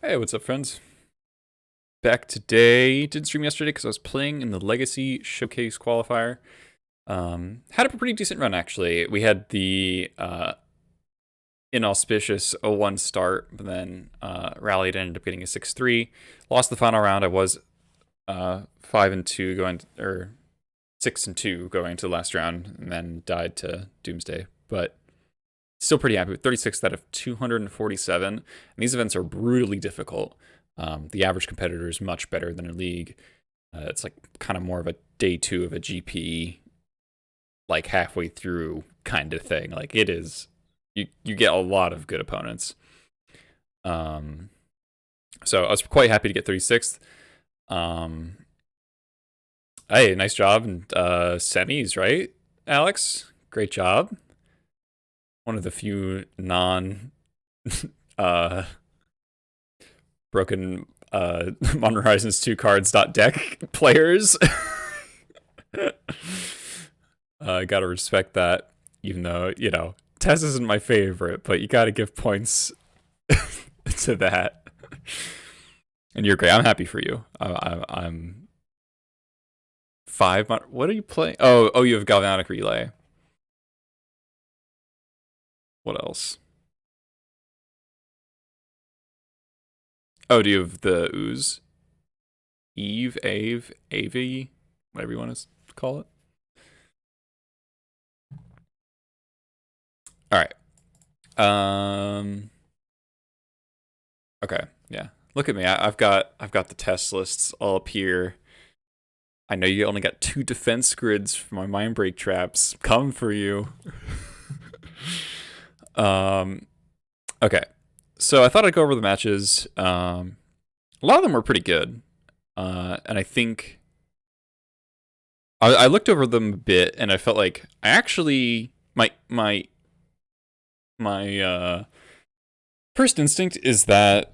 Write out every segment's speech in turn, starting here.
Hey, what's up, friends? Back today. Didn't stream yesterday because I was playing in the Legacy Showcase Qualifier. Had a pretty decent run, actually. We had the inauspicious 0-1 start, but then rallied and ended up getting a 6-3. Lost the final round. I was 5-2 going, or 6-2 going to the last round, and then died to Doomsday. But still pretty happy with 36th out of 247. And these events are brutally difficult. The average competitor is much better than a league. It's like kind of more of a day 2 of a GP, like halfway through kind of thing. Like it is, you get a lot of good opponents. So I was quite happy to get 36th. Hey, nice job in semis, right, Alex? Great job. One of the few non broken Modern Horizons 2 cards.deck players. Gotta respect that, even though, you know, Tess isn't my favorite, but you gotta give points to that. And you're great. I'm happy for you. I'm 5. What are you playing? Oh, you have Galvanic Relay. What else? Oh, do you have the Ooze? Eve, Avie, whatever you want to call it. All right. Okay. Yeah. Look at me. I've got the test lists all up here. I know you only got 2 defense grids for my mind break traps. Come for you. Okay. So I thought I'd go over the matches. A lot of them were pretty good. And I think I looked over them a bit and I felt like I actually my first instinct is that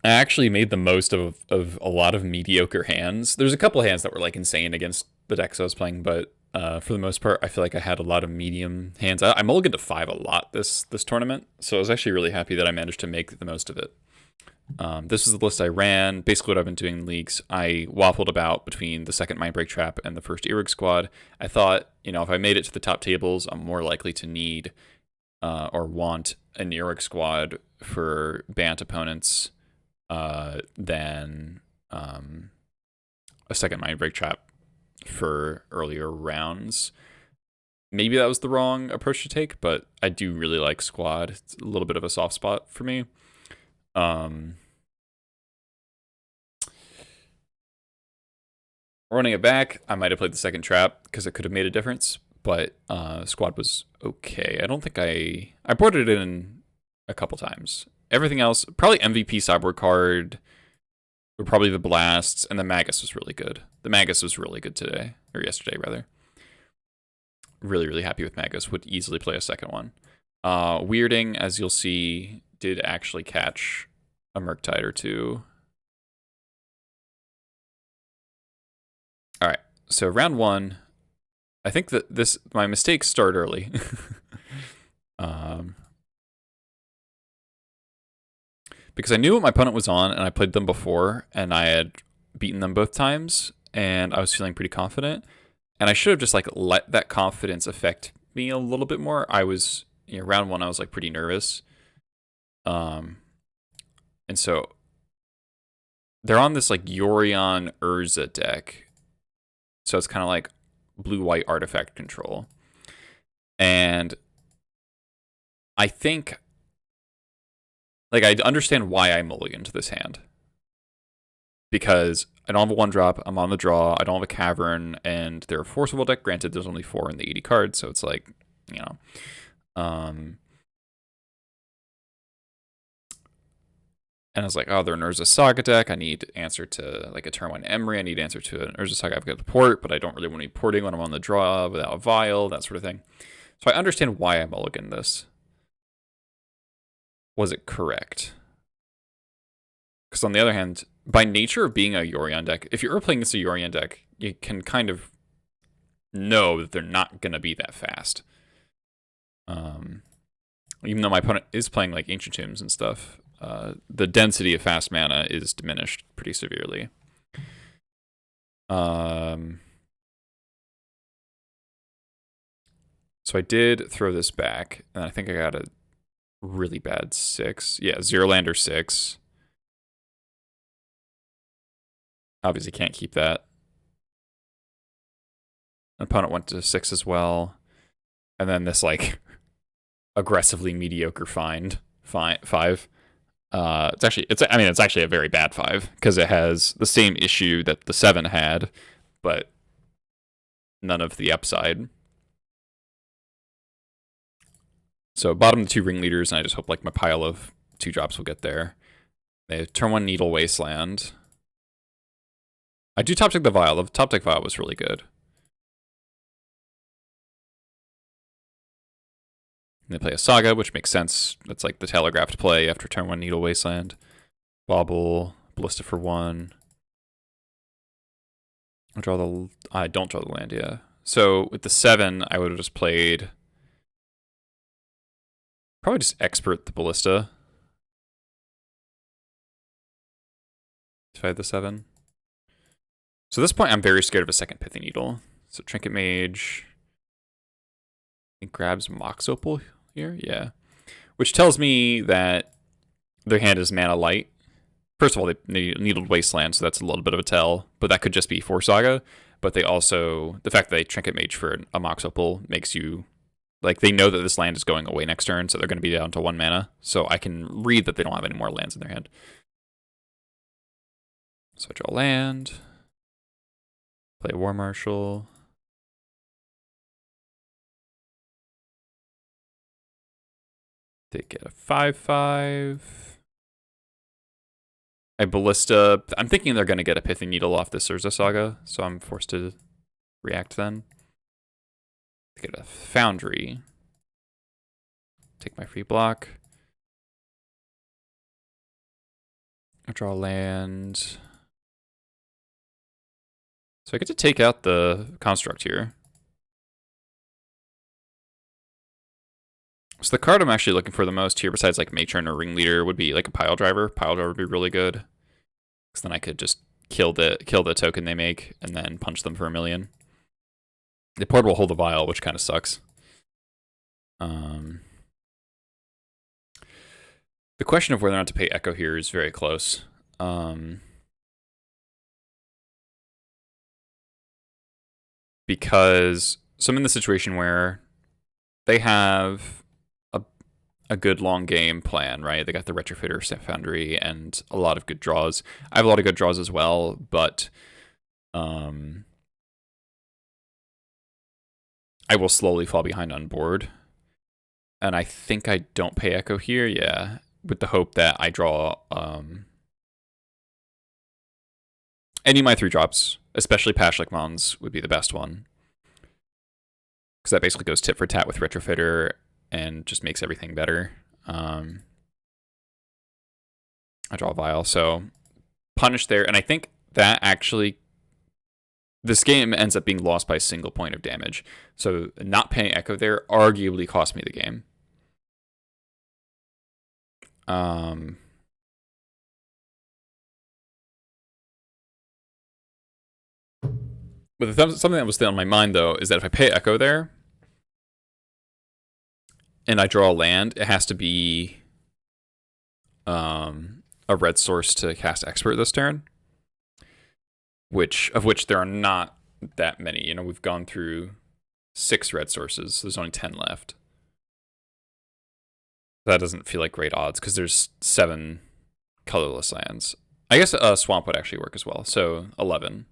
I actually made the most of a lot of mediocre hands. There's a couple hands that were like insane against the decks I was playing, but for the most part, I feel like I had a lot of medium hands. I mulliganed to 5 a lot this tournament, so I was actually really happy that I managed to make the most of it. This is the list I ran. Basically what I've been doing in leagues, I waffled about between the second Mindbreak Trap and the first Earwig squad. I thought, you know, if I made it to the top tables, I'm more likely to need or want an Earwig squad for Bant opponents than a second Mindbreak Trap for earlier rounds. Maybe that was the wrong approach to take, but I do really like squad. It's a little bit of a soft spot for me. Running it back, I might have played the second trap because it could have made a difference, but squad was okay. I don't think I boarded it in a couple times. Everything else, probably MVP sideboard card, were probably the blasts, and the Magus was really good. The Magus was really good today, or yesterday rather. Really, really happy with Magus. Would easily play a second one. Weirding, as you'll see, did actually catch a Murktide or 2. All right, so round 1. I think that my mistakes start early. Because I knew what my opponent was on, and I played them before, and I had beaten them both times, and I was feeling pretty confident. And I should have just like let that confidence affect me a little bit more. I was, you know, round 1, I was like pretty nervous. And so they're on this like Yorion Urza deck. So it's kind of like blue-white artifact control. And I think, like, I understand why I mulliganed this hand. Because I don't have a 1-drop, I'm on the draw, I don't have a cavern, and they're a forcible deck. Granted, there's only 4 in the 80 cards, so it's like, you know. And I was like, oh, they're an Urza Saga deck. I need answer to like a turn 1 Emery. I need answer to an Urza Saga. I've got the port, but I don't really want to be porting when I'm on the draw without a vial, that sort of thing. So I understand why I mulliganed this. Was it correct? Because on the other hand, by nature of being a Yorion deck, if you're ever playing against a Yorion deck, you can kind of know that they're not going to be that fast. even though my opponent is playing like Ancient Tombs and stuff, the density of fast mana is diminished pretty severely. So I did throw this back, and I think I got a really bad 6. Yeah, 0 land or 6. Obviously can't keep that. Opponent went to 6 as well. And then this, like, aggressively mediocre 5. It's actually a very bad 5, because it has the same issue that the 7 had, but none of the upside. So bottom the 2 ringleaders, and I just hope like my pile of 2-drops will get there. They have turn 1 Needle Wasteland. I do top deck the Vial. The top deck Vial was really good. And they play a Saga, which makes sense. That's like the telegraphed play after turn 1 Needle Wasteland. Bobble, Ballista for 1. I don't draw the land, yeah. So with the 7, I would have just played... Probably just expert the Ballista. If I had the 7. So at this point, I'm very scared of a second Pithy Needle. So Trinket Mage... I think grabs Mox Opal here, yeah. Which tells me that their hand is mana light. First of all, they needled Wasteland, so that's a little bit of a tell. But that could just be for Saga. But they also... The fact that they Trinket Mage for a Mox Opal makes you... Like, they know that this land is going away next turn, so they're going to be down to 1 mana. So I can read that they don't have any more lands in their hand. So I draw land. Play a War Marshal. They get a 5/5. I Ballista. I'm thinking they're going to get a Pithy Needle off this Urza Saga, so I'm forced to react then. They get a Foundry. Take my free block. I draw land. So I get to take out the construct here. So the card I'm actually looking for the most here, besides like Matron or Ringleader, would be like a Pile Driver. Pile Driver would be really good, because then I could just kill the token they make and then punch them for 1,000,000. The board will hold the Vial, which kind of sucks. The question of whether or not to pay Echo here is very close. Because so I'm in the situation where they have a good long game plan, right? They got the Retrofitter, Foundry, and a lot of good draws. I have a lot of good draws as well, but I will slowly fall behind on board. And I think I don't pay Echo here, yeah, with the hope that I draw any of my 3-drops, especially Pashlikmons would be the best one. Because that basically goes tit for tat with Retrofitter and just makes everything better. I draw a Vial, so punish there. And I think that actually, this game ends up being lost by a single point of damage. So not paying Echo there arguably cost me the game. But something that was still on my mind, though, is that if I pay Echo there, and I draw a land, it has to be a red source to cast Expert this turn, of which there are not that many. You know, we've gone through 6 red sources, so there's only 10 left. That doesn't feel like great odds, because there's 7 colorless lands. I guess a Swamp would actually work as well, so 11.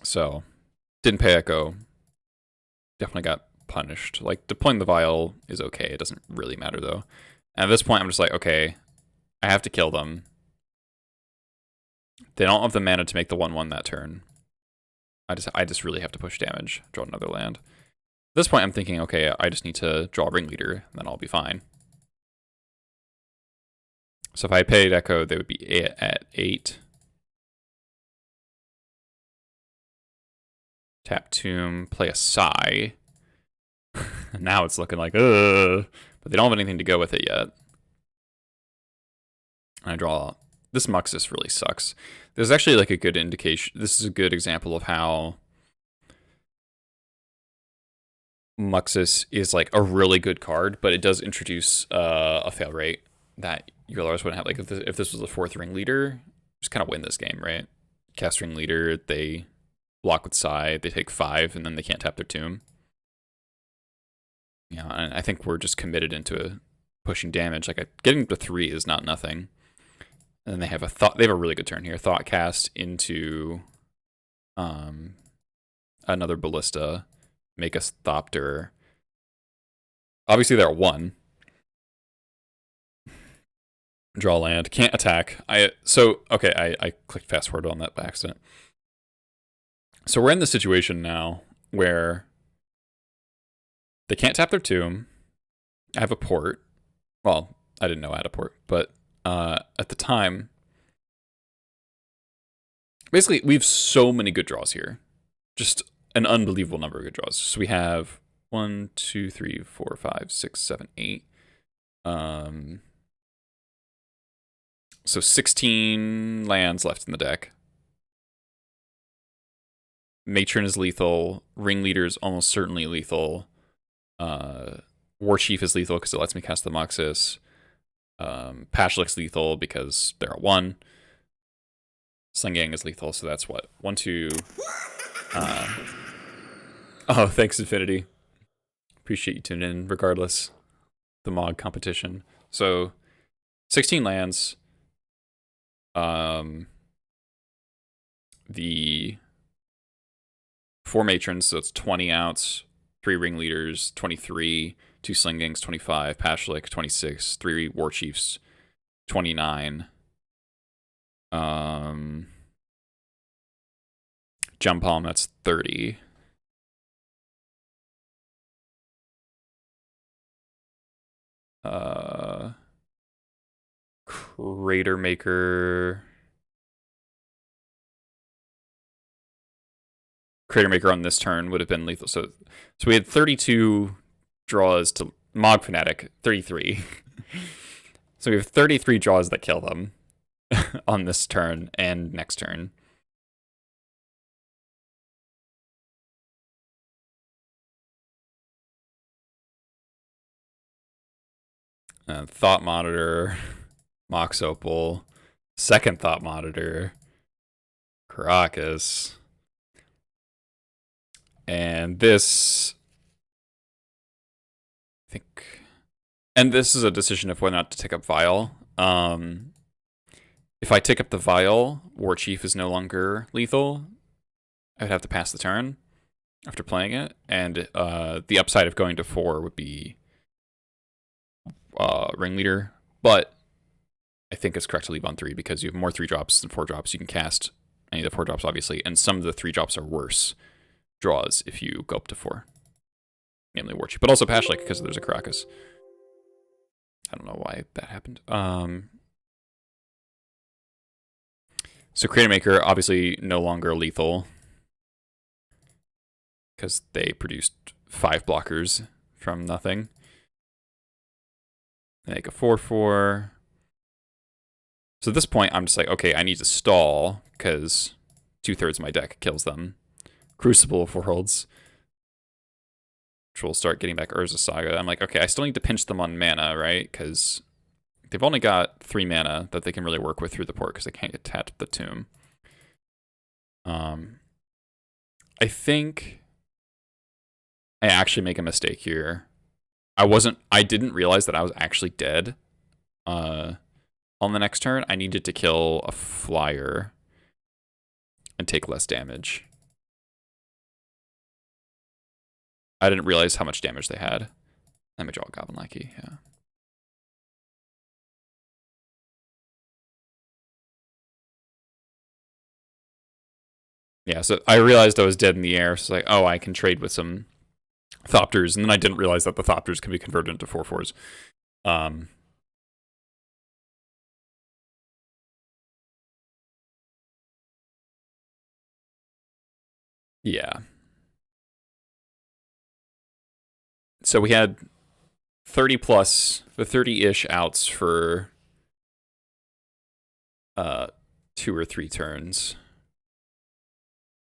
So, didn't pay Echo. Definitely got punished. Like, deploying the Vial is okay. It doesn't really matter, though. And at this point, I'm just like, okay, I have to kill them. They don't have the mana to make the 1/1 that turn. I just really have to push damage. Draw another land. At this point, I'm thinking, okay, I just need to draw a Ringleader, and then I'll be fine. So if I paid Echo, they would be at 8. Tap Tomb, play a Sai. Now it's looking like, but they don't have anything to go with it yet. I draw. This Muxus really sucks. There's actually like a good indication. This is a good example of how Muxus is like a really good card, but it does introduce a fail rate that you otherwise wouldn't have. Like if this was a 4th ring leader, just kind of win this game, right? Cast ring leader, they block with side, they take 5, and then they can't tap their tomb. Yeah, and I think we're just committed into pushing damage. Like getting to 3 is not nothing. And then they have a really good turn here. Thought cast into another ballista, make a Thopter. Obviously they're at 1. Draw land, can't attack. I clicked fast forward on that by accident. So we're in the situation now where they can't tap their tomb. I have a port. Well, I didn't know I had a port, but at the time, basically, we have so many good draws here. Just an unbelievable number of good draws. So we have 1, 2, 3, 4, 5, 6, 7, 8. So 16 lands left in the deck. Matron is lethal. Ringleader is almost certainly lethal. War Chief is lethal because it lets me cast the Muxus. Pashlik's lethal because they're at 1. Slingang is lethal, so that's what? 1, 2. Oh, thanks, Infinity. Appreciate you tuning in, regardless. The Mog competition. So, 16 lands. The 4 Matrons, so it's 20 outs. 3 Ringleaders, 23. 2 Slingangs, 25. Pashlik, 26. 3 War Chiefs, 29. Jump Palm, that's 30. Crater Maker. Crater Maker on this turn would have been lethal. So we had 32 draws to Mog Fanatic, 33. So we have 33 draws that kill them on this turn and next turn. Thought Monitor, Mox Opal, second Thought Monitor, Caracas, and this, I think, and this is a decision of whether or not to take up Vial. If I take up the Vial, War Chief is no longer lethal. I would have to pass the turn after playing it, and the upside of going to 4 would be Ringleader, but I think it's correct to leave on 3 because you have more 3-drops than 4-drops. You can cast any of the 4-drops, obviously, and some of the 3-drops are worse draws if you go up to 4. Namely War Chief, but also Pashlik because there's a Caracas. I don't know why that happened. So Crater Maker, obviously no longer lethal because they produced 5 blockers from nothing. They make a 4/4. So at this point, I'm just like, okay, I need to stall because 2/3 of my deck kills them. Crucible of Worlds, which will start getting back Urza Saga. I'm like, okay, I still need to pinch them on mana, right? Because they've only got 3 mana that they can really work with through the port because they can't get tapped the tomb. I think I actually make a mistake here. I didn't realize that I was actually dead on the next turn. I needed to kill a flyer and take less damage. I didn't realize how much damage they had. Let me draw a Goblin Lackey, yeah. Yeah, so I realized I was dead in the air, so it's like, oh, I can trade with some Thopters, and then I didn't realize that the Thopters can be converted into 4/4s. Yeah. So we had 30 plus, the 30-ish outs for 2 or 3 turns.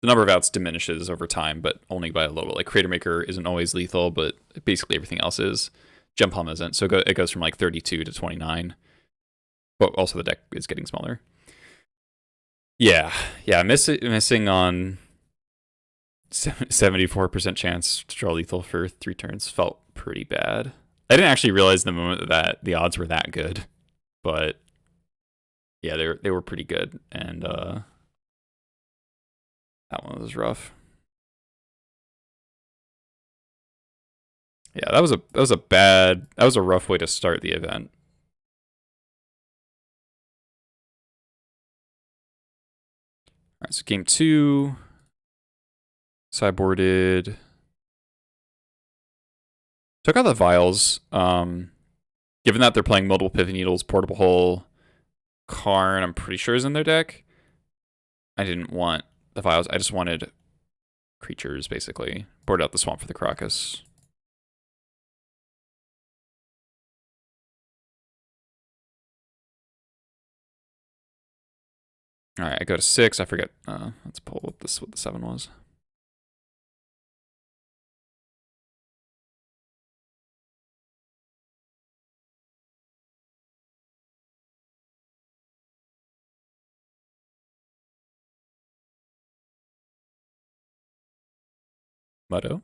The number of outs diminishes over time, but only by a little. Like Crater Maker isn't always lethal, but basically everything else is. Gem Palm isn't, so it goes from like 32 to 29. But also the deck is getting smaller. Yeah, missing on 74% chance to draw lethal for 3 turns felt pretty bad. I didn't actually realize the moment that the odds were that good, but yeah, they were pretty good, and that one was rough. Yeah, that was a rough way to start the event. All right, so game 2, sideboarded. Took out the vials. Given that they're playing multiple Pithing Needles, Portable Hole, Karn, I'm pretty sure is in their deck. I didn't want the vials. I just wanted creatures, basically. Boarded out the Swamp for the Crocus. All right, I go to 6. I forget. Let's pull what the 7 was. Mudo.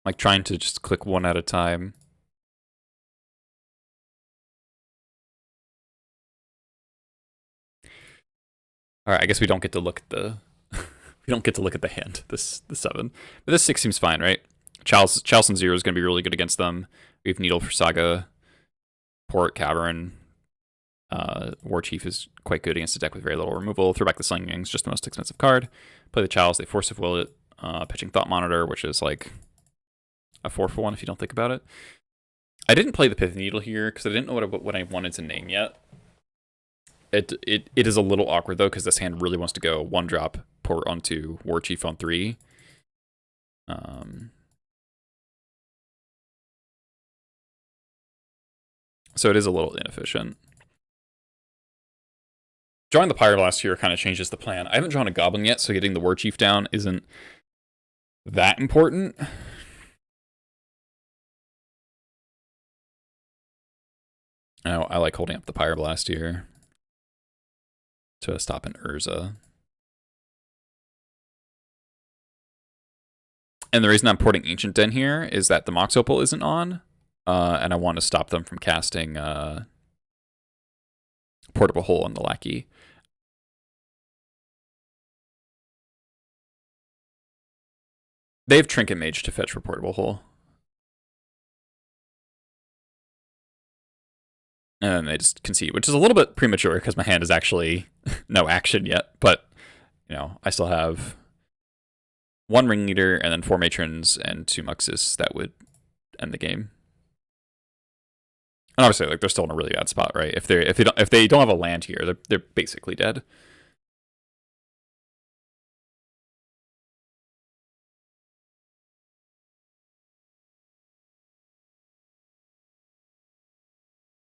Like trying to just click one at a time. All right, I guess we don't get to look at the we don't get to look at the hand. The 7, but this 6 seems fine, right? Chalcen 0 is going to be really good against them. We have Needle for Saga, Port Cavern. War Chief is quite good against a deck with very little removal. Throw back the Slinging Wings, just the most expensive card. Play the Chalice, they Force of Will it. Pitching Thought Monitor, which is like a 4-for-1 if you don't think about it. I didn't play the Pithing Needle here because I didn't know what I wanted to name yet. It is a little awkward though because this hand really wants to go 1-drop Port onto War Chief on 3. So it is a little inefficient. Drawing the Pyroblast here kind of changes the plan. I haven't drawn a Goblin yet, so getting the War Chief down isn't that important. Oh, I like holding up the Pyroblast here to stop an Urza. And the reason I'm porting Ancient Den here is that the Mox Opal isn't on, and I want to stop them from casting Portable Hole on the Lackey. They have Trinket Mage to fetch for Portable Hole. And then they just concede, which is a little bit premature because my hand is actually no action yet. But, you know, I still have 1 Ringleader and then 4 Matrons and 2 Muxus that would end the game. And obviously, like, they're still in a really bad spot, right? If they don't have a land here, they're basically dead.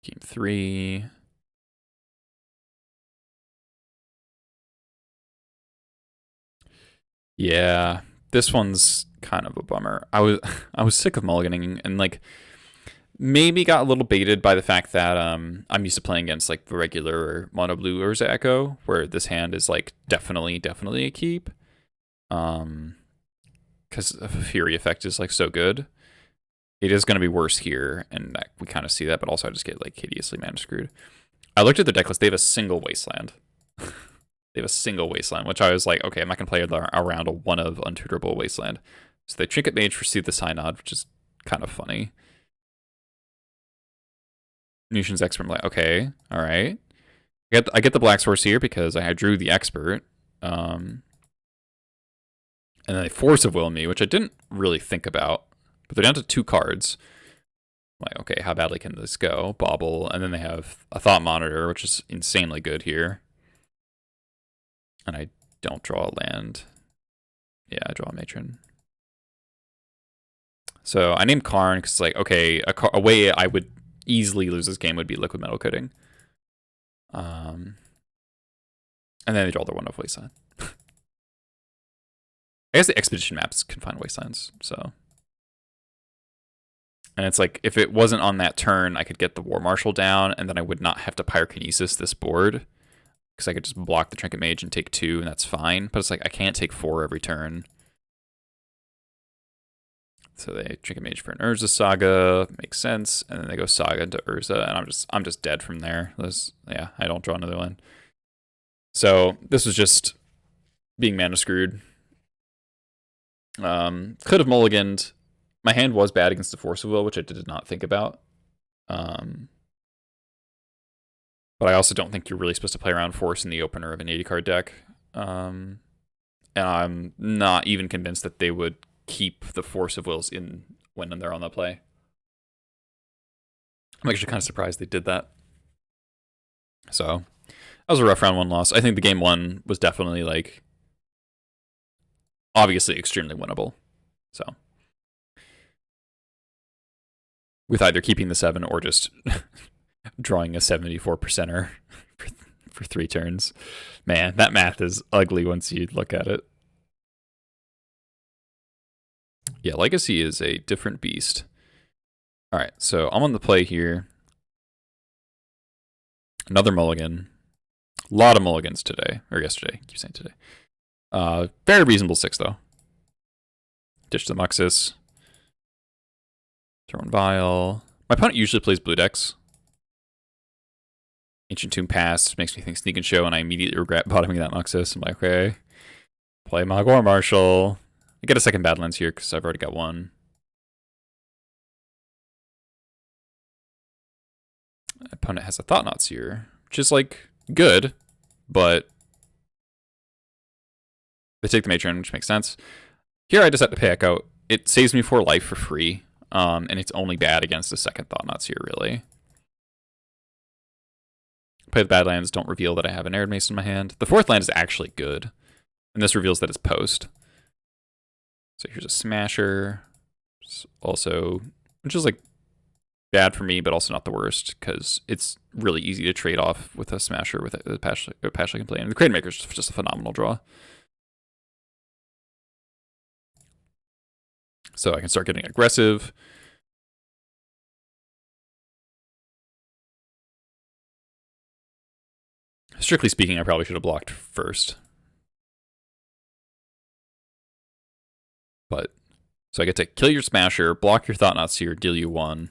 Game 3. Yeah, this one's kind of a bummer. I was sick of mulliganing and like maybe got a little baited by the fact that I'm used to playing against like the regular mono blue Urza Echo, where this hand is like definitely a keep. Because the Fury effect is like so good. It is going to be worse here, and we kind of see that, but also I just get like hideously mana screwed. I looked at the deck list. They have a single Wasteland. They have a single Wasteland, which I was like, okay, I'm not going to play around a 1 of untutorable Wasteland. So they Trinket Mage for Soothe the Synod, which is kind of funny. Nution's Expert, I'm like, okay, all right. I get the Black Source here because I drew the Expert. And then they Force of Will me, which I didn't really think about. But they're down to 2 cards. I'm like, okay, how badly can this go? Bobble, and then they have a Thought Monitor, which is insanely good here. And I don't draw a land. Yeah, I draw a Matron. So I named Karn because like, okay, a way I would easily lose this game would be liquid metal coating. And then they draw their one-off wasteland. I guess the expedition maps can find wastelands, so. And it's like, if it wasn't on that turn, I could get the War Marshal down, and then I would not have to Pyrokinesis this board, because I could just block the Trinket Mage and take 2, and that's fine. But it's like, I can't take 4 every turn. So they Trinket Mage for an Urza Saga, makes sense, and then they go Saga into Urza, and I'm just dead from there. Yeah, I don't draw another land. So this was just being mana screwed. Could have mulliganed. My hand was bad against the Force of Will, which I did not think about. But I also don't think you're really supposed to play around Force in the opener of an 80 card deck. And I'm not even convinced that they would keep the Force of Wills in when they're on the play. I'm actually kind of surprised they did that. So that was a rough round 1 loss. I think the game 1 was definitely like obviously extremely winnable. So with either keeping the 7 or just drawing a 74%er for 3 turns. Man, that math is ugly once you look at it. Yeah, Legacy is a different beast. All right, so I'm on the play here. Another mulligan. A lot of mulligans today, or yesterday. I keep saying today. Very reasonable 6, though. Ditch the Muxus. Throw in Vial. My opponent usually plays blue decks. Ancient Tomb Pass makes me think Sneak and Show, and I immediately regret bottoming that Muxus. I'm like, okay. Play my War Marshal. I get a second Badlands here because I've already got 1. My opponent has a Thought-Knots here, which is like good, but they take the Matron, which makes sense. Here I decide to pay Echo. It saves me 4 life for free, and it's only bad against the second Thought-Knots here, really. Play the Badlands, don't reveal that I have an Arid Mace in my hand. The 4th land is actually good, and this reveals that it's post. So here's a Smasher, also, which is like bad for me, but also not the worst, because it's really easy to trade off with a Smasher with a Pash I can play. And the Crane Maker is just a phenomenal draw. So I can start getting aggressive. Strictly speaking, I probably should have blocked first. But, so I get to kill your Smasher, block your Thought-Knots here, deal you 1.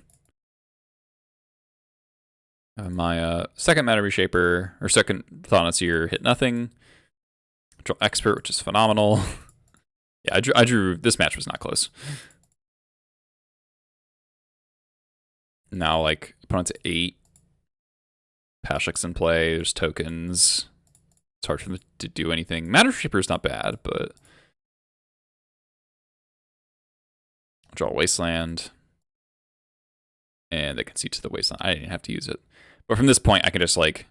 My second Mana Reshaper, or second Thought-Knots here, hit nothing. Draw Expert, which is phenomenal. Yeah, I drew, this match was not close. Now, like, opponent's 8. Pashlik's in play, there's tokens. It's hard for them to do anything. Mana Reshaper is not bad, but draw a Wasteland. And they concede to the Wasteland. I didn't have to use it. But from this point, I can just, like...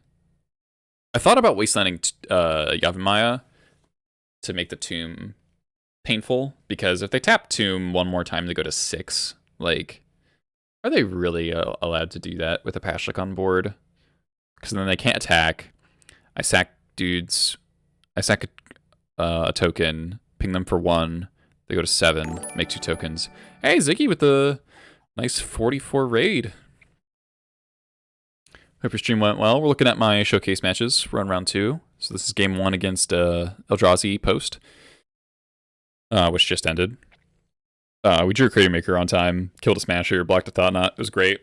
I thought about Wastelanding Yavimaya to make the Tomb painful, because if they tap Tomb 1 more time, they go to 6. Like, are they really allowed to do that with a Pashlik on board? Because then they can't attack. I sack dudes. I sack a token, ping them for 1. They go to 7, make 2 tokens. Hey, Ziggy with the nice 44 raid. Hope your stream went well. We're looking at my showcase matches. We're on round 2. So this is game 1 against Eldrazi Post, which just ended. We drew a Creator Maker on time, killed a Smasher, blocked a Thought-Knot. It was great.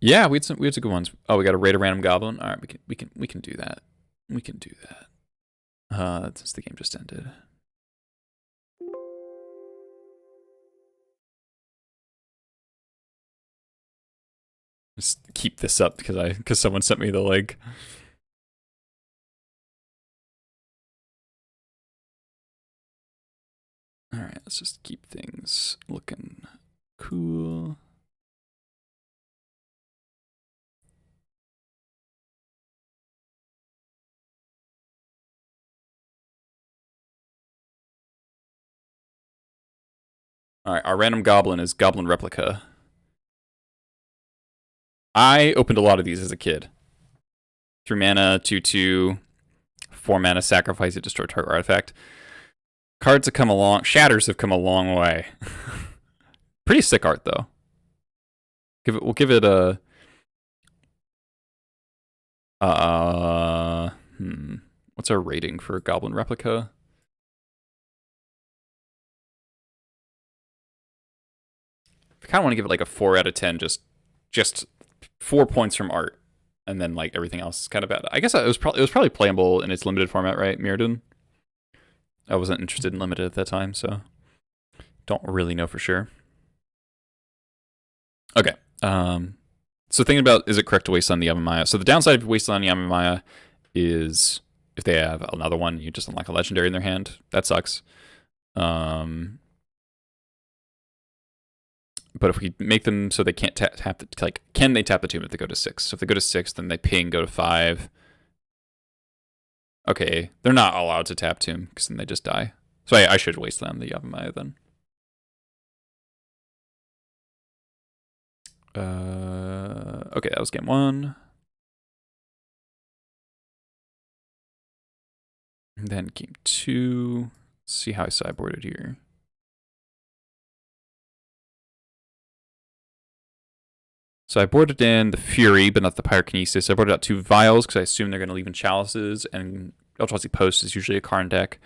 Yeah, we had some good ones. Oh, we got to raid a random goblin. All right, we can do that. We can do that. Since the game just ended. Just keep this up because someone sent me the link. All right, let's just keep things looking cool. All right, our random goblin is Goblin Replica. I opened a lot of these as a kid. 3 mana, 2/2, 4 mana, sacrifice it, destroy target artifact. Cards have come along. Shatters have come a long way. Pretty sick art though. We'll give it a. What's our rating for Goblin Replica? I kind of want to give it like a 4 out of 10. Just 4 points from art, and then like everything else is kind of bad. I guess it was probably playable in its limited format, right, Mirrodin? I wasn't interested in limited at that time, so don't really know for sure. Okay. So thinking about, is it correct to wasteland the Yavimaya? So the downside of wasteland Yavimaya is if they have another one, you just unlock a legendary in their hand. That sucks. But if we make them so they can't tap the, like, can they tap the tomb if they go to 6? So if they go to 6, then they ping, go to 5. Okay, they're not allowed to tap tomb because then they just die. So I should wasteland the Yavimaya then. Okay, that was game 1. And then game 2. Let's see how I sideboarded here. So I boarded in the Fury, but not the Pyrokinesis. I boarded out 2 Vials because I assume they're going to leave in Chalices, and Eldrazi Post is usually a Karn deck.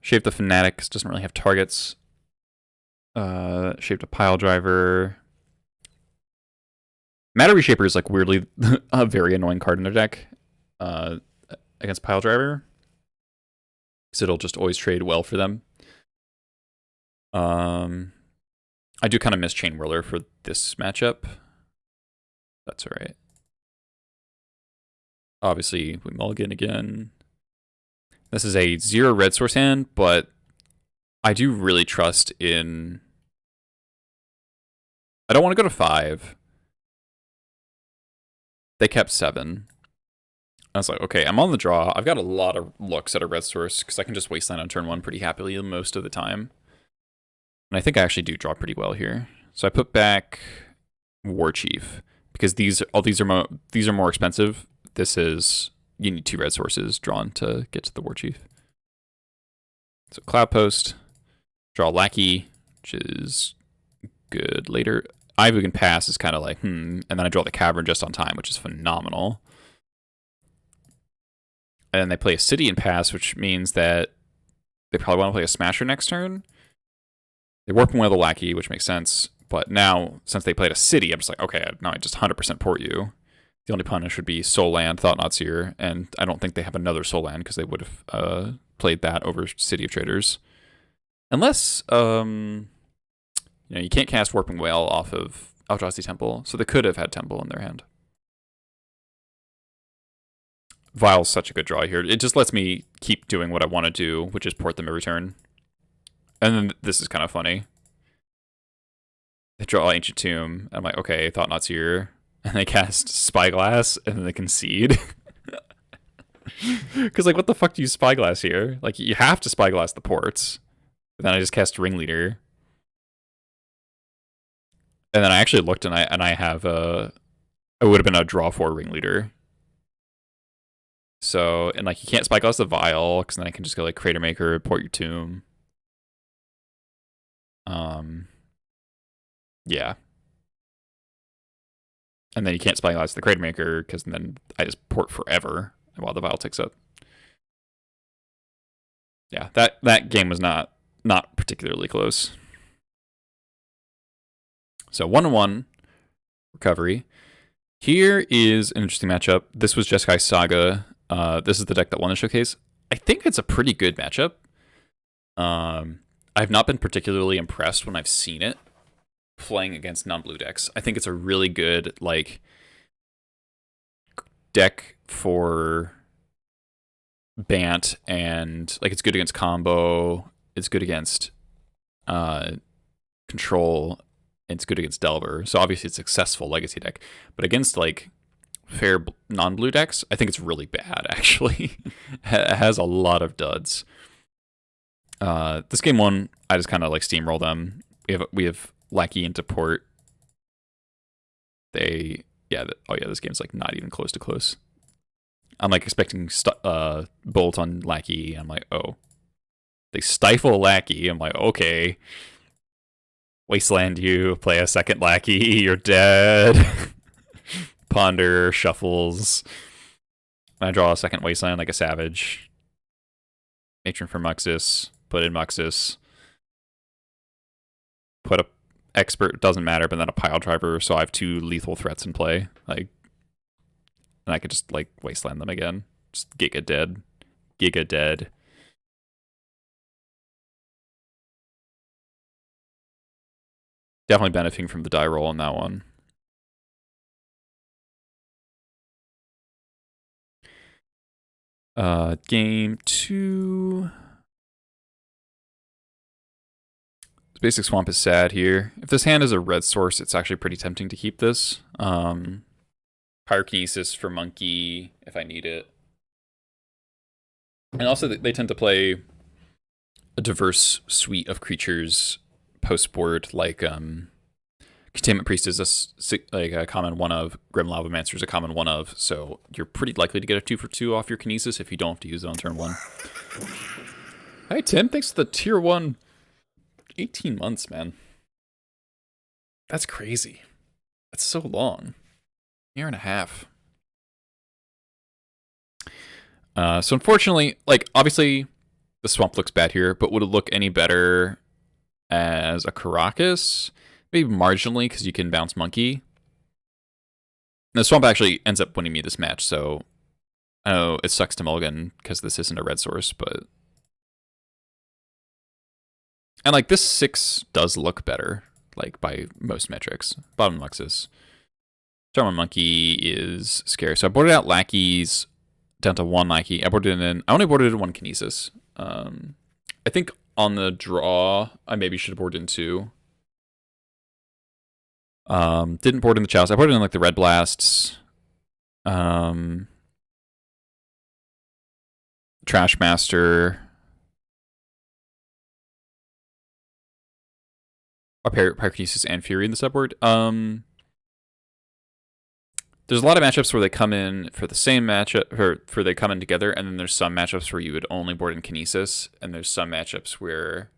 Shaped the Fanatic because it doesn't really have targets. Shaped a Pile Driver. Matter Reshaper is like weirdly a very annoying card in their deck against Pile Driver, because it'll just always trade well for them. I do kind of miss Chain Whirler for this matchup. That's all right. Obviously, we mulligan again. This is a 0 red source hand, but I do really trust in... I don't want to go to 5. They kept 7. I was like, okay, I'm on the draw. I've got a lot of looks at a red source because I can just wasteland on turn 1 pretty happily most of the time. And I think I actually do draw pretty well here. So I put back War Chief because these are more expensive. This is, you need 2 red sources drawn to get to the War Chief. So Cloud Post, draw Lackey, which is good later. Ivugan Pass is kind of like, and then I draw the Cavern just on time, which is phenomenal. And they play a City and Pass, which means that they probably want to play a Smasher next turn. They warp one of the Lackey, which makes sense. But now, since they played a City, I'm just like, okay, no, I just 100% port you. The only punish would be Soul Land, Thought-Knot Seer, and I don't think they have another Soul Land because they would have played that over City of Traders. Unless, you can't cast Warping Whale off of Eldrazi Temple, so they could have had Temple in their hand. Vial's such a good draw here. It just lets me keep doing what I want to do, which is port them every turn. And then this is kind of funny. They draw Ancient Tomb. I'm like, okay, Thought-Knot Seer. And they cast Spyglass, and then they concede. Because, like, what the fuck do you Spyglass here? Like, you have to Spyglass the ports. But then I just cast Ringleader. And then I actually looked, and I have it would have been a draw 4 Ringleader. So, and like, you can't Spyglass the Vial, because then I can just go like Crater Maker, port your Tomb. Yeah. And then you can't Spyglass the Crater Maker, because then I just port forever while the Vial ticks up. Yeah, that game was not particularly close. So 1-1 recovery. Here is an interesting matchup. This was Jeskai Saga. This is the deck that won the showcase. I think it's a pretty good matchup. I've not been particularly impressed when I've seen it playing against non-blue decks. I think it's a really good like deck for Bant, and like it's good against combo. It's good against control. It's good against Delver. So obviously it's a successful legacy deck. But against like fair non-blue decks, I think it's really bad actually. It has a lot of duds. This game one, I just kind of like steamroll them. We have Lackey into port. This game's like not even close to close. I'm like expecting Bolt on Lackey. I'm like, oh, they stifle Lackey. I'm like, okay. Wasteland you, play a second Lackey, you're dead. Ponder, shuffles. I draw a second Wasteland like a savage. Matron for Muxus, put in Muxus. Put a Expert, doesn't matter, but then a pile driver, so I have 2 lethal threats in play. Like, and I could just like Wasteland them again. Just Giga dead. Giga dead. Definitely benefiting from the die roll on that one. Game 2. Basic Swamp is sad here. If this hand is a red source, it's actually pretty tempting to keep this. Pyrokinesis for Monkey if I need it. And also they tend to play a diverse suite of creatures post-board, like Containment Priest is a common one of, Grim Lavamancer is a common one of, so you're pretty likely to get a 2-for-2 off your Kinesis if you don't have to use it on turn 1. Hi Tim, thanks for the tier 1. 18 months, man. That's crazy. That's so long. Year and a half. So unfortunately, like, obviously, the Swamp looks bad here, but would it look any better as a Karakas? Maybe marginally, because you can bounce Monkey. And the Swamp actually ends up winning me this match, so I know it sucks to mulligan because this isn't a red source, but... And, like, this 6 does look better, like, by most metrics. Bottom Muxus. Starman Monkey is scary. So I boarded out Lackeys down to 1 Lackey. I only boarded in 1 Kinesis. I think on the draw, I maybe should have boarded in 2. Didn't board in the Chalice. I boarded in, like, the Red Blasts. Trash Master. Pyrokinesis and Fury in the subboard. There's a lot of matchups where they come in for the same matchup, or they come in together, and then there's some matchups where you would only board in Kinesis, and there's some matchups where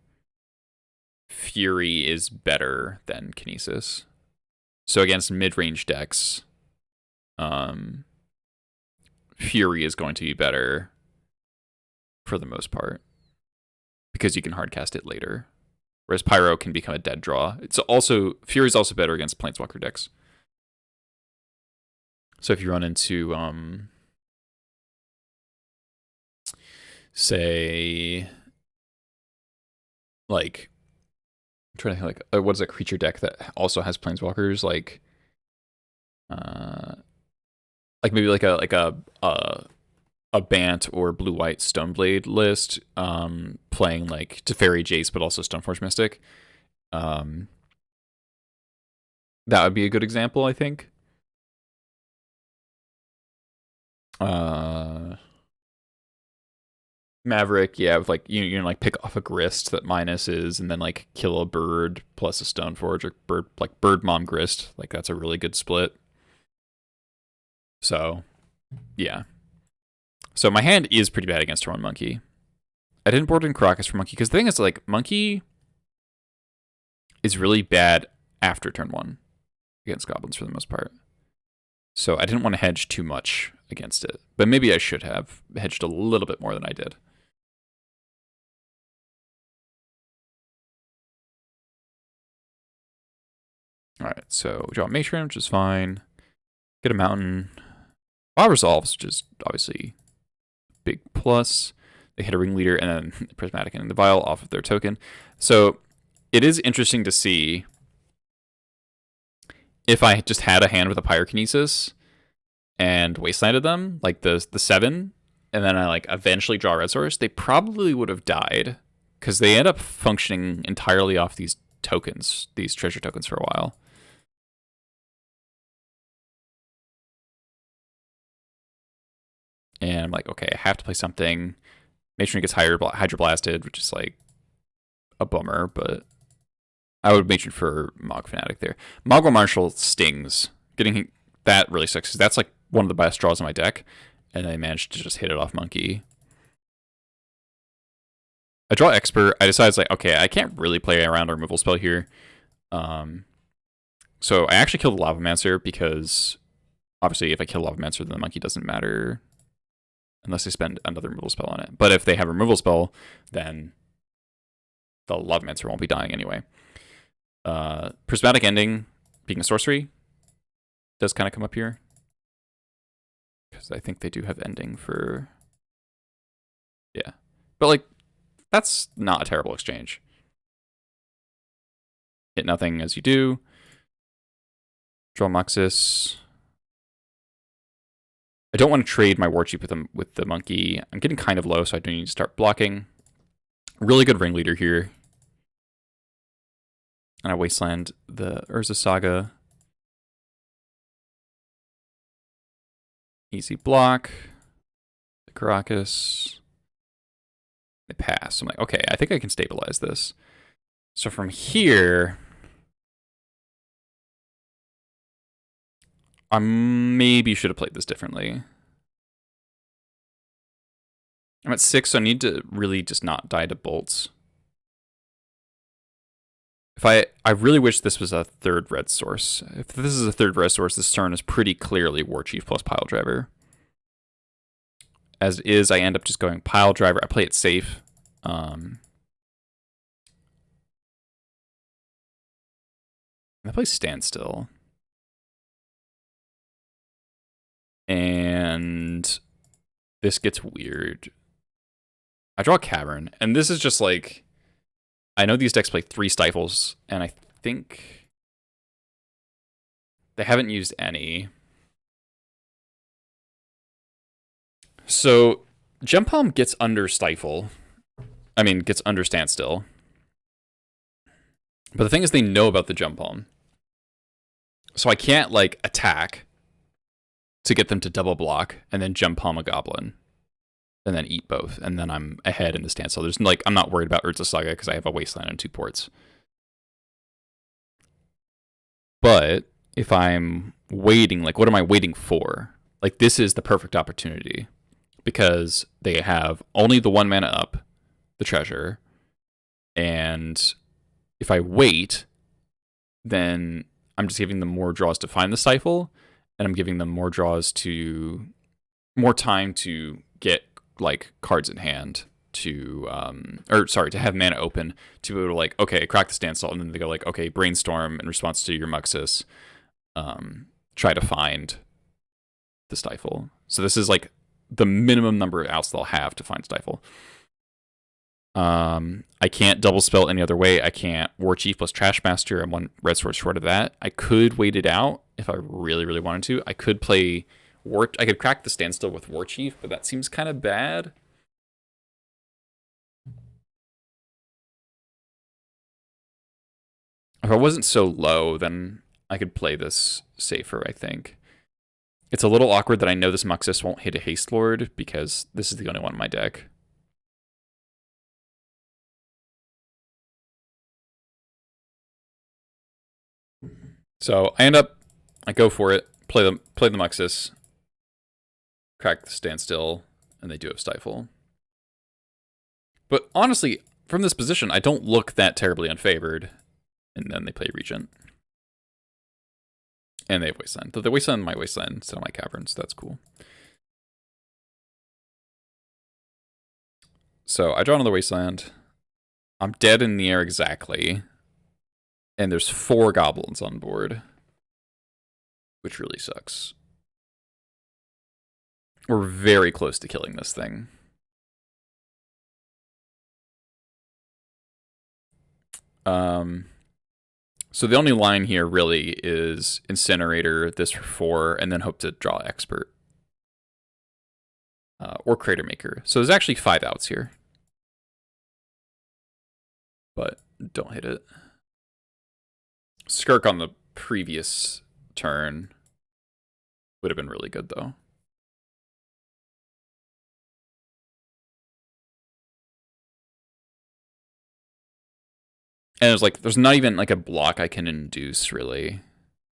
Fury is better than Kinesis. So against mid-range decks, Fury is going to be better for the most part, because you can hardcast it later. Whereas Pyro can become a dead draw. Fury's also better against Planeswalker decks. So if you run into, say, like, I'm trying to think, like, what is a creature deck that also has Planeswalkers? Like maybe like a Bant or blue-white Stoneblade list, playing like Teferi Jace, but also Stoneforge Mystic. That would be a good example, I think. Maverick, yeah, with like you like pick off a Grist that minuses, and then like kill a bird plus a Stoneforge, or bird mom Grist. Like that's a really good split. So, yeah. So my hand is pretty bad against turn 1 Monkey. I didn't board in Karakas for Monkey because the thing is, like, Monkey is really bad after turn 1 against Goblins for the most part. So I didn't want to hedge too much against it. But maybe I should have hedged a little bit more than I did. Alright, so draw a Matron, which is fine. Get a Mountain. Law Resolves, which is obviously big plus. They hit a Ringleader and then Prismatic and the Vial off of their token. So it is interesting to see if I just had a hand with a Pyrokinesis and Wastelanded them, like the 7, and then I like eventually draw a red source, they probably would have died because they end up functioning entirely off these tokens, these treasure tokens for a while. And I'm like, okay, I have to play something. Matron gets Hydroblasted, which is like a bummer, but I would matron for Mog Fanatic there. Mogwai Marshal stings. Getting that really sucks, because that's like one of the best draws in my deck, and I managed to just hit it off Monkey. I draw Expert. I decide, like, okay, I can't really play around a removal spell here. So I actually killed the Lavamancer, because obviously if I kill Lavamancer, then the Monkey doesn't matter unless they spend another removal spell on it. But if they have a removal spell, then the Lavamancer won't be dying anyway. Prismatic Ending, being a sorcery, does kind of come up here, because I think they do have ending for... Yeah. But, like, that's not a terrible exchange. Hit nothing as you do. Draw Muxus. I don't want to trade my Warchief with the Monkey. I'm getting kind of low, so I do need to start blocking. Really good Ringleader here. And I Wasteland the Urza Saga. Easy block. The Caracas. They pass. So I'm like, okay, I think I can stabilize this. So from here, I maybe should have played this differently. I'm at 6, so I need to really just not die to bolts. If I really wish this was a third red source. If this is a third red source, this turn is pretty clearly Warchief plus Pile Driver. As is, I end up just going Pile Driver. I play it safe. I play Standstill. And this gets weird. I draw a Cavern, and this is just like... I know these decks play 3 Stifles, and I think they haven't used any. So Gem Palm gets under Stifle. I mean, gets under Standstill. But the thing is, they know about the Gem Palm. So I can't, like, attack to get them to double block, and then Gem Palm a Goblin. And then eat both, and then I'm ahead in the Standstill. There's like, I'm not worried about Urza Saga because I have a Wasteland and 2 ports. But if I'm waiting, like, what am I waiting for? Like, this is the perfect opportunity, because they have only the 1 mana up, the treasure, and if I wait, then I'm just giving them more draws to find the Stifle, and I'm giving them more draws to... more time to get like cards in hand to to have mana open to be able to, like, okay, crack the Standstill, and then they go like, okay, Brainstorm in response to your Muxus, try to find the Stifle. So this is like the minimum number of outs they'll have to find Stifle. I can't double spell any other way. I can't Warchief plus Trashmaster. I'm 1 red source short of that. I could wait it out if I really, really wanted to. I could play I could crack the Standstill with Warchief, but that seems kind of bad. If I wasn't so low, then I could play this safer, I think. It's a little awkward that I know this Muxus won't hit a Haste Lord, because this is the only one in my deck. So I go for it, play the Muxus, crack the Standstill, and they do have Stifle. But honestly, from this position, I don't look that terribly unfavored. And then they play Regent. And they have Wasteland. Though they Wasteland my Wasteland instead of my Cavern, so that's cool. So I draw another Wasteland. I'm dead in the air exactly. And there's 4 Goblins on board, which really sucks. We're very close to killing this thing. So the only line here really is Incinerator this for 4, and then hope to draw Expert. Or Crater Maker. So there's actually 5 outs here. But don't hit it. Skirk on the previous turn would have been really good, though. And it's like, there's not even like a block I can induce, really.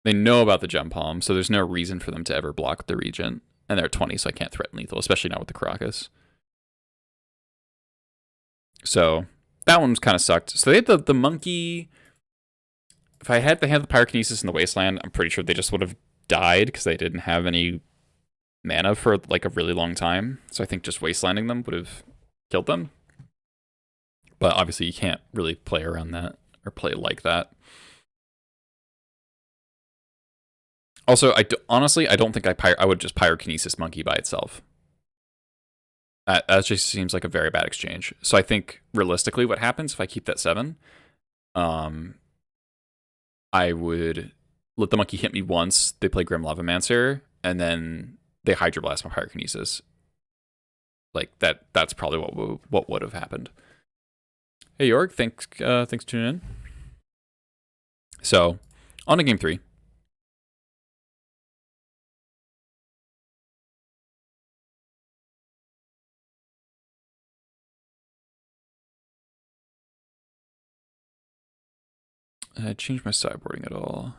They know about the Gem Palm, so there's no reason for them to ever block the Regent. And they're 20, so I can't threaten lethal, especially not with the Caracas. So that one kind of sucked. So they had the monkey. If they had the Pyrokinesis in the Wasteland, I'm pretty sure they just would have died because they didn't have any mana for like a really long time. So I think just Wastelanding them would have killed them. But obviously you can't really play around that or play like that. Also, honestly, I don't think I would just Pyrokinesis Monkey by itself. That just seems like a very bad exchange. So I think realistically, what happens if I keep that 7? I would let the monkey hit me once. They play Grim Lavamancer, and then they Hydroblast my Pyrokinesis. Like that's probably what would have happened. Hey York, thanks for tuning in. So, on to game 3. I changed my sideboarding at all.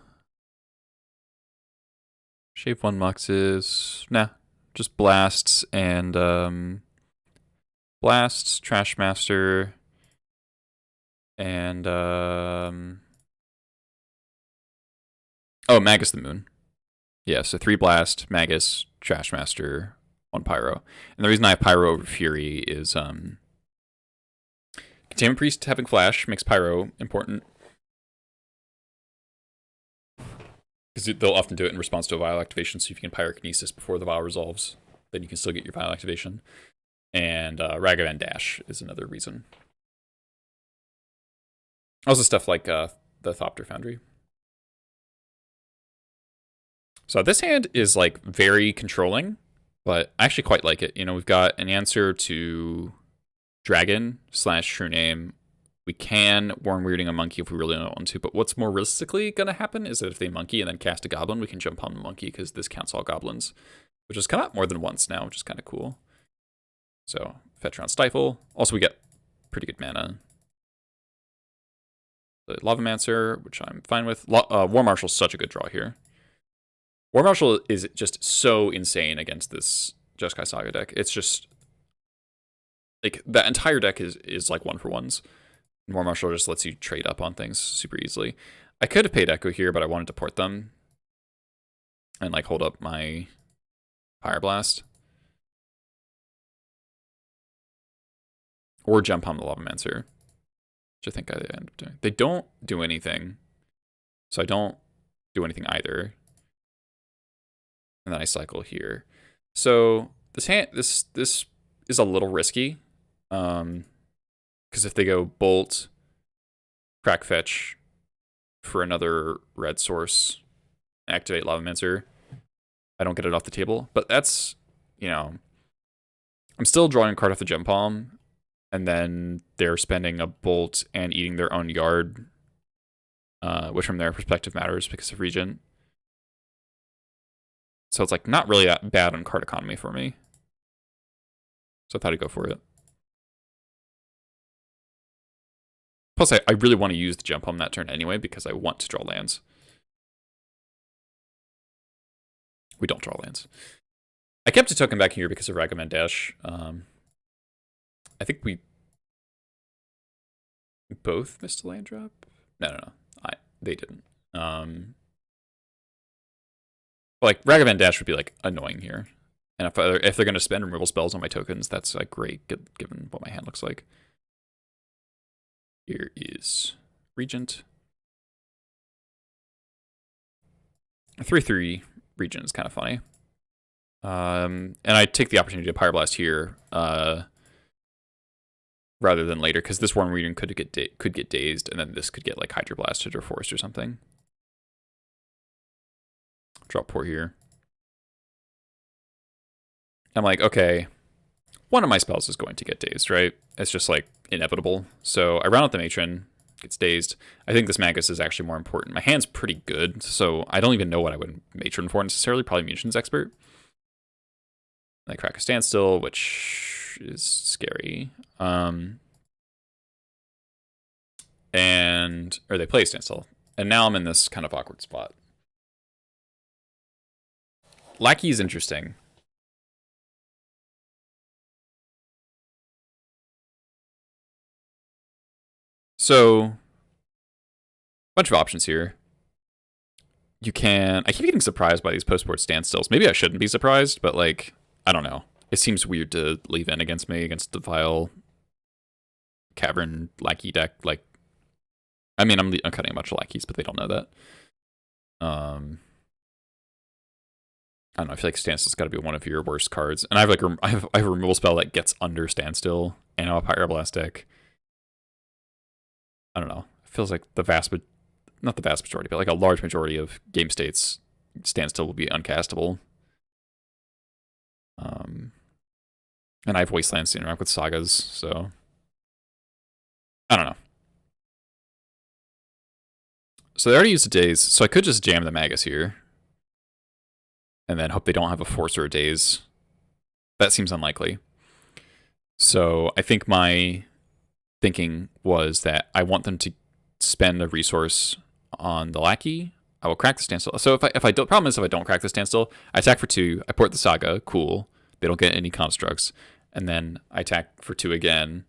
Shape 1 Muxes. Nah. Just blasts and blasts, Trash Master, and oh, Magus the Moon. Yeah, so 3 blast, Magus, Trash Master, 1 Pyro. And the reason I have Pyro over Fury is Containment Priest having Flash makes Pyro important. Because they'll often do it in response to a Vial activation, so if you can Pyrokinesis before the Vial resolves, then you can still get your Vial activation. And Ragavan Dash is another reason. Also stuff like the Thopter Foundry. So this hand is like very controlling, but I actually quite like it. You know, we've got an answer to Dragon / True Name. We can Warren Weirding a monkey if we really don't want to, but what's more realistically going to happen is that if they monkey and then cast a goblin, we can jump on the monkey because this counts all goblins, which has come out more than once now, which is kind of cool. So, fetch around Stifle. Also, we get pretty good mana. The Lavamancer, which I'm fine with. War Marshal's such a good draw here. War Marshal is just so insane against this Jeskai Saga deck. It's just like that entire deck is like 1-for-1s. War Marshal just lets you trade up on things super easily. I could have paid Echo here, but I wanted to port them and like hold up my Fire Blast. Or jump on the Lavamancer, which I think I end up doing. They don't do anything, so I don't do anything either. And then I cycle here. So this is a little risky. Because if they go Bolt, Crack Fetch for another red source, activate Lavamancer, I don't get it off the table. But that's, you know, I'm still drawing a card off the Gem Palm, and then they're spending a Bolt and eating their own yard, which from their perspective matters because of Regent. So it's like not really that bad on card economy for me. So I thought I'd go for it. Plus, I really want to use the Jump Home that turn anyway because I want to draw lands. We don't draw lands. I kept a token back here because of Ragavan Dash. I think we both missed a land drop. No. They didn't. Like Ragavan Dash would be like annoying here, and if they're going to spend removal spells on my tokens, that's like great given what my hand looks like. Here is Regent. A 3/3 Regent is kind of funny. And I take the opportunity to Pyroblast here rather than later, because this Warren Reading could get dazed, and then this could get like Hydroblasted or forced or something. Drop Port here. I'm like, okay, one of my spells is going to get dazed, right? It's just like inevitable. So I round out the Matron, gets dazed. I think this Magus is actually more important. My hand's pretty good, so I don't even know what I would Matron for necessarily. Probably Munitions Expert. I crack a Standstill, which is scary. And or they play standstill. And now I'm in this kind of awkward spot. Lackey is interesting. So, bunch of options here. You can... I keep getting surprised by these post-board standstills. Maybe I shouldn't be surprised, but, like, I don't know. It seems weird to leave in against me, against the Vile Cavern Lackey deck. Like, I mean, I'm cutting a bunch of Lackeys, but they don't know that. I don't know. I feel like standstill's got to be one of your worst cards. And I have like I have a removal spell that gets under standstill, and I'm a Pyroblast deck. I don't know. It feels like not the vast majority, but like a large majority of game states, standstill will be uncastable. And I have Wastelands to interact with Sagas, so I don't know. So they already used a Daze, so I could just jam the Magus here. And then hope they don't have a Force or a Daze. That seems unlikely. So I think my thinking was that I want them to spend a resource on the Lackey. I will crack the standstill. So if I don't, problem is if I don't crack the standstill, I attack for 2, I port the Saga, cool. They don't get any constructs. And then I attack for 2 again,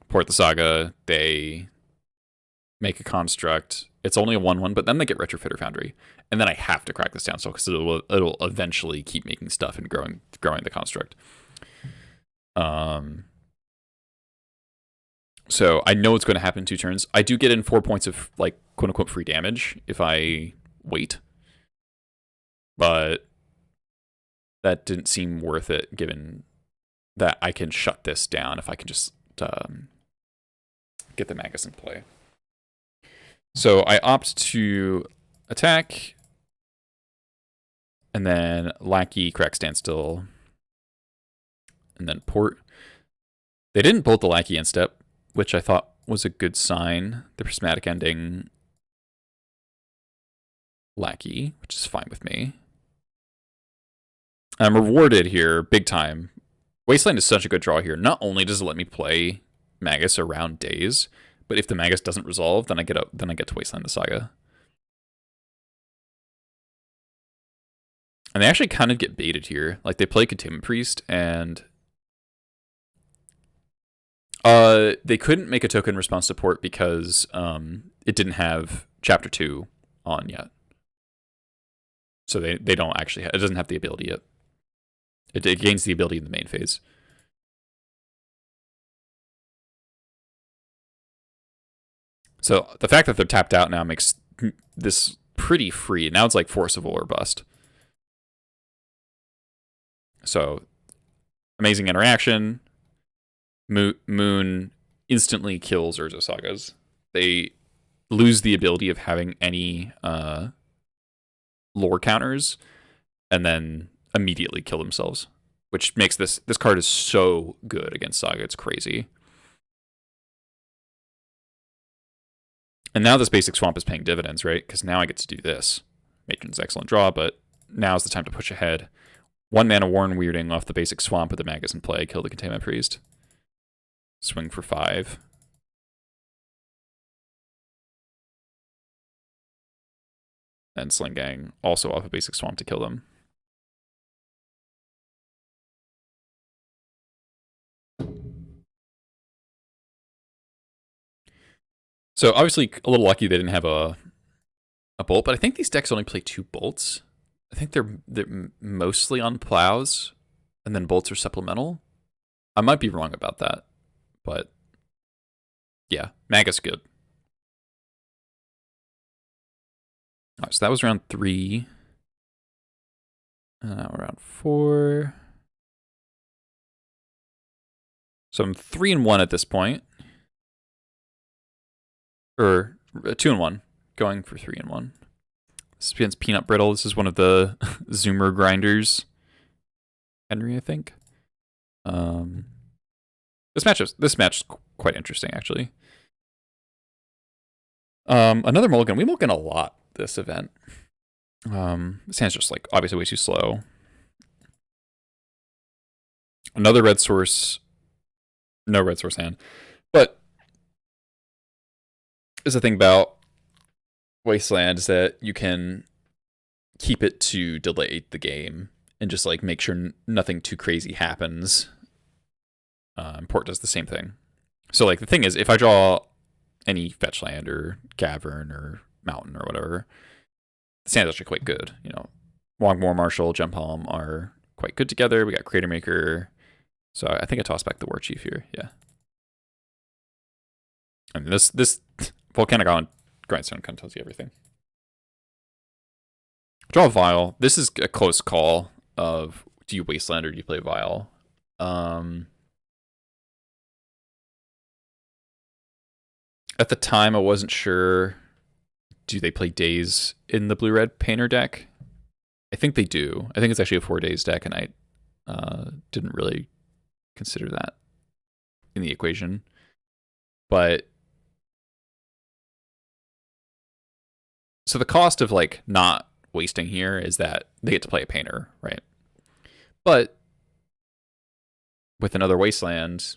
port the Saga, they make a construct. It's only a 1/1, but then they get Retrofitter Foundry. And then I have to crack this standstill because it'll eventually keep making stuff and growing the construct. So I know it's going to happen in 2 turns. I do get in 4 points of, like, quote-unquote free damage if I wait. But that didn't seem worth it, given that I can shut this down if I can just get the Magus in play. So I opt to attack, and then Lackey, crack standstill, and then port. They didn't bolt the Lackey in step, which I thought was a good sign. The prismatic ending Lackey, which is fine with me. I'm rewarded here big time. Wasteland is such a good draw here. Not only does it let me play Magus around Daze, but if the Magus doesn't resolve, then I get to Wasteland the Saga. And they actually kind of get baited here. Like, they play Containment Priest, and they couldn't make a token response to port because it didn't have Chapter 2 on yet. So they don't actually it doesn't have the ability yet. It gains the ability in the main phase. So the fact that they're tapped out now makes this pretty free. Now it's like forcible or bust. So amazing interaction. Moon instantly kills Urza Sagas. They lose the ability of having any lore counters, and then immediately kill themselves, which makes this card is so good against Saga. It's crazy. And now this basic swamp is paying dividends, right? Because now I get to do this. Matron's excellent draw, but now's the time to push ahead. 1 mana Warren Weirding off the basic swamp with the Magus in play. Kill the Containment Priest. Swing for 5. And Sling Gang also off a basic swamp to kill them. So obviously a little lucky they didn't have a bolt, but I think these decks only play 2 bolts. I think they're mostly on plows, and then bolts are supplemental. I might be wrong about that, but yeah, Magus good. All right, so that was round 3. Now we're round 4. So I'm 3-1 at this point. Or 2-1, going for 3-1. This is Peanut Brittle. This is one of the Zoomer grinders. Henry, I think. This match is quite interesting, actually. Another mulligan. We mulligan a lot this event. This hand's just like obviously way too slow. Another red source. No red source hand. But is the thing about Wasteland is that you can keep it to delay the game and just like make sure nothing too crazy happens. Port does the same thing. So like the thing is, if I draw any fetch land or cavern or mountain or whatever, the sand's actually quite good. You know, Longmore, Marshall, Gem Palm are quite good together. We got Crater Maker. So I think I toss back the War Chief here. Yeah. I mean, this Volcanic Island Grindstone kind of tells you everything. Draw a Vial. This is a close call of do you Wasteland or do you play Vial? At the time, I wasn't sure. Do they play Days in the blue-red Painter deck? I think they do. I think it's actually a 4 Days deck, and I didn't really consider that in the equation. But so the cost of like not wasting here is that they get to play a Painter, right? But with another Wasteland,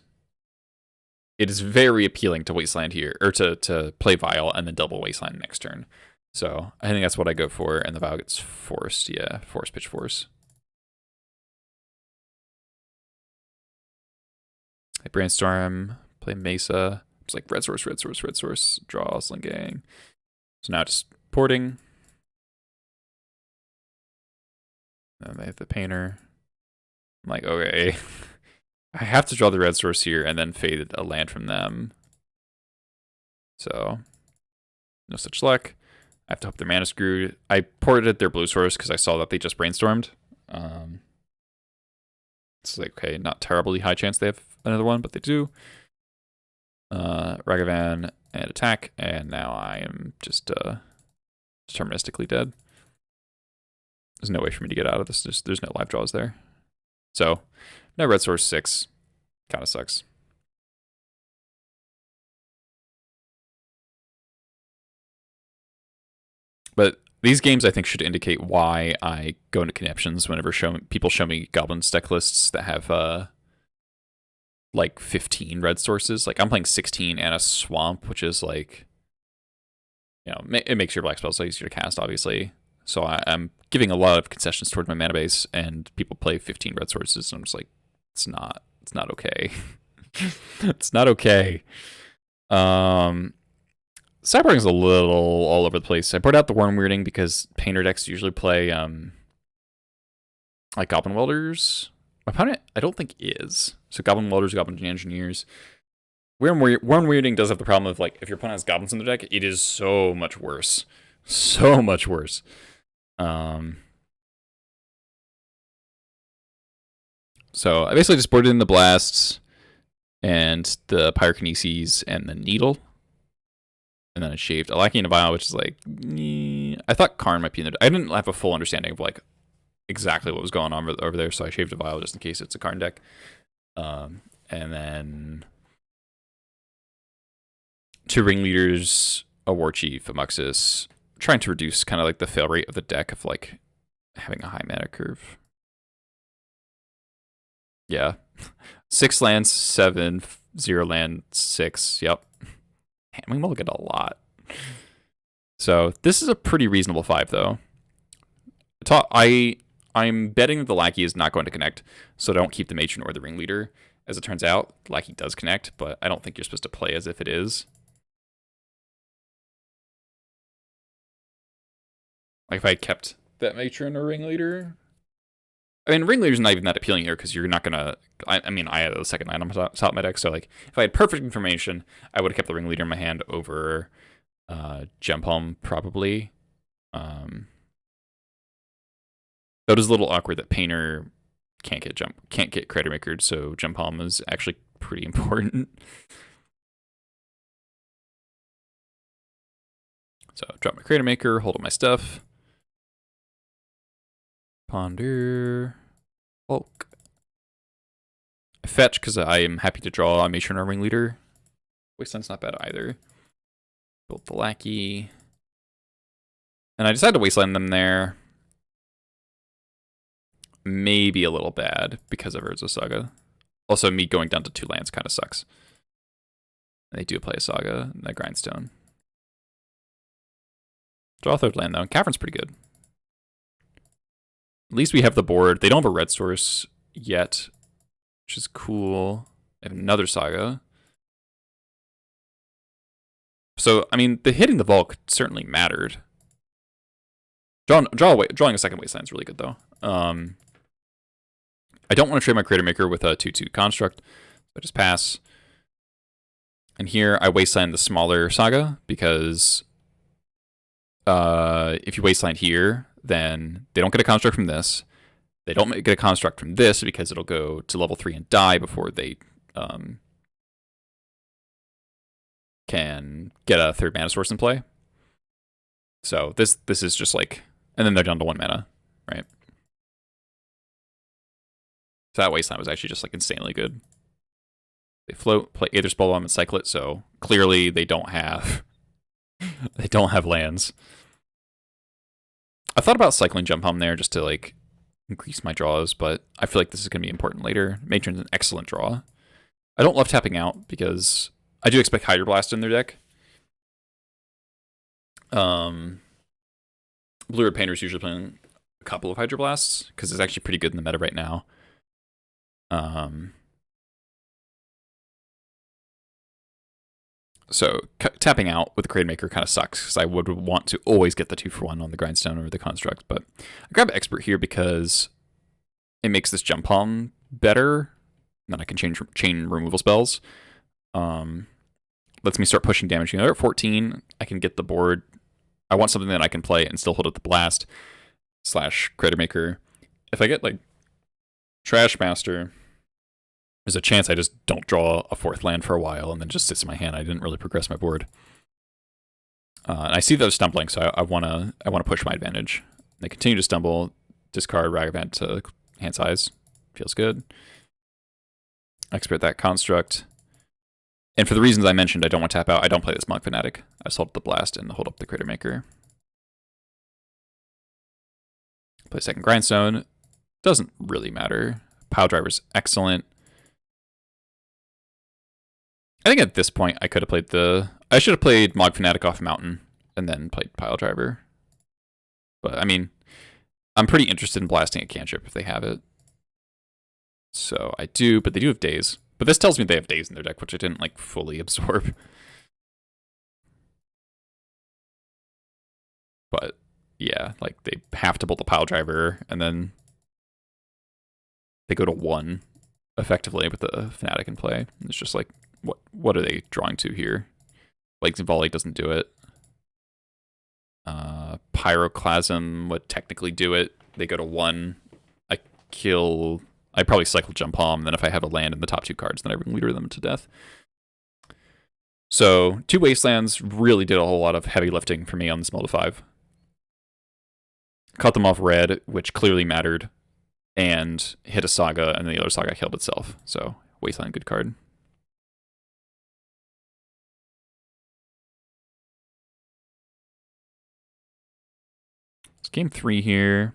it is very appealing to Wasteland here, or to play Vial and then double Wasteland next turn. So I think that's what I go for, and the Vial gets forced. Yeah, force, pitch, force. I Brainstorm, play Mesa. It's like red source, red source, red source, draw, Sling Gang. So now just porting. Then they have the Painter. I'm like, okay. I have to draw the red source here and then fade a land from them. So, no such luck. I have to hope their mana screwed. I ported their blue source because I saw that they just brainstormed. It's like, okay, not terribly high chance they have another one, but they do. Ragavan and attack, and now I am just deterministically dead. There's no way for me to get out of this. There's no live draws there. So, no red source 6. Kind of sucks. But these games, I think, should indicate why I go into connections whenever people show me Goblins deck lists that have like 15 red sources. Like I'm playing 16 and a Swamp, which is like, you know, it makes your black spells easier to cast, obviously. So I'm giving a lot of concessions towards my mana base, and people play 15 red sources, and I'm just like, it's not okay. It's not okay. Sideboarding is a little all over the place. I brought out the Worm Weirding because Painter decks usually play like Goblin Welders. My opponent, I don't think is. So Goblin Welders, Goblin Engineers. Worm Weirding does have the problem of like if your opponent has goblins in their deck, it is so much worse. So much worse. So I basically just boarded in the Blasts and the Pyrokineses and the Needle. And then I shaved a Lackey and a Vial, which is like, I thought Karn might be in there. I didn't have a full understanding of like exactly what was going on over there, so I shaved a Vial just in case it's a Karn deck. And then 2 Ringleaders, a War Chief, a Muxus, trying to reduce kind of like the fail rate of the deck of like having a high mana curve. Yeah. 6 lands, 7, 0 land, 6. Yep. We mulligan a lot. So this is a pretty reasonable 5, though. I'm betting that the Lackey is not going to connect, so don't keep the Matron or the Ringleader. As it turns out, the Lackey does connect, but I don't think you're supposed to play as if it is. Like if I kept that Matron or Ringleader. I mean, Ringleader's not even that appealing here because you're not gonna. I mean, I had a second item on top of my deck, so like if I had perfect information, I would have kept the Ringleader in my hand over Gem Palm probably. Though it is a little awkward that Painter can't get Crater Maker, so Gem Palm is actually pretty important. So drop my Crater Maker, hold up my stuff. Ponder. Bulk. I fetch because I am happy to draw a Matron or Ringleader. Wasteland's not bad either. Built the Lackey. And I decided to Wasteland them there. Maybe a little bad because of Urza Saga. Also, me going down to 2 lands kind of sucks. And they do play a Saga and a Grindstone. Draw a third land, though. Cavern's pretty good. At least we have the board. They don't have a red source yet, which is cool. They have another Saga. So, I mean, the hitting the Volk certainly mattered. Drawing a second Wasteland is really good, though. I don't want to trade my Creator Maker with a 2/2 construct. So I just pass. And here I Wasteland the smaller Saga because if you Wasteland here, then they don't get a construct from this. They don't get a construct from this because it'll go to level 3 and die before they can get a third mana source in play. So this is just like, and then they're down to 1 mana, right? So that Wasteland was actually just like insanely good. They float, play Aether Spell Bomb and cycle it, so clearly they don't have lands. I thought about cycling Jump Home there just to like increase my draws, but I feel like this is going to be important later. Matron's an excellent draw. I don't love tapping out because I do expect Hydroblast in their deck. Blue-Red Painter's usually playing a couple of Hydroblasts because it's actually pretty good in the meta right now. So tapping out with the Creator Maker kind of sucks because I would want to always get the 2-for-1 on the Grindstone or the Construct. But I grab Expert here because it makes this Jump Palm better. And then I can chain removal spells. Lets me start pushing damage. You know, at 14, I can get the board. I want something that I can play and still hold up the Blast / Creator Maker. If I get like Trash Master, there's a chance I just don't draw a 4th land for a while and then just sits in my hand. I didn't really progress my board. And I see those stumbling, so I wanna push my advantage. They continue to stumble. Discard Ragavan to hand size. Feels good. Expert that construct. And for the reasons I mentioned, I don't want to tap out. I don't play this Monk Fanatic. I just hold up the Blast and hold up the Creator Maker. Play second Grindstone. Doesn't really matter. Pile Driver's excellent. I think at this point I could have played I should have played Mog Fanatic off Mountain and then played Pile Driver. But I mean, I'm pretty interested in blasting a cantrip if they have it. So I do, but they do have Daze. But this tells me they have Daze in their deck, which I didn't like fully absorb. But yeah, like they have to pull the Pile Driver and then they go to 1 effectively with the Fanatic in play. And it's just like, what are they drawing to here? Legs and Volley doesn't do it. Pyroclasm would technically do it. They go to 1. I probably cycle Jump Palm, then if I have a land in the top 2 cards, then I leader them to death. So 2 Wastelands really did a whole lot of heavy lifting for me on this Mold of 5. Cut them off red, which clearly mattered, and hit a Saga, and then the other Saga killed itself. So Wasteland, good card. It's game 3 here.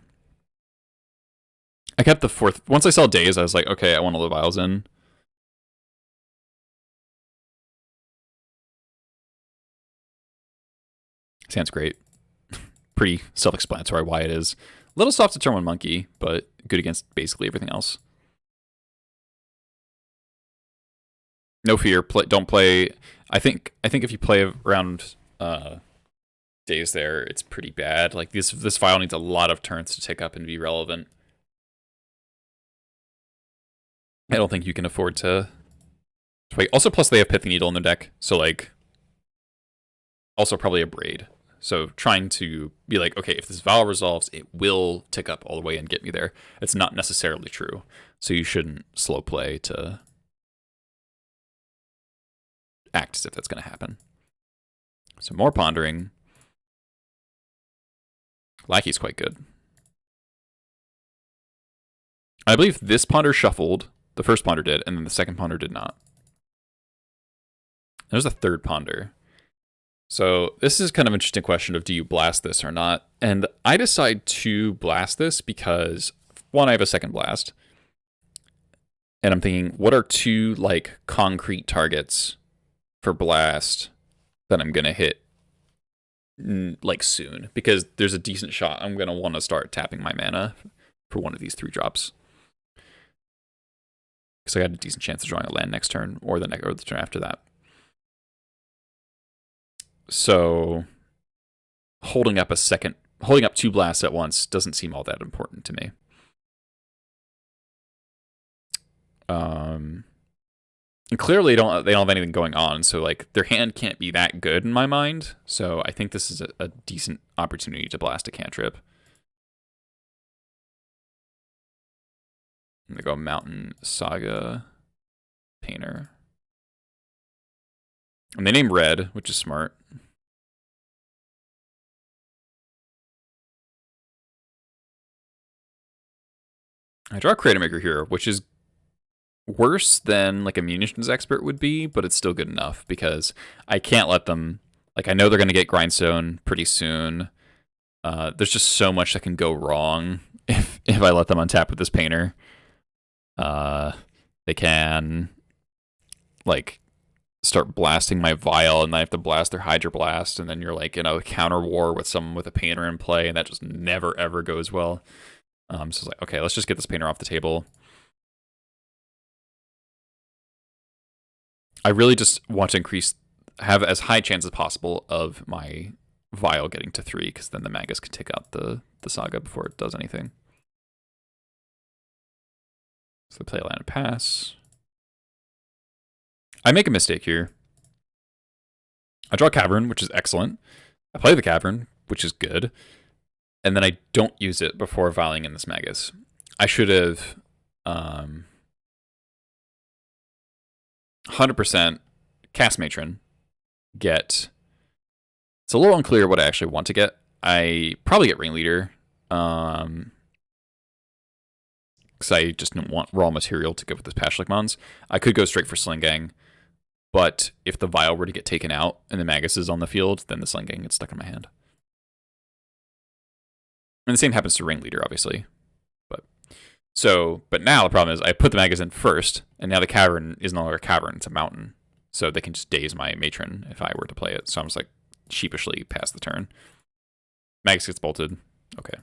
I kept the 4th. Once I saw Daze, I was like, okay, I want all the Vials in. Sounds great. Pretty self-explanatory why it is. A little soft to turn 1 Monkey, but good against basically everything else. No fear. Don't play. I think if you play around Daze there, it's pretty bad. Like this Vial needs a lot of turns to take up and be relevant. I don't think you can afford to wait. Also, plus they have Pithing Needle in their deck, so like, also probably a Braid. So trying to be like, okay, if this Vial resolves, it will tick up all the way and get me there. It's not necessarily true, so you shouldn't slow play to act as if that's going to happen. So more pondering. Lackey's quite good. I believe this ponder shuffled. The first ponder did, and then the second ponder did not. There's a third ponder. So this is kind of an interesting question of do you blast this or not? And I decide to blast this because, 1, I have a second blast. And I'm thinking, what are 2 like concrete targets for blast that I'm going to hit like soon, because there's a decent shot I'm gonna want to start tapping my mana for one of these 3-drops. Because I got a decent chance of drawing a land next turn, or the turn after that. So holding up 2 blasts at once doesn't seem all that important to me. And clearly they don't have anything going on, so like their hand can't be that good in my mind. So I think this is a decent opportunity to blast a cantrip. I'm gonna go Mountain Saga Painter. And they name red, which is smart. I draw a Creator Maker here, which is worse than like a Munitions Expert would be, but it's still good enough because I can't let them, like I know they're going to get Grindstone pretty soon. There's just so much that can go wrong if I let them untap with this Painter. They can like start blasting my Vial, and I have to blast their Hydra Blast, and then you're like in a counter war with someone with a Painter in play, and that just never ever goes well. So it's like, okay, let's just get this Painter off the table. I really just want to have as high chance as possible of my Vial getting to 3, because then the Magus can take out the Saga before it does anything. So play a land and pass. I make a mistake here. I draw Cavern, which is excellent. I play the Cavern, which is good. And then I don't use it before volleying in this Magus. I should have 100% cast Matron, get... It's a little unclear what I actually want to get. I probably get Ringleader, because I just don't want raw material to go with this Pashlik Mons. I could go straight for Sling Gang, but if the Vial were to get taken out and the Magus is on the field, then the Sling Gang gets stuck in my hand. And the same happens to Ringleader, obviously. But now the problem is I put the Magus in first, and now the Cavern is no longer a Cavern, it's a Mountain. So they can just daze my Matron if I were to play it. So I'm just like sheepishly past the turn. Magus gets bolted. Okay.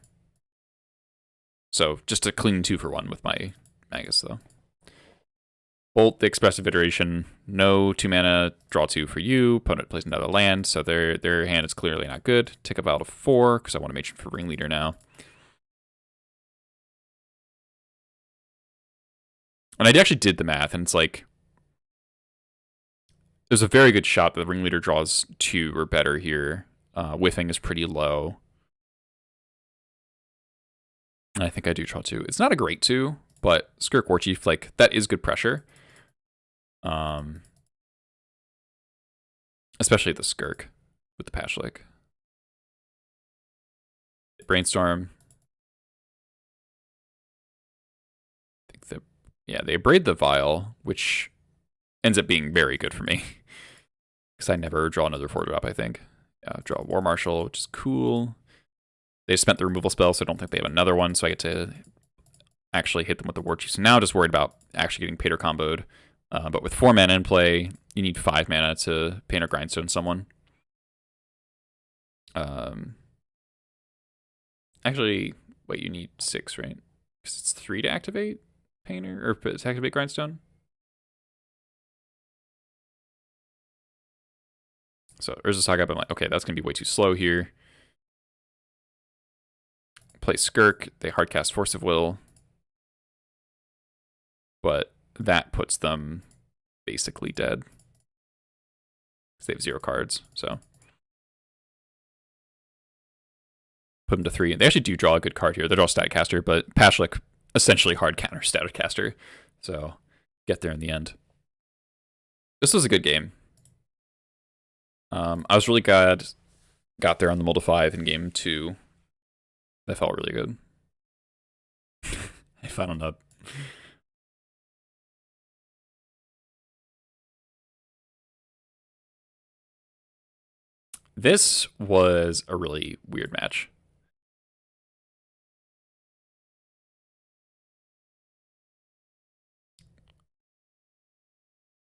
So just a clean 2-for-1 with my Magus, though. Bolt the Expressive Iteration. No 2-mana, draw 2 for you. Opponent plays another land, so their hand is clearly not good. Take a Vial to 4, because I want to Matron for Ringleader now. And I actually did the math, and it's like, there's a very good shot that the Ringleader draws 2 or better here. Whiffing is pretty low. And I think I do draw 2. It's not a great 2, but Skirk Warchief, like, that is good pressure. Especially the Skirk with the Pashlik. Brainstorm. Yeah, they braid the Vial, which ends up being very good for me. Because I never draw another 4-drop, I think. Draw War Marshal, which is cool. They spent the removal spell, so I don't think they have another one, so I get to actually hit them with the War Chief. So now I'm just worried about actually getting Painter comboed. But with 4 mana in play, you need 5 mana to Painter Grindstone someone. Actually, wait, you need 6, right? Because it's 3 to activate Painter, or to activate Grindstone. So Urza Saga, I'm like, okay, that's going to be way too slow here. Play Skirk, they hardcast Force of Will. But that puts them basically dead. Because they have 0 cards, so. Put them to 3. They actually do draw a good card here. They draw Statcaster, but Pashlik essentially hard counter Statcaster. So get there in the end. This was a good game. I was really glad got there on the Multi 5 in game 2. That felt really good. I found up. This was a really weird match.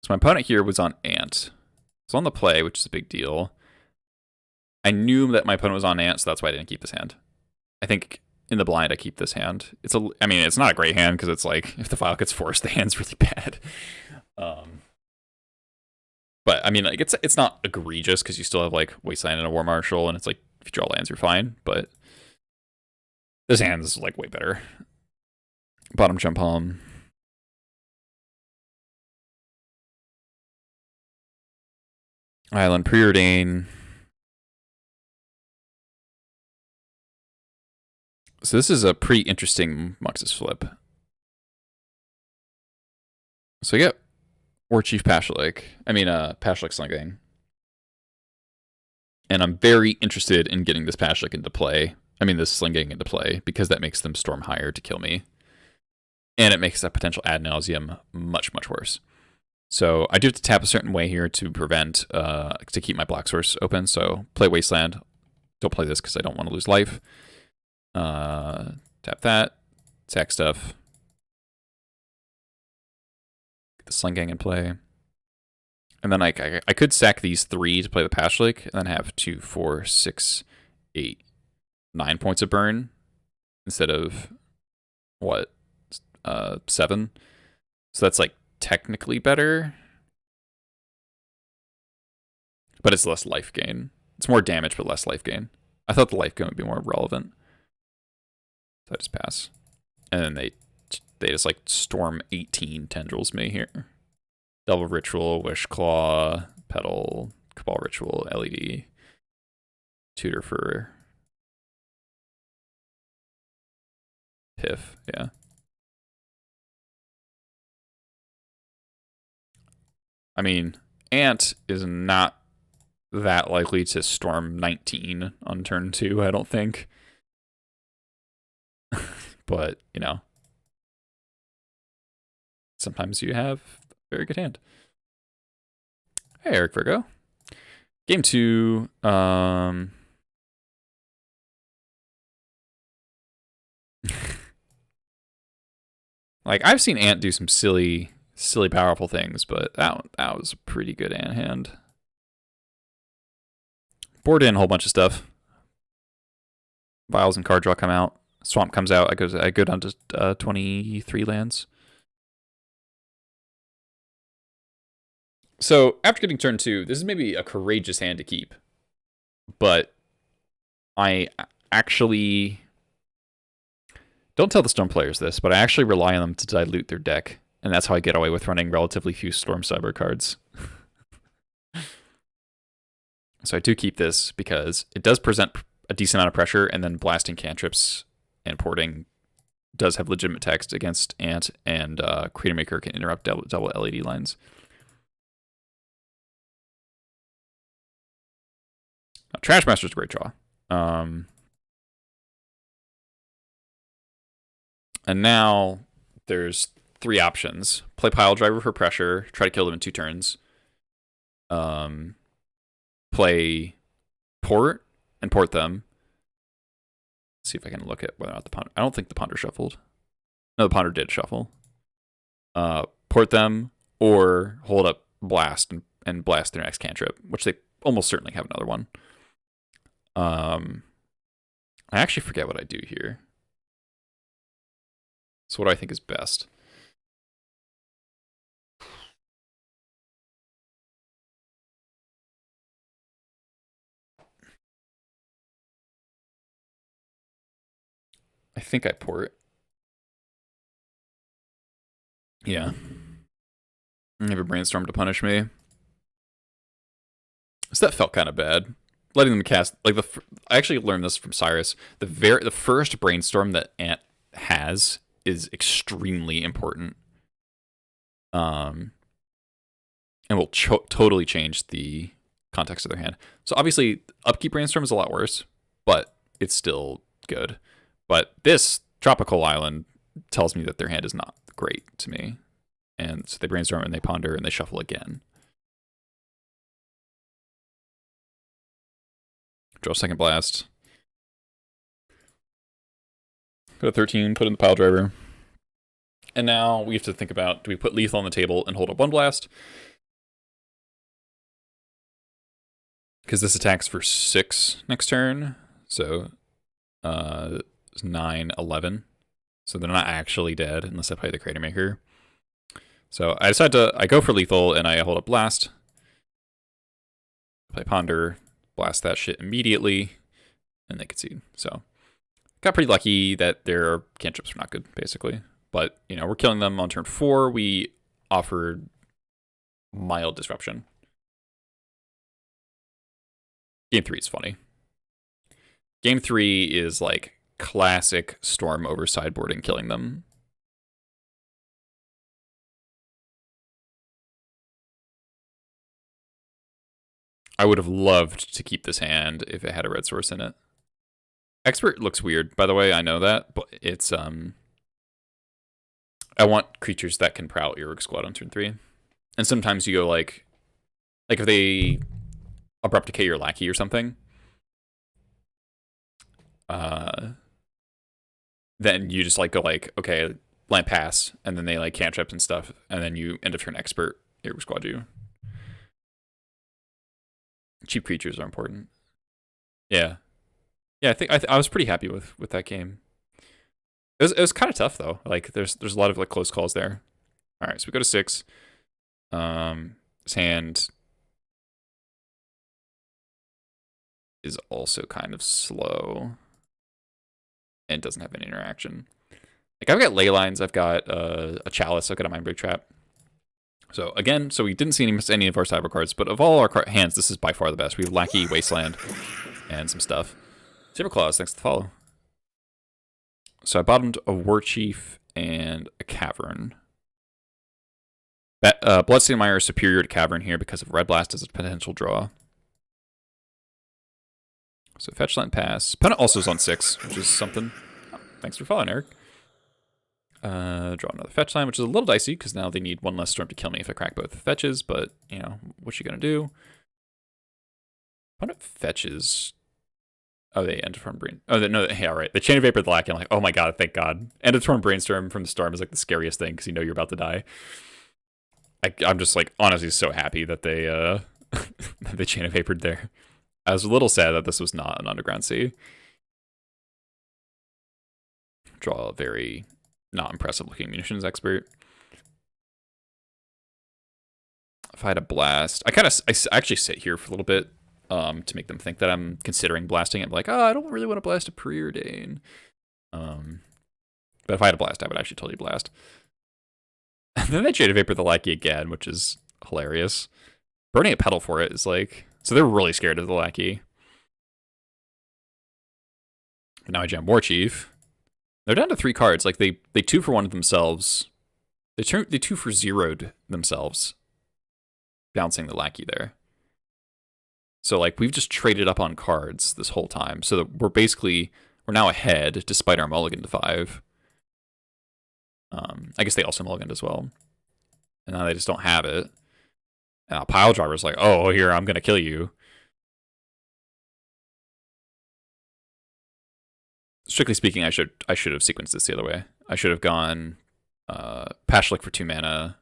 So my opponent here was on Ant. It's on the play, which is a big deal. I knew that my opponent was on Ant, so that's why I didn't keep this hand. I think in the blind I keep this hand. I mean, it's not a great hand because it's like if the file gets forced, the hand's really bad. But I mean, like it's not egregious because you still have like Wasteland and a War Marshal, and it's like if you draw lands, you're fine. But this hand is like way better. Bottom Jump Home. Island Preordain. So this is a pretty interesting Muxus flip. So you get War Chief Pashalik. I mean, Pashalik Slinging. And I'm very interested in getting this Pashalik into play. I mean, this Slinging into play, because that makes them storm higher to kill me. And it makes that potential ad nauseum much, much worse. So I do have to tap a certain way here to prevent, to keep my black source open. So play Wasteland. Don't play this because I don't want to lose life. Tap that. Sack stuff. Get the Slinging in play. And then I could sack these 3 to play the Pashalik, and then have 2, 4, 6, 8, 9 points of burn instead of what, 7. So that's like technically better, but it's less life gain. It's more damage but less life gain. I thought the life gain would be more relevant, so I just pass. And then they just like storm 18 tendrils me here. Delver Ritual, Wish Claw, Petal, Cabal Ritual, LED, Tutor for Piff, yeah. I mean, Ant is not that likely to storm 19 on turn 2, I don't think. But, you know, sometimes you have a very good hand. Hey, Eric Virgo. Game 2, like, I've seen Ant do some silly powerful things, but that was a pretty good Ant hand. Board in a whole bunch of stuff. Vials and card draw come out. Swamp comes out. I go down to 23 lands. So after getting turn 2, this is maybe a courageous hand to keep, but I actually don't tell the Storm players this, but I actually rely on them to dilute their deck, and that's how I get away with running relatively few Storm Cyber cards. So I do keep this because it does present a decent amount of pressure, and then blasting cantrips and porting does have legitimate text against Ant, and Creator Maker can interrupt double LED lines. Trash Master's a great draw. And now there's 3 options. Play Pile Driver for pressure, try to kill them in 2 turns. Play Port and port them. Let's see if I can look at whether or not the Ponder... I don't think the Ponder shuffled. No, the Ponder did shuffle. Port them, or hold up Blast and blast their next cantrip, which they almost certainly have another one. I actually forget what I do here. So what do I think is best? I think I port. Yeah. I have a brainstorm to punish me. So that felt kind of bad. Letting them cast, like, I actually learned this from Cyrus. The first brainstorm that Ant has is extremely important. And will totally change the context of their hand. So obviously, upkeep brainstorm is a lot worse, but it's still good. But this tropical island tells me that their hand is not great to me. And so they brainstorm and they ponder and they shuffle again. Draw second blast. Go to 13, put in the pile driver. And now we have to think about, do we put lethal on the table and hold up one blast? because this attacks for 6 next turn. So 9, 11. So they're not actually dead unless I play the Crater Maker. So I go for lethal and I hold up Blast. Play Ponder, blast that shit immediately, and they concede. So got pretty lucky that their cantrips were not good, basically. But, you know, we're killing them on turn 4. We offered mild disruption. Game 3 is funny. Game 3 is like classic Storm over sideboarding, killing them. I would have loved to keep this hand if it had a red source in it. Expert looks weird, by the way, I know that, but it's I want creatures that can prowl your Rogue Squad on turn 3. And sometimes you go like if they abrupt decay your lackey or something, then you just like go like, okay, land pass, and then they like cantrips and stuff, and then you end of turn expert your Rogue Squad you. Cheap creatures are important. Yeah. Yeah, I think I was pretty happy with that game. It was kind of tough though. Like there's a lot of like close calls there. All right, so we go to 6. This hand is also kind of slow and doesn't have any interaction. Like I've got ley lines, I've got a chalice, I've got a Mindbreak Trap. So again, we didn't see any of our cyber cards, but of all our hands, this is by far the best. We have Lackey, Wasteland, and some stuff. Saber Claws, thanks to the follow. So I bottomed a War Chief and a Cavern. Bloodstained Mire is superior to Cavern here because of Red Blast as a potential draw. So fetch, land, pass. Opponent also is on 6, which is something. Oh, thanks for following, Eric. Draw another fetch line, which is a little dicey because now they need 1 less storm to kill me if I crack both the fetches, but, you know, what you gonna do? Opponent fetches. Oh, they end of turn brain. Oh, no, yeah, right. The Chain of Vapor, the Lackey. I'm like, oh my god, thank god. End of turn brainstorm from the storm is like the scariest thing because you know you're about to die. I'm just like honestly so happy that they that they Chain of Vapored there. I was a little sad that this was not an Underground Sea. Draw a very not impressive looking munitions expert. If I had a blast, I actually sit here for a little bit to make them think that I'm considering blasting it. Like, oh, I don't really want to blast a Preordain. But if I had a blast, I would actually totally blast. And then they Chain of Vapor the Lackey again, which is hilarious. Burning a Petal for it is like, so they're really scared of the Lackey. And now I jam War Chief. They're down to 3 cards. Like they 2 for 1 themselves. They 2 for 0'd themselves, bouncing the Lackey there. So like we've just traded up on cards this whole time. So that we're now ahead despite our mulligan to 5. I guess they also mulliganed as well. And now they just don't have it. And a Pile Driver's like, oh, here, I'm gonna kill you. Strictly speaking, I should have sequenced this the other way. I should have gone Pashlik for 2 mana,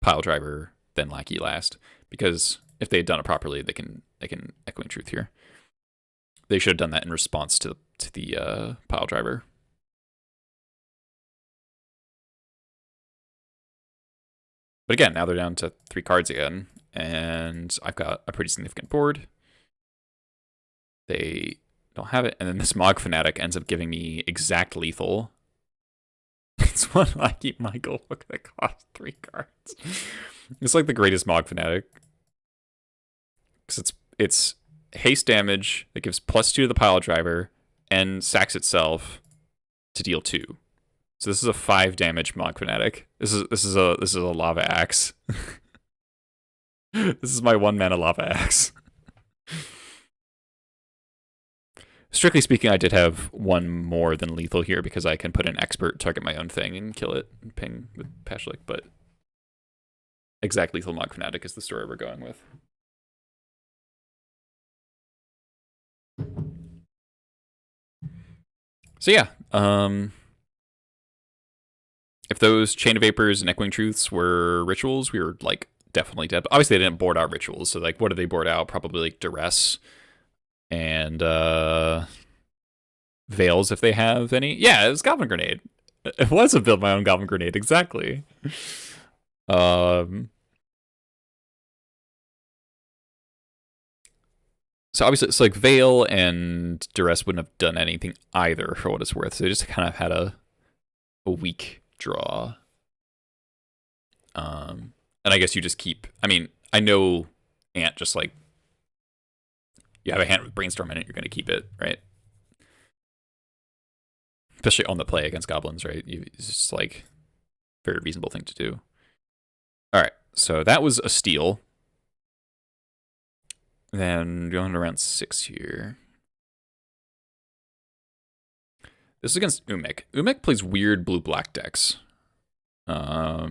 Pile Driver, then Lackey last. Because if they had done it properly, they can Echoing Truth here. They should have done that in response to the Pile Driver. But again, now they're down to 3 cards again, and I've got a pretty significant board. They don't have it, and then this Mog Fanatic ends up giving me exact lethal. It's one Lackey Michael book that costs 3 cards. It's like the greatest Mog Fanatic. Because it's haste damage that gives +2 to the Pile Driver and sacks itself to deal 2. So this is a 5 damage Mog Fanatic. This is a Lava Axe. This is my 1 mana Lava Axe. Strictly speaking, I did have 1 more than lethal here because I can put an expert, target my own thing, and kill it and ping with Pashlik, but exact lethal Mog Fanatic is the story we're going with. So yeah, if those Chain of Vapors and Echoing Truths were rituals, we were like definitely dead. But obviously, they didn't board out rituals. So, like, what did they board out? Probably, like, Duress and Veils, if they have any. Yeah, it was Goblin Grenade. It was a build my own Goblin Grenade, exactly. So obviously, it's like Veil and Duress wouldn't have done anything either for what it's worth. So they just kind of had a weak draw. And I guess you just keep. I mean, I know Ant just like you have a hand with Brainstorm in it, you're going to keep it, right? Especially on the play against Goblins, right? It's just like a very reasonable thing to do. All right, so that was a steal. Then going around 6 here. This is against Umek. Umek plays weird blue-black decks. I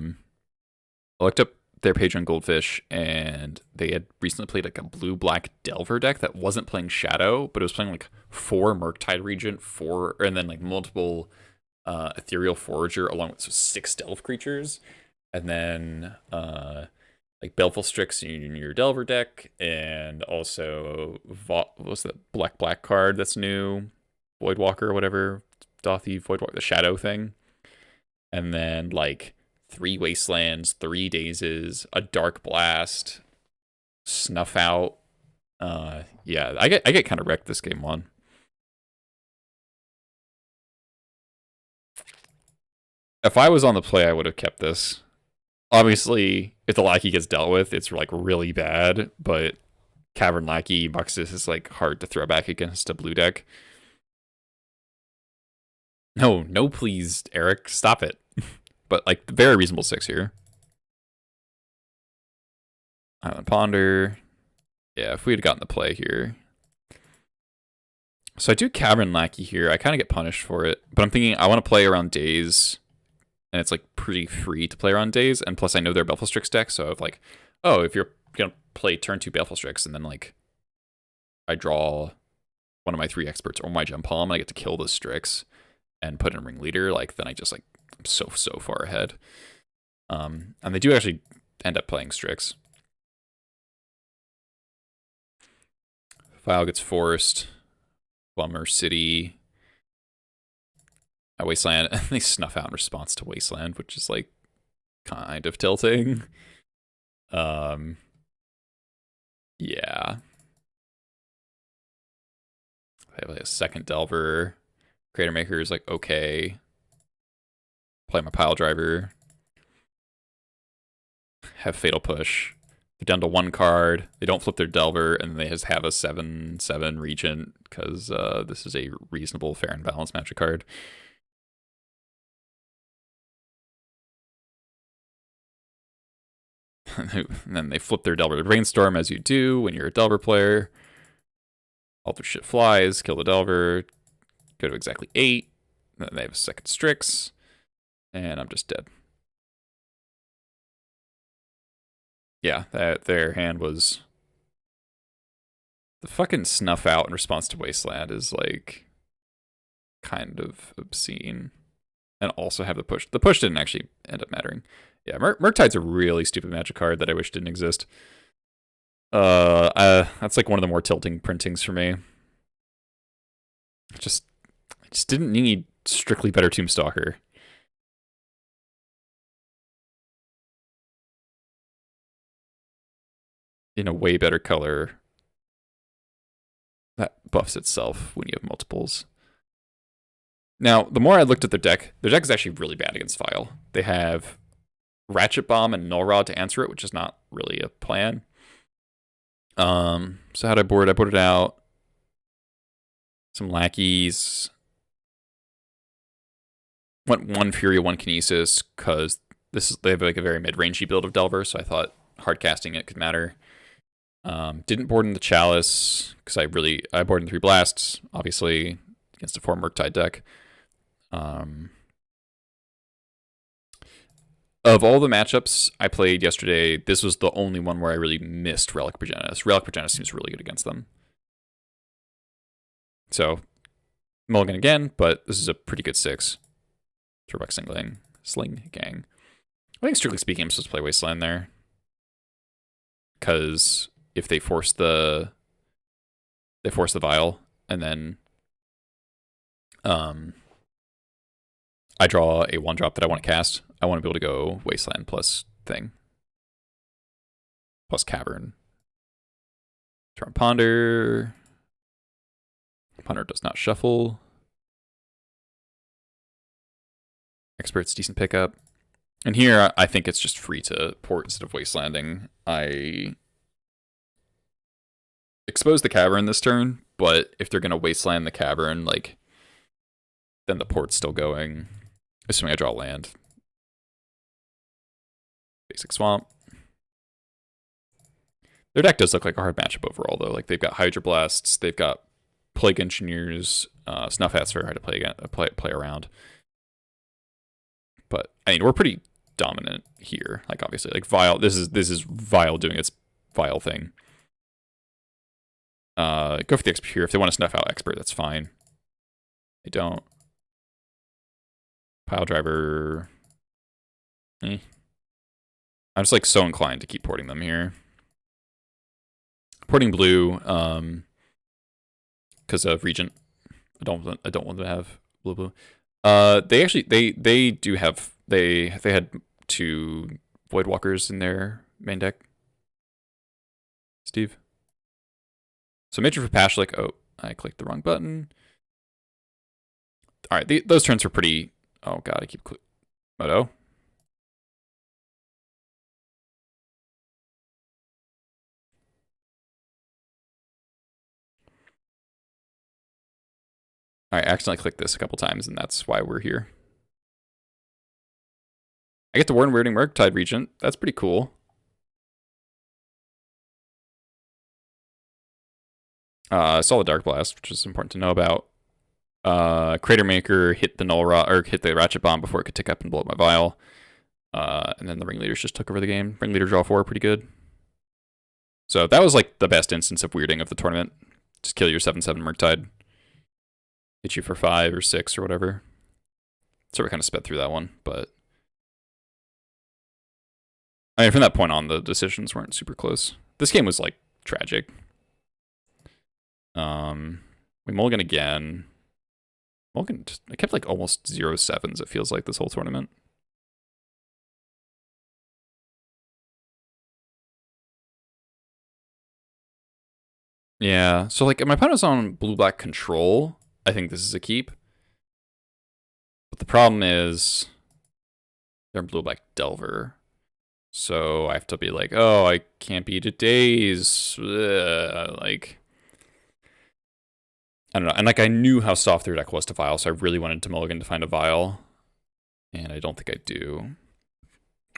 looked up their page on Goldfish, and they had recently played like a blue-black Delver deck that wasn't playing Shadow, but it was playing like 4 Murktide Regent, and then like multiple Ethereal Forager, along with 6 Delve creatures, and then like Baleful Strix in your Delver deck, and also what was that black card that's new, Voidwalker or whatever, Dothy Voidwalker, the Shadow thing, and then like 3 Wastelands, 3 Dazes, a Dark Blast, Snuff Out. Yeah, I get kind of wrecked this game 1. If I was on the play, I would have kept this. Obviously, if the Lackey gets dealt with, it's like really bad, but Cavern Lackey Muxus is like hard to throw back against a blue deck. No, please, Eric, stop it. But like very reasonable 6 here. Island Ponder. Yeah, if we had gotten the play here. So I do Cavern Lackey here. I kind of get punished for it, but I'm thinking I want to play around Days. And it's like pretty free to play around Days, and plus I know they're Baleful Strix deck, so if like, oh, if you're gonna play turn 2 Baleful Strix, and then like I draw one of my 3 experts or my Gem Palm, and I get to kill the Strix and put in Ringleader, like then I just like I'm so far ahead. And they do actually end up playing Strix. File gets forced. Bummer City. A Wasteland, and they snuff out in response to Wasteland, which is like kind of tilting. Yeah. They have like a second Delver. Creator Maker is like okay. Play my Pile Driver. Have Fatal Push. They're down to 1 card. They don't flip their Delver, and they just have a 7/7 Regent because this is a reasonable, fair, and balanced Magic card. And then they flip their Delver to Brainstorm, as you do when you're a Delver player. All their shit flies, kill the Delver, go to exactly 8. Then they have a second Strix, and I'm just dead. Yeah, their hand was... The fucking Snuff Out in response to Wasteland is like kind of obscene. And also have the push. The push didn't actually end up mattering. Yeah, Murktide's a really stupid Magic card that I wish didn't exist. That's like one of the more tilting printings for me. I just didn't need strictly better Tombstalker. In a way better color that buffs itself when you have multiples. Now, the more I looked at their deck is actually really bad against File. They have Ratchet Bomb and Null Rod to answer it, which is not really a plan. So how'd I board? I boarded out some Lackeys. Went 1 Fury, 1 Kinesis, because they have like a very mid-rangey build of Delver, so I thought hard casting it could matter. Didn't board in the Chalice, because I boarded in 3 Blasts, obviously, against a 4 Murktide deck. Of all the matchups I played yesterday, this was the only one where I really missed Relic Progenitus. Relic Progenitus seems really good against them. So, mulligan again, but this is a pretty good 6. Throwback Sling Gang. I think strictly speaking, I'm supposed to play Wasteland there. because if they force the vial, and then I draw a 1-drop that I want to cast, I want to be able to go Wasteland plus thing. Plus Cavern. Turn Ponder. Ponder does not shuffle. Expert's decent pickup. And here, I think it's just free to port instead of Wastelanding. I expose the Cavern this turn, but if they're going to Wasteland the Cavern, like, then the port's still going. Assuming I draw land. Basic Swamp. Their deck does look like a hard matchup overall, though. Like, they've got Hydroblasts, they've got Plague Engineers, Snuff Hats are hard to play around. But, I mean, we're pretty dominant here. Like, obviously, like, Vial, this is Vial doing its Vial thing. Go for the Expert here. If they want to snuff out Expert, that's fine. They don't. Pile Driver. I'm just, like, so inclined to keep porting them here. Porting blue, because of Regent. I don't want them to have blue. They actually they do have they had 2 Voidwalkers in their main deck. Steve. So Major for Pashlik. Oh, I clicked the wrong button. All right, those turns were pretty. Oh god, I keep Moto. I accidentally clicked this a couple times, and that's why we're here. I get the Warden Weirding Murktide Regent. That's pretty cool. I saw the Dark Blast, which is important to know about. Crater Maker hit the hit the Ratchet Bomb before it could tick up and blow up my Vial. And then the Ringleaders just took over the game. Ringleader draw 4, pretty good. So that was like the best instance of weirding of the tournament. Just kill your 7/7 Murktide. Hit you for 5 or 6 or whatever. So we kind of sped through that one, but I mean, from that point on, the decisions weren't super close. This game was like tragic. We mulligan again. Mulligan, I kept like almost 0/7s. It feels like this whole tournament. Yeah, so like my opponent's on blue-black control. I think this is a keep. But the problem is they're blue-black Delver. So I have to be like, oh, I can't beat it days. Like, I don't know. And like I knew how soft their deck was to Vial, so I really wanted to mulligan to find a Vial. And I don't think I do.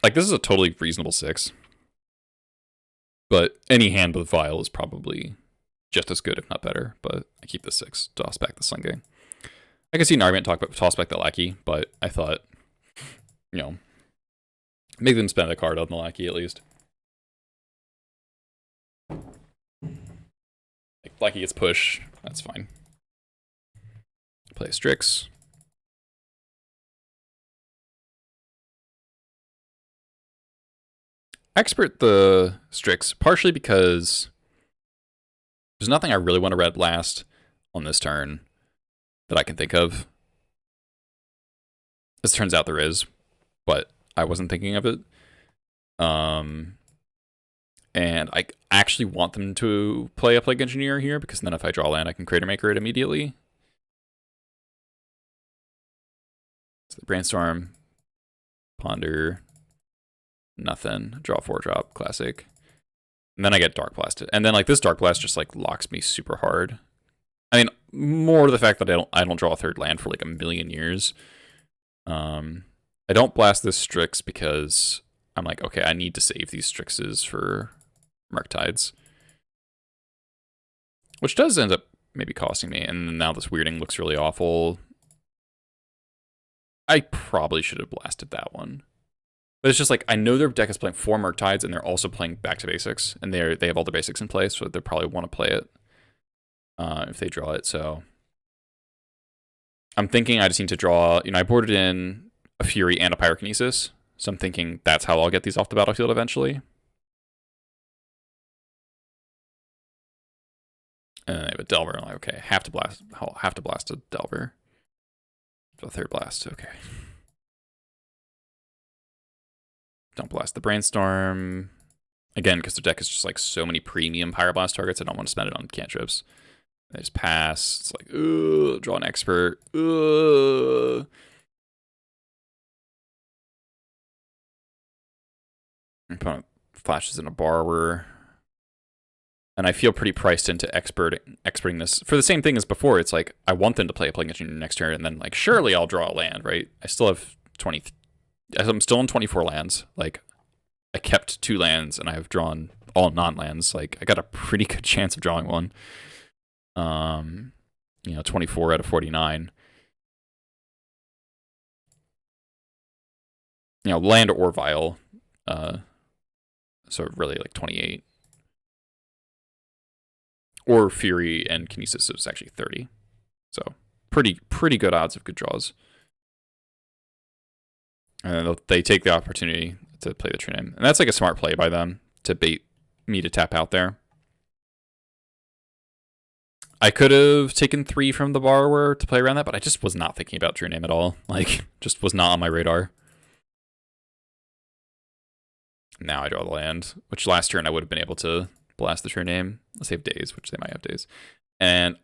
Like, this is a totally reasonable 6. But any hand with Vial is probably just as good, if not better, but I keep the 6, toss back the Sling. I could see an argument talk about toss back the Lackey, but I thought, you know, make them spend a card on the Lackey at least. Like, Lackey gets push, that's fine. Play Strix. Expert the Strix, partially because there's nothing I really want to red last on this turn that I can think of. As it turns out there is, but I wasn't thinking of it. And I actually want them to play a Plague Engineer here, because then if I draw land, I can Crater Maker it immediately. So the Brainstorm, Ponder, nothing, draw 4-drop, classic. And then I get Dark Blasted. And then like this Dark Blast just like locks me super hard. I mean, more the fact that I don't draw a 3rd land for like a million years. I don't blast this Strix because I'm like, okay, I need to save these Strixes for Murktides. Which does end up maybe costing me, and now this weirding looks really awful. I probably should have blasted that one. But it's just like, I know their deck is playing 4 Murktides, and they're also playing back to basics, and they have all the basics in place, so they'll probably want to play it if they draw it. So I'm thinking I just need to draw, you know, I boarded in a Fury and a Pyrokinesis, so I'm thinking that's how I'll get these off the battlefield eventually. And then they have a Delver. I'm like, okay, have to blast a Delver. So third blast, okay. Don't blast the Brainstorm. Again, because their deck is just like so many premium Pyroblast targets, I don't want to spend it on cantrips. They just pass. It's like, ugh, draw an expert. Ugh. Opponent flashes in a borrower. And I feel pretty priced into experting this. For the same thing as before, it's like, I want them to play a Plague Engineer next turn, and then like, surely I'll draw a land, right? I still have 20. I'm still on 24 lands. Like, I kept 2 lands, and I have drawn all non-lands. Like, I got a pretty good chance of drawing one. 24 out of 49. Land or Vial. So really like 28. Or Fury and Kinesis is actually 30. So pretty good odds of good draws. And they take the opportunity to play the True Name. And that's like a smart play by them to bait me to tap out there. I could have taken 3 from the borrower to play around that, but I just was not thinking about True Name at all. Like, just was not on my radar. Now I draw the land, which last turn I would have been able to blast the True Name. Let's say have days, which they might have days. And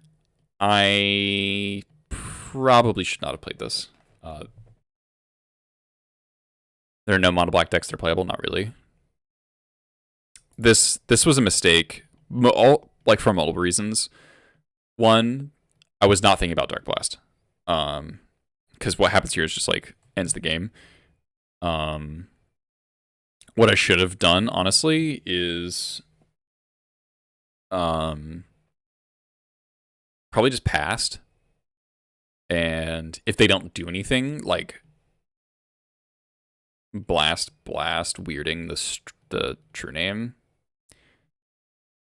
I probably should not have played this. There are no mono black decks that are playable, not really. This was a mistake, for multiple reasons. One, I was not thinking about Dark Blast. Because what happens here is just like ends the game. What I should have done, honestly, is probably just passed. And if they don't do anything, like blast, weirding the True Name,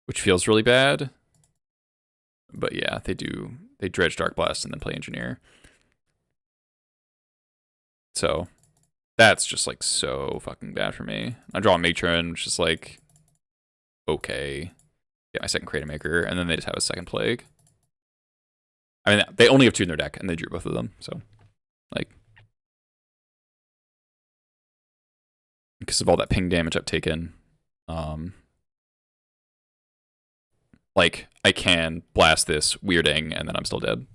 which feels really bad. But yeah, they do. They dredge Dark Blast and then play Engineer. So that's just like so fucking bad for me. I draw a Matron, which is like okay. Get my second Creative Maker, and then they just have a second Plague. I mean, they only have 2 in their deck, and they drew both of them. So, like, because of all that ping damage I've taken, like, I can blast this weirding, and then I'm still dead.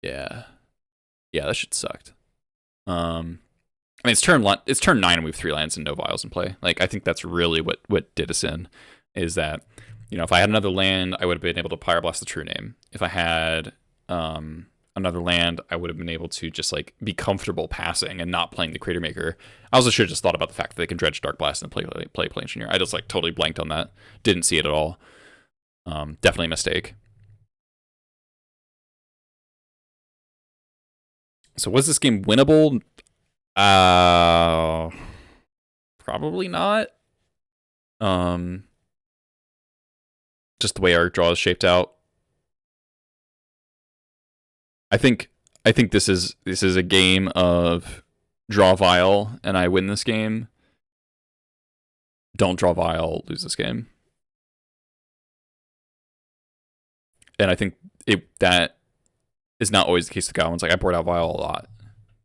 Yeah, that shit sucked. I mean, it's turn 9, and we have 3 lands and no vials in play. Like, I think that's really what did us in, is that, if I had another land, I would have been able to Pyroblast the True Name. If I had another land, I would have been able to just like be comfortable passing and not playing the Creator Maker. I also should have just thought about the fact that they can dredge Dark Blast and play Engineer. I just like totally blanked on that. Didn't see it at all. Definitely a mistake. So was this game winnable? Probably not. Just the way our draw is shaped out. I think this is a game of draw Vial and I win this game. Don't draw Vial, lose this game. And I think that is not always the case with Goblins. Like, I board out Vial a lot,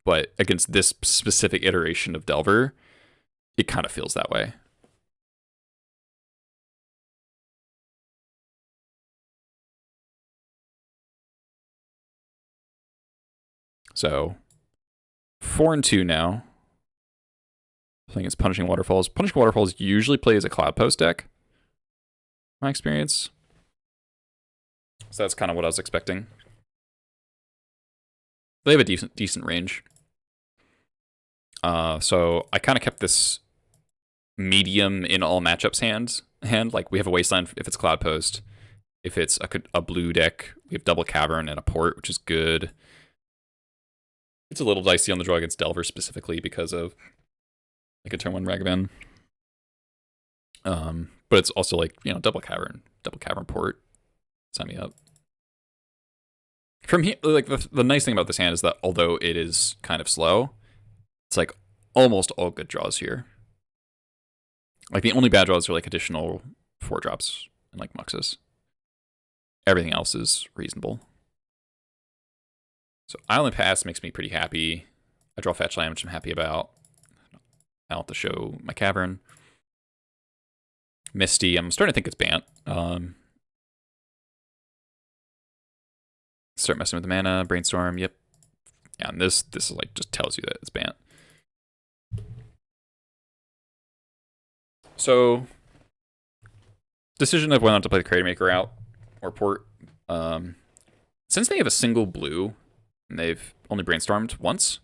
but against this specific iteration of Delver, it kind of feels that way. So 4-2 now. I think it's Punishing Waterfalls. Punishing Waterfalls usually plays a Cloud Post deck, my experience. So that's kind of what I was expecting. They have a decent range. So I kind of kept this medium in all matchups hand. Like, we have a Wasteland if it's Cloud Post. If it's a blue deck, we have Double Cavern and a Port, which is good. It's a little dicey on the draw against Delver specifically because of like a turn 1 Ragavan. But it's also like, Double Cavern Port. Sign me up. From here, like the nice thing about this hand is that although it is kind of slow, it's like almost all good draws here. Like, the only bad draws are like additional 4-drops and like Muxus. Everything else is reasonable. So Island Pass makes me pretty happy. I draw fetch land, which I'm happy about. I'll have to show my cavern. Misty, I'm starting to think it's Bant. Start messing with the mana. Brainstorm, yep. Yeah, and this is like just tells you that it's Bant. So, decision of whether or not to play the Creator Maker out or port. Since they have a single blue, and they've only brainstormed once,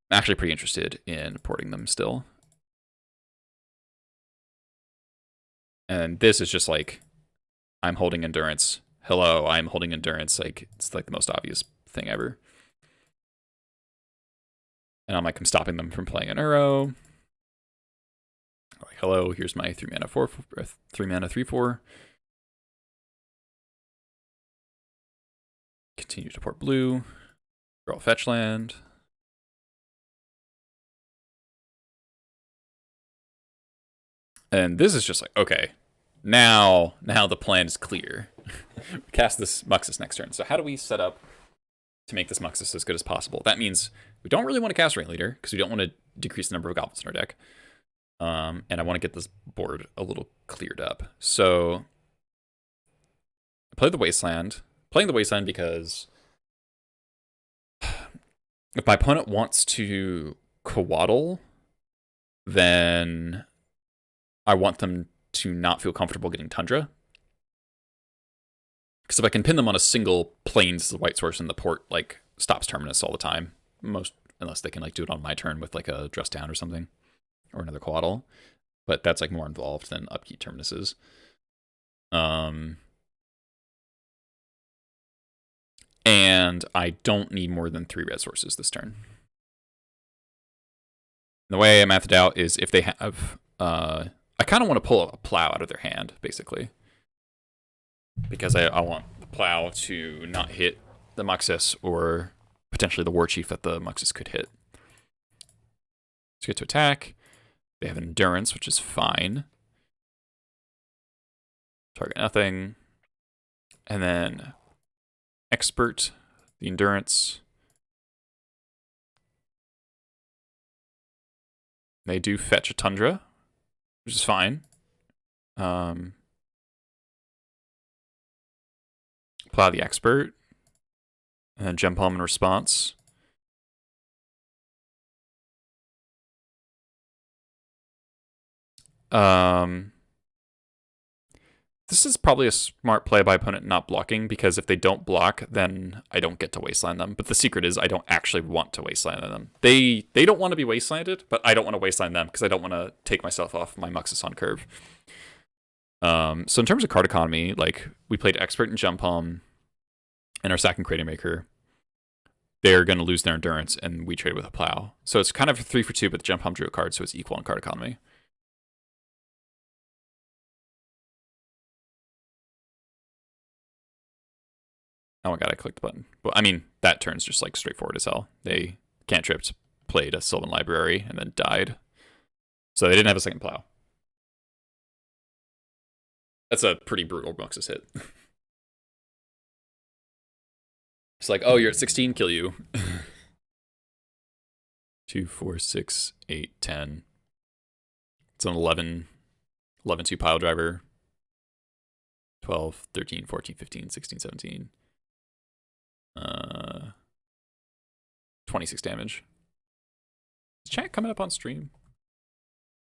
I'm actually pretty interested in porting them still. And this is just like, I'm holding Endurance. Hello, I'm holding Endurance. Like, it's like the most obvious thing ever. And I'm like, I'm stopping them from playing an Uro. Like, hello, here's my 3 mana 3/4. Continue to port blue. Draw fetch land. And this is just like, okay, now the plan is clear. Cast this Muxus next turn. So how do we set up to make this Muxus as good as possible? That means we don't really want to cast Ringleader because we don't want to decrease the number of goblins in our deck. And I want to get this board a little cleared up. So I play the Wasteland. Playing the Wasteland because if my opponent wants to Coatl, then I want them to not feel comfortable getting Tundra. Because if I can pin them on a single Plains, the white source, and the port like stops Terminus all the time, unless they can like do it on my turn with like a Dress Down or something, or another Coatl. But that's like more involved than upkeep Terminuses. And I don't need more than 3 red sources this turn. The way I mathed it out is if they have, I kind of want to pull a Plow out of their hand, basically. Because I want the Plow to not hit the Muxus or potentially the War Chief that the Muxus could hit. Let's get to attack. They have Endurance, which is fine. Target nothing. And then Expert, the Endurance. They do fetch a Tundra, which is fine. Plow the Expert. And then Gem Palm in response. This is probably a smart play by opponent not blocking, because if they don't block, then I don't get to wasteland them. But the secret is I don't actually want to wasteland them. They don't want to be wastelanded, but I don't want to wasteland them because I don't want to take myself off my Muxus on curve. So in terms of card economy, like we played Expert and Gem Palm and our second Creator Maker. They're going to lose their Endurance, and we trade with a Plow. So it's kind of a 3 for 2, but the Gem Palm drew a card, so it's equal in card economy. Oh my god, I clicked the button. But I mean, that turn's just like straightforward as hell. They cantripped, played a Sylvan Library, and then died. So they didn't have a second Plow. That's a pretty brutal Muxus hit. It's like, oh, you're at 16, kill you. 2, 4, 6, 8, 10. It's an 11, 2 pile driver. 12, 13, 14, 15, 16, 17. 26 damage. Is chat coming up on stream?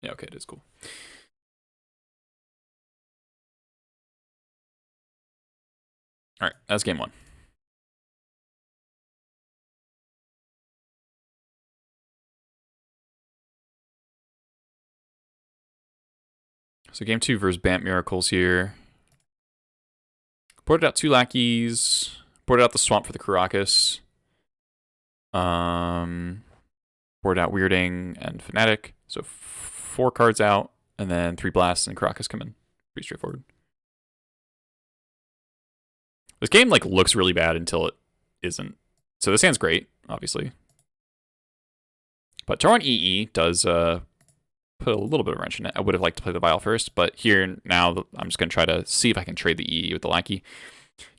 Yeah, okay, it is cool. All right, that's game 1. So game 2 versus Bant Miracles here. Ported out 2 lackeys. Ported out the Swamp for the Karakas. Ported out Weirding and Fanatic. So 4 cards out, and then 3 blasts and Karakas come in. Pretty straightforward. This game like looks really bad until it isn't. So this hand's great, obviously. But Tauren EE does put a little bit of wrench in it. I would have liked to play the Vial first, but here now I'm just going to try to see if I can trade the EE with the Lackey.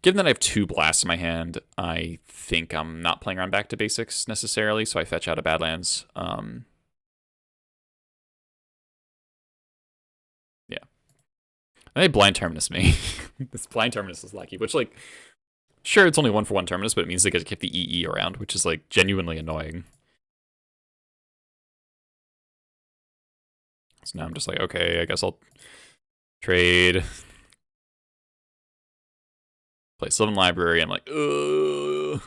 Given that I have 2 blasts in my hand, I think I'm not playing around back to basics necessarily, so I fetch out of Badlands. Yeah. And they blind Terminus me. This blind Terminus is lucky, which, like, sure, it's only 1-for-1 Terminus, but it means they get to keep the EE around, which is, like, genuinely annoying. So now I'm just like, okay, I guess I'll trade. Play Sylvan Library. I'm like, ugh.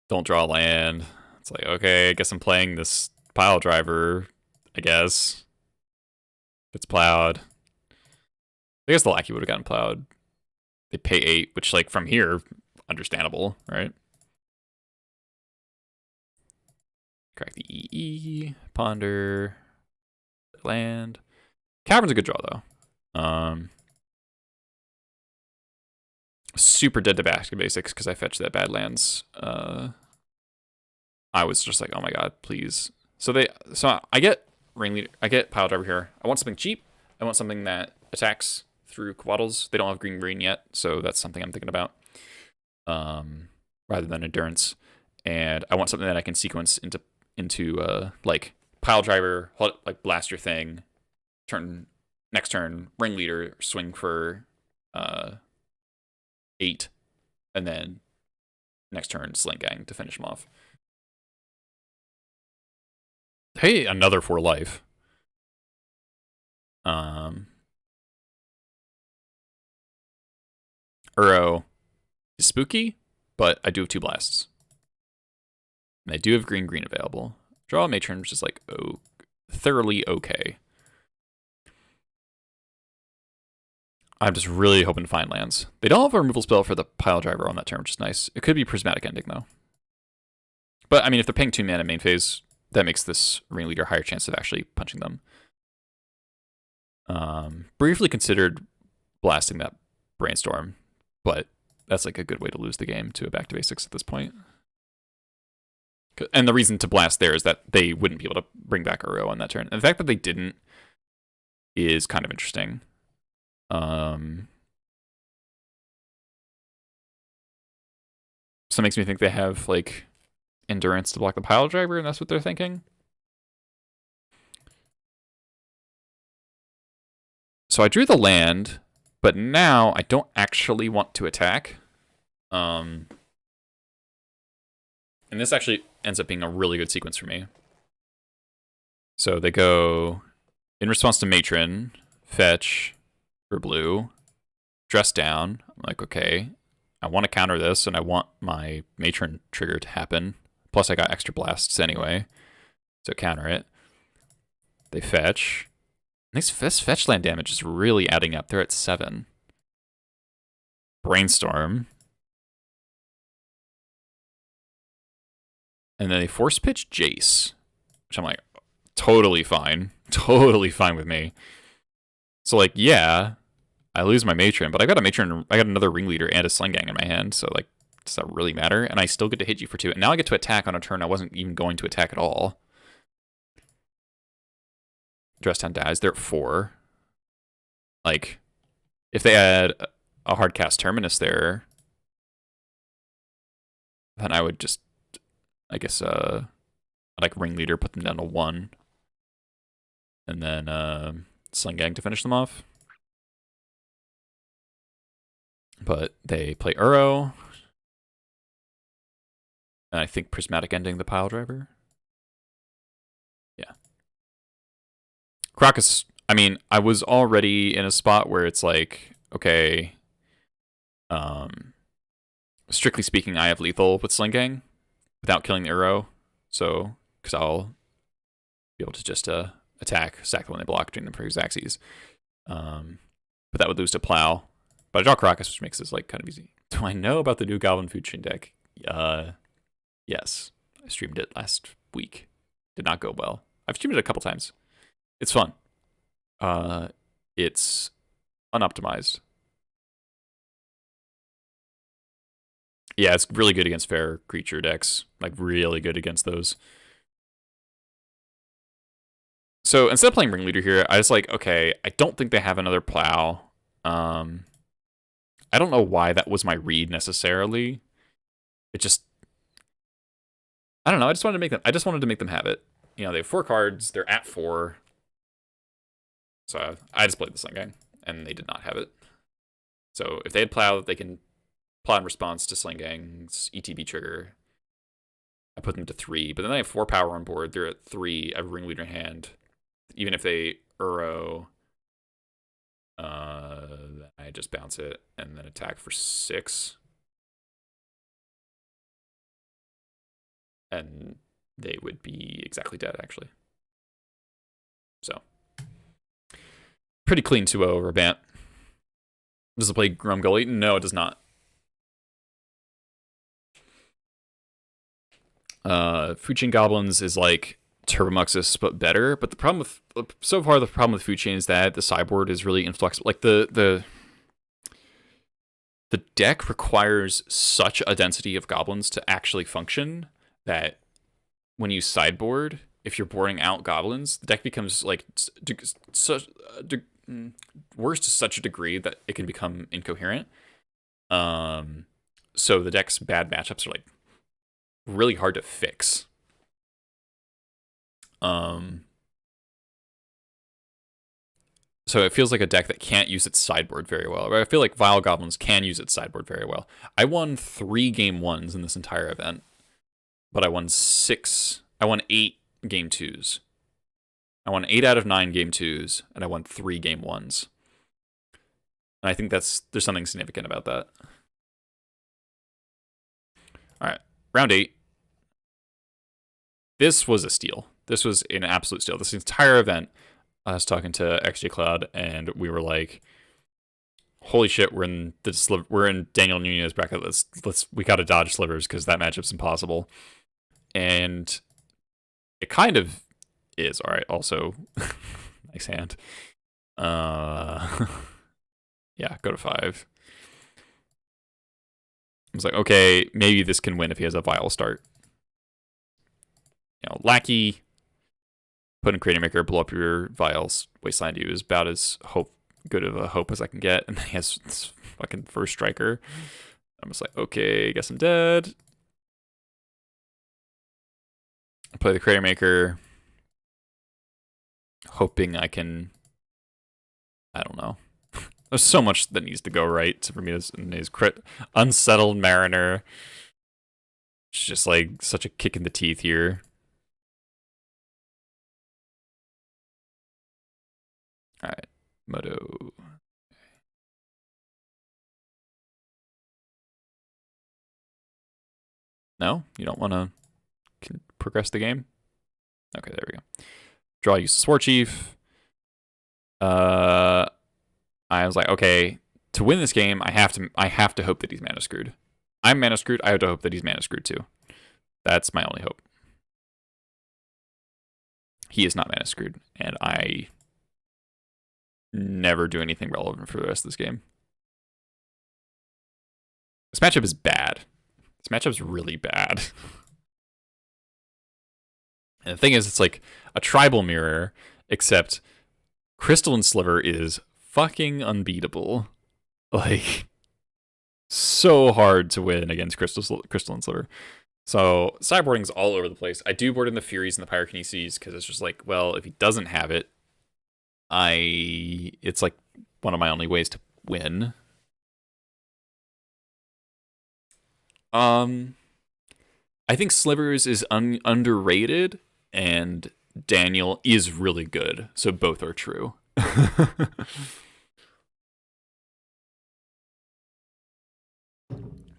Don't draw land. It's like, okay, I guess I'm playing this pile driver, I guess. It's plowed. I guess the Lackey would have gotten plowed. They pay 8, which, like, from here, understandable, right? Crack the EE, ponder, land. Cavern's a good draw, though. Super dead to back to basics because I fetched that Badlands. I was just like, oh my god, please. So I get Ringleader, I get Pile Driver here. I want something cheap. I want something that attacks through Quaddles. They don't have green yet, so that's something I'm thinking about. Rather than Endurance. And I want something that I can sequence into like Pile Driver, like blast your thing, next turn, Ringleader, swing for 8, and then next turn, Sling Gang to finish them off. Hey, another 4 life. Uro is spooky, but I do have 2 blasts. And I do have green available. Draw a Matron, which is like, oh, thoroughly okay. I'm just really hoping to find lands. They don't have a removal spell for the Pile Driver on that turn, which is nice. It could be Prismatic Ending, though. But, I mean, if they're paying 2 mana main phase, that makes this Ringleader higher chance of actually punching them. Briefly considered blasting that Brainstorm, but that's like a good way to lose the game to a back to basics at this point. And the reason to blast there is that they wouldn't be able to bring back Uro on that turn. And the fact that they didn't is kind of interesting. So it makes me think they have like Endurance to block the Pile Driver, and that's what they're thinking. So I drew the land, but now I don't actually want to attack. And this actually ends up being a really good sequence for me. So they go, in response to Matron, fetch for blue, dress down. I'm like, okay, I want to counter this, and I want my Matron trigger to happen. Plus I got extra blasts anyway, so counter it. They fetch. This fetch land damage is really adding up. They're at 7. Brainstorm. And then they force pitch Jace, which I'm like, totally fine. Totally fine with me. So, like, yeah, I lose my Matron, but I got a Matron, I got another Ringleader and a Sling Gang in my hand, so, like, does that really matter? And I still get to hit you for 2. And now I get to attack on a turn I wasn't even going to attack at all. Dress down dies. They're at 4. Like, if they had a hard cast Terminus there, then I would just, I guess, like Ringleader, put them down to 1. And then Sling Gang to finish them off. But they play Uro. And I think Prismatic Ending the Pile Driver. Yeah. Crocus, I mean, I was already in a spot where it's like, okay, strictly speaking, I have lethal with Sling Gang without killing the Uro. So, because I'll be able to just attack, sack the one they block during the previous axes. But that would lose to Plow. But I draw Crocus, which makes this like kind of easy. Do I know about the new Goblin Food Chain deck? Yes. I streamed it last week. Did not go well. I've streamed it a couple times. It's fun. It's unoptimized. Yeah, it's really good against fair creature decks. Like, really good against those. So instead of playing Ringleader here, I was like, okay, I don't think they have another Plow. I don't know why that was my read necessarily. It just, I don't know. I just wanted to make them have it. You know, they have 4 cards. They're at 4. So I just played the Sling Gang, and they did not have it. So if they had Plow, they can Plow in response to Sling Gang's ETB trigger. I put them to 3, but then they have 4 power on board. They're at 3. I have Ringleader in hand. Even if they Uro, I just bounce it and then attack for 6. And they would be exactly dead, actually. So, pretty clean 2-0 over Bant. Does it play Grum Gully? No, it does not. Food Goblins is like Turbomuxus, but better. But the problem with so far, the problem with Food Chain is that the sideboard is really inflexible. Like the deck requires such a density of goblins to actually function that when you sideboard, if you're boarding out goblins, the deck becomes like worse to such a degree that it can become incoherent. So the deck's bad matchups are like really hard to fix. So it feels like a deck that can't use its sideboard very well. I feel like Vile Goblins can use its sideboard very well. I won 3 game 1s in this entire event, but I won 8 game 2s. I won 8 out of 9 game 2s, and I won 3 game 1s. And I think there's something significant about that. All right, round 8. This was a steal. This was an absolute steal. This entire event, I was talking to XJ Cloud, and we were like, "Holy shit, we're in Daniel Nunez bracket. We gotta dodge Slivers because that matchup's impossible." And it kind of is. All right. Also, nice hand. Yeah, go to 5. I was like, okay, maybe this can win if he has a Vile start. You know, Lackey, put in Creator Maker, blow up your Viles, Wasteland you is about as good of a hope as I can get. And then he has this fucking first striker. I'm just like, okay, I guess I'm dead. I play the Creator Maker, hoping I can, I don't know. There's so much that needs to go right for me to his crit. Unsettled Mariner. It's just like such a kick in the teeth here. Alright, Moto. No? You don't want to progress the game? Okay, there we go. Draw, use Sword Chief. I was like, okay, to win this game, I have to hope that he's mana screwed. I'm mana screwed, I have to hope that he's mana screwed too. That's my only hope. He is not mana screwed, and I never do anything relevant for the rest of this game. This matchup is bad. This matchup's really bad. And the thing is, it's like a tribal mirror, except Crystalline Sliver is fucking unbeatable. Like, so hard to win against Crystalline Sliver. So, sideboarding's all over the place. I do board in the Furies and the Pyrokineses, because it's just like, well, if he doesn't have it, it's like one of my only ways to win. I think Slivers is underrated, and Daniel is really good, so both are true.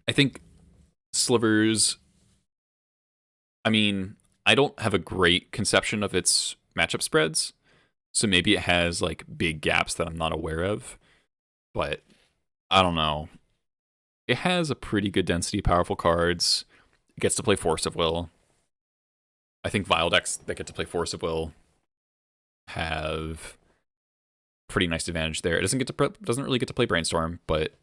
I think Slivers, I mean, I don't have a great conception of its matchup spreads, so maybe it has like big gaps that I'm not aware of, but I don't know. It has a pretty good density of powerful cards. It gets to play Force of Will. I think Vile decks that get to play Force of Will have pretty nice advantage there. It doesn't really get to play Brainstorm, but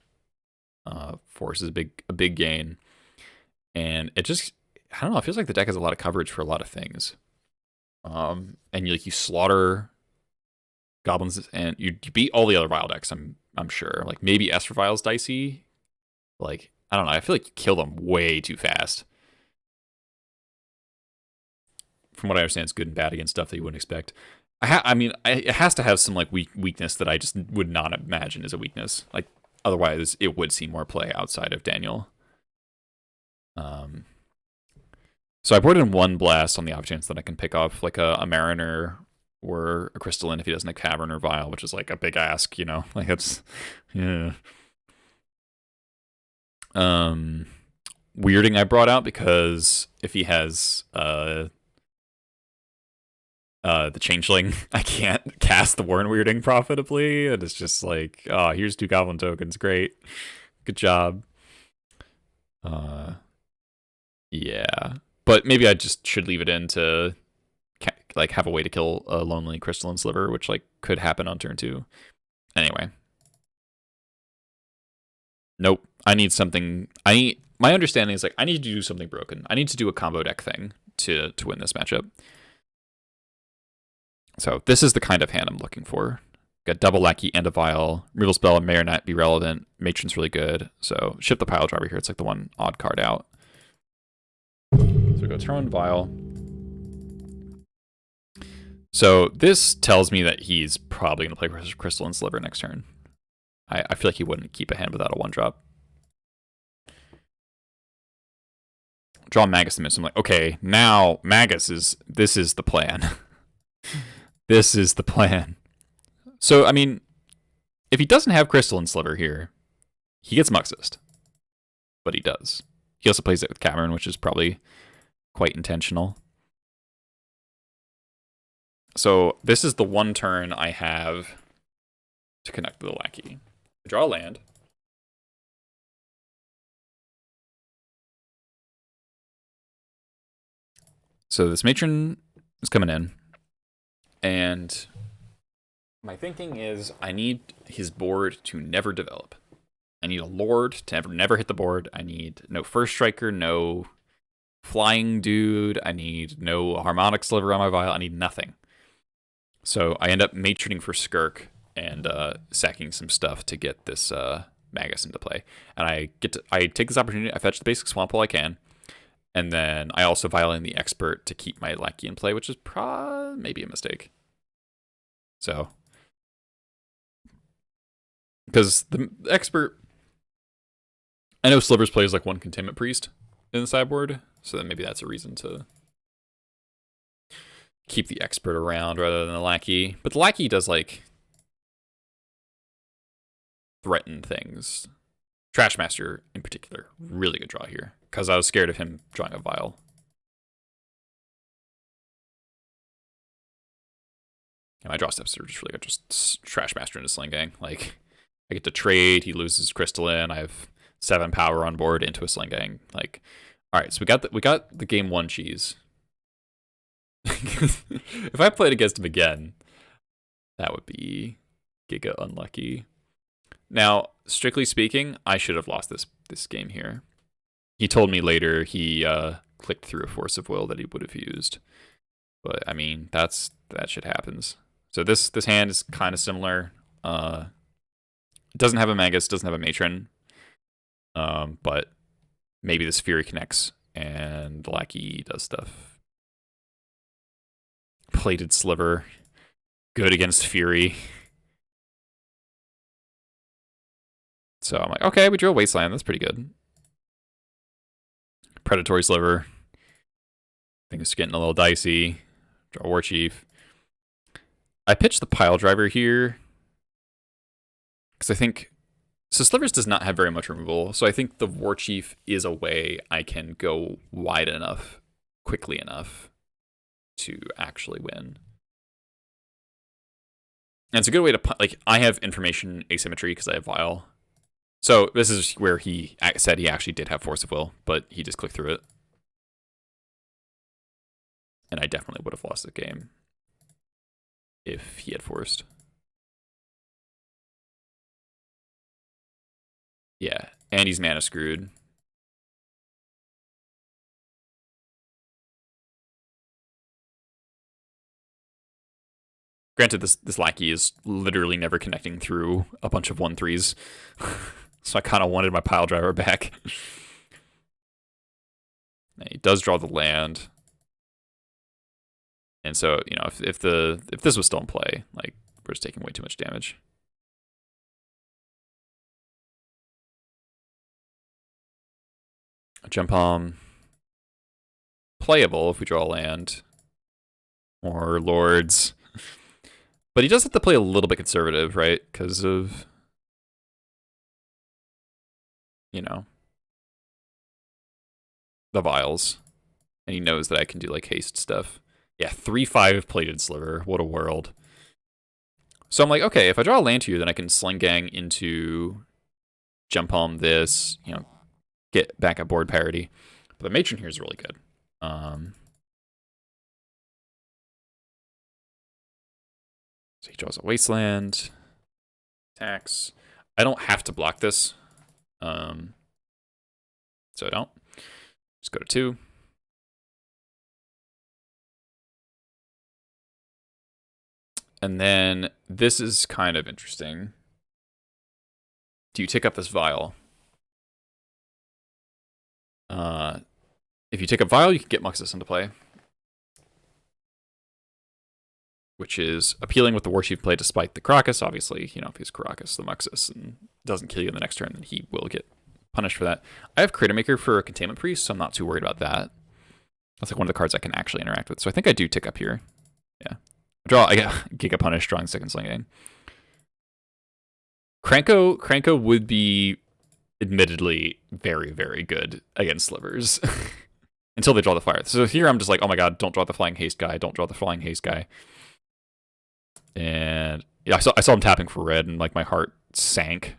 Force is a big gain. And it just, I don't know, it feels like the deck has a lot of coverage for a lot of things. And you slaughter goblins, and you beat all the other Vile decks. I'm sure. Like maybe Esper Vile's dicey. Like I don't know. I feel like you kill them way too fast. From what I understand, it's good and bad against stuff that you wouldn't expect. I mean, it has to have some like weakness that I just would not imagine is a weakness. Like otherwise, it would see more play outside of Daniel. So I boarded in one blast on the off chance that I can pick off like a Mariner or a Crystalline if he doesn't have Cavern or Vial, which is like a big ask, you know? Like it's yeah. Weirding I brought out because if he has the Changeling, I can't cast the Warren Weirding profitably, and it's just like, oh, here's 2 Goblin tokens, great. Good job. Yeah. But maybe I just should leave it in to like have a way to kill a lonely Crystalline Sliver, which like could happen on turn 2. Anyway. Nope. I need something. My understanding is like I need to do something broken. I need to do a combo deck thing to win this matchup. So this is the kind of hand I'm looking for. Got double Lackey and a Vial. Removal Spell may or not be relevant. Matron's really good. So ship the Pile Driver here. It's like the one odd card out. So we go turn 1 Vial. So this tells me that he's probably going to play Crystalline Sliver next turn. I feel like he wouldn't keep a hand without a 1-drop. Draw Magus in the midst. I'm like, okay, now Magus this is the plan. This is the plan. So, I mean, if he doesn't have Crystalline Sliver here, he gets Muxist. But he does. He also plays it with Cavern, which is probably quite intentional. So this is the one turn I have to connect with the Lackey. I draw a land. So this Matron is coming in. And my thinking is I need his board to never develop. I need a Lord to never hit the board. I need no First Striker, no Flying Dude. I need no Harmonic Sliver on my Vial. I need nothing. So I end up matroning for Skirk and sacking some stuff to get this Magus into play. And I take this opportunity. I fetch the basic Swamp Hole I can. And then I also violate the Expert to keep my Lackey in play, which is maybe a mistake. So, because the Expert, I know Slivers plays like 1 Containment Priest in the sideboard, so then maybe that's a reason to keep the Expert around rather than the Lackey. But the Lackey does like threaten things. Trashmaster in particular, really good draw here because I was scared of him drawing a Vial. And my draw steps are just really good. Just Trashmaster into Sling Gang. Like I get to trade. He loses Crystalline. I have 7 power on board into a Sling Gang. Like, all right, so we got the game 1 cheese. If I played against him again, that would be giga unlucky. Now, strictly speaking, I should have lost this game here. He told me later he clicked through a Force of Will that he would have used. But I mean, that shit happens. So this hand is kind of similar. It doesn't have a Magus, doesn't have a Matron. But maybe this Fury connects and the Lackey does stuff. Plated Sliver. Good against Fury. So I'm like, okay, we drew a Wasteland. That's pretty good. Predatory Sliver. Things getting a little dicey. Draw War Chief. I pitched the Pile Driver here because I think so. Slivers does not have very much removal, so I think the War Chief is a way I can go wide enough, quickly enough to actually win. And it's a good way to like. I have information asymmetry because I have Vial. So this is where he said he actually did have Force of Will, but he just clicked through it. And I definitely would have lost the game if he had forced. Yeah, and he's mana screwed. Granted, this lackey is literally never connecting through a bunch of 1/3s, so I kind of wanted my pile driver back. He does draw the land, and so you know if this was still in play, like we're just taking way too much damage. Jump Home, playable if we draw land or lords, but he does have to play a little bit conservative, right? Because of, you know, the vials, and he knows that I can do like haste stuff. Yeah, 3/5 plated sliver. What a world. So I'm like, okay, if I draw a land to you, then I can sling gang into Jump Home this, you know, get back at board parity. But the matron here is really good. So he draws a wasteland, attacks. I don't have to block this, so I don't. Just go to 2. And then this is kind of interesting. Do you take up this vial? If you take a vial, you can get Muxus into play, which is appealing with the war chief play despite the Karakas. Obviously, you know, if he's Karakas, the Muxus, and doesn't kill you in the next turn, then he will get punished for that. I have Crater Maker for a Containment Priest, so I'm not too worried about that. That's like one of the cards I can actually interact with. So I think I do tick up here. Yeah. I get Giga Punish, drawing second slinging. Kranko would be admittedly very, very good against Slivers. Until they draw the fire. So here I'm just like, oh my god, don't draw the flying haste guy, don't draw the flying haste guy. And yeah, I saw him tapping for red, and like my heart sank.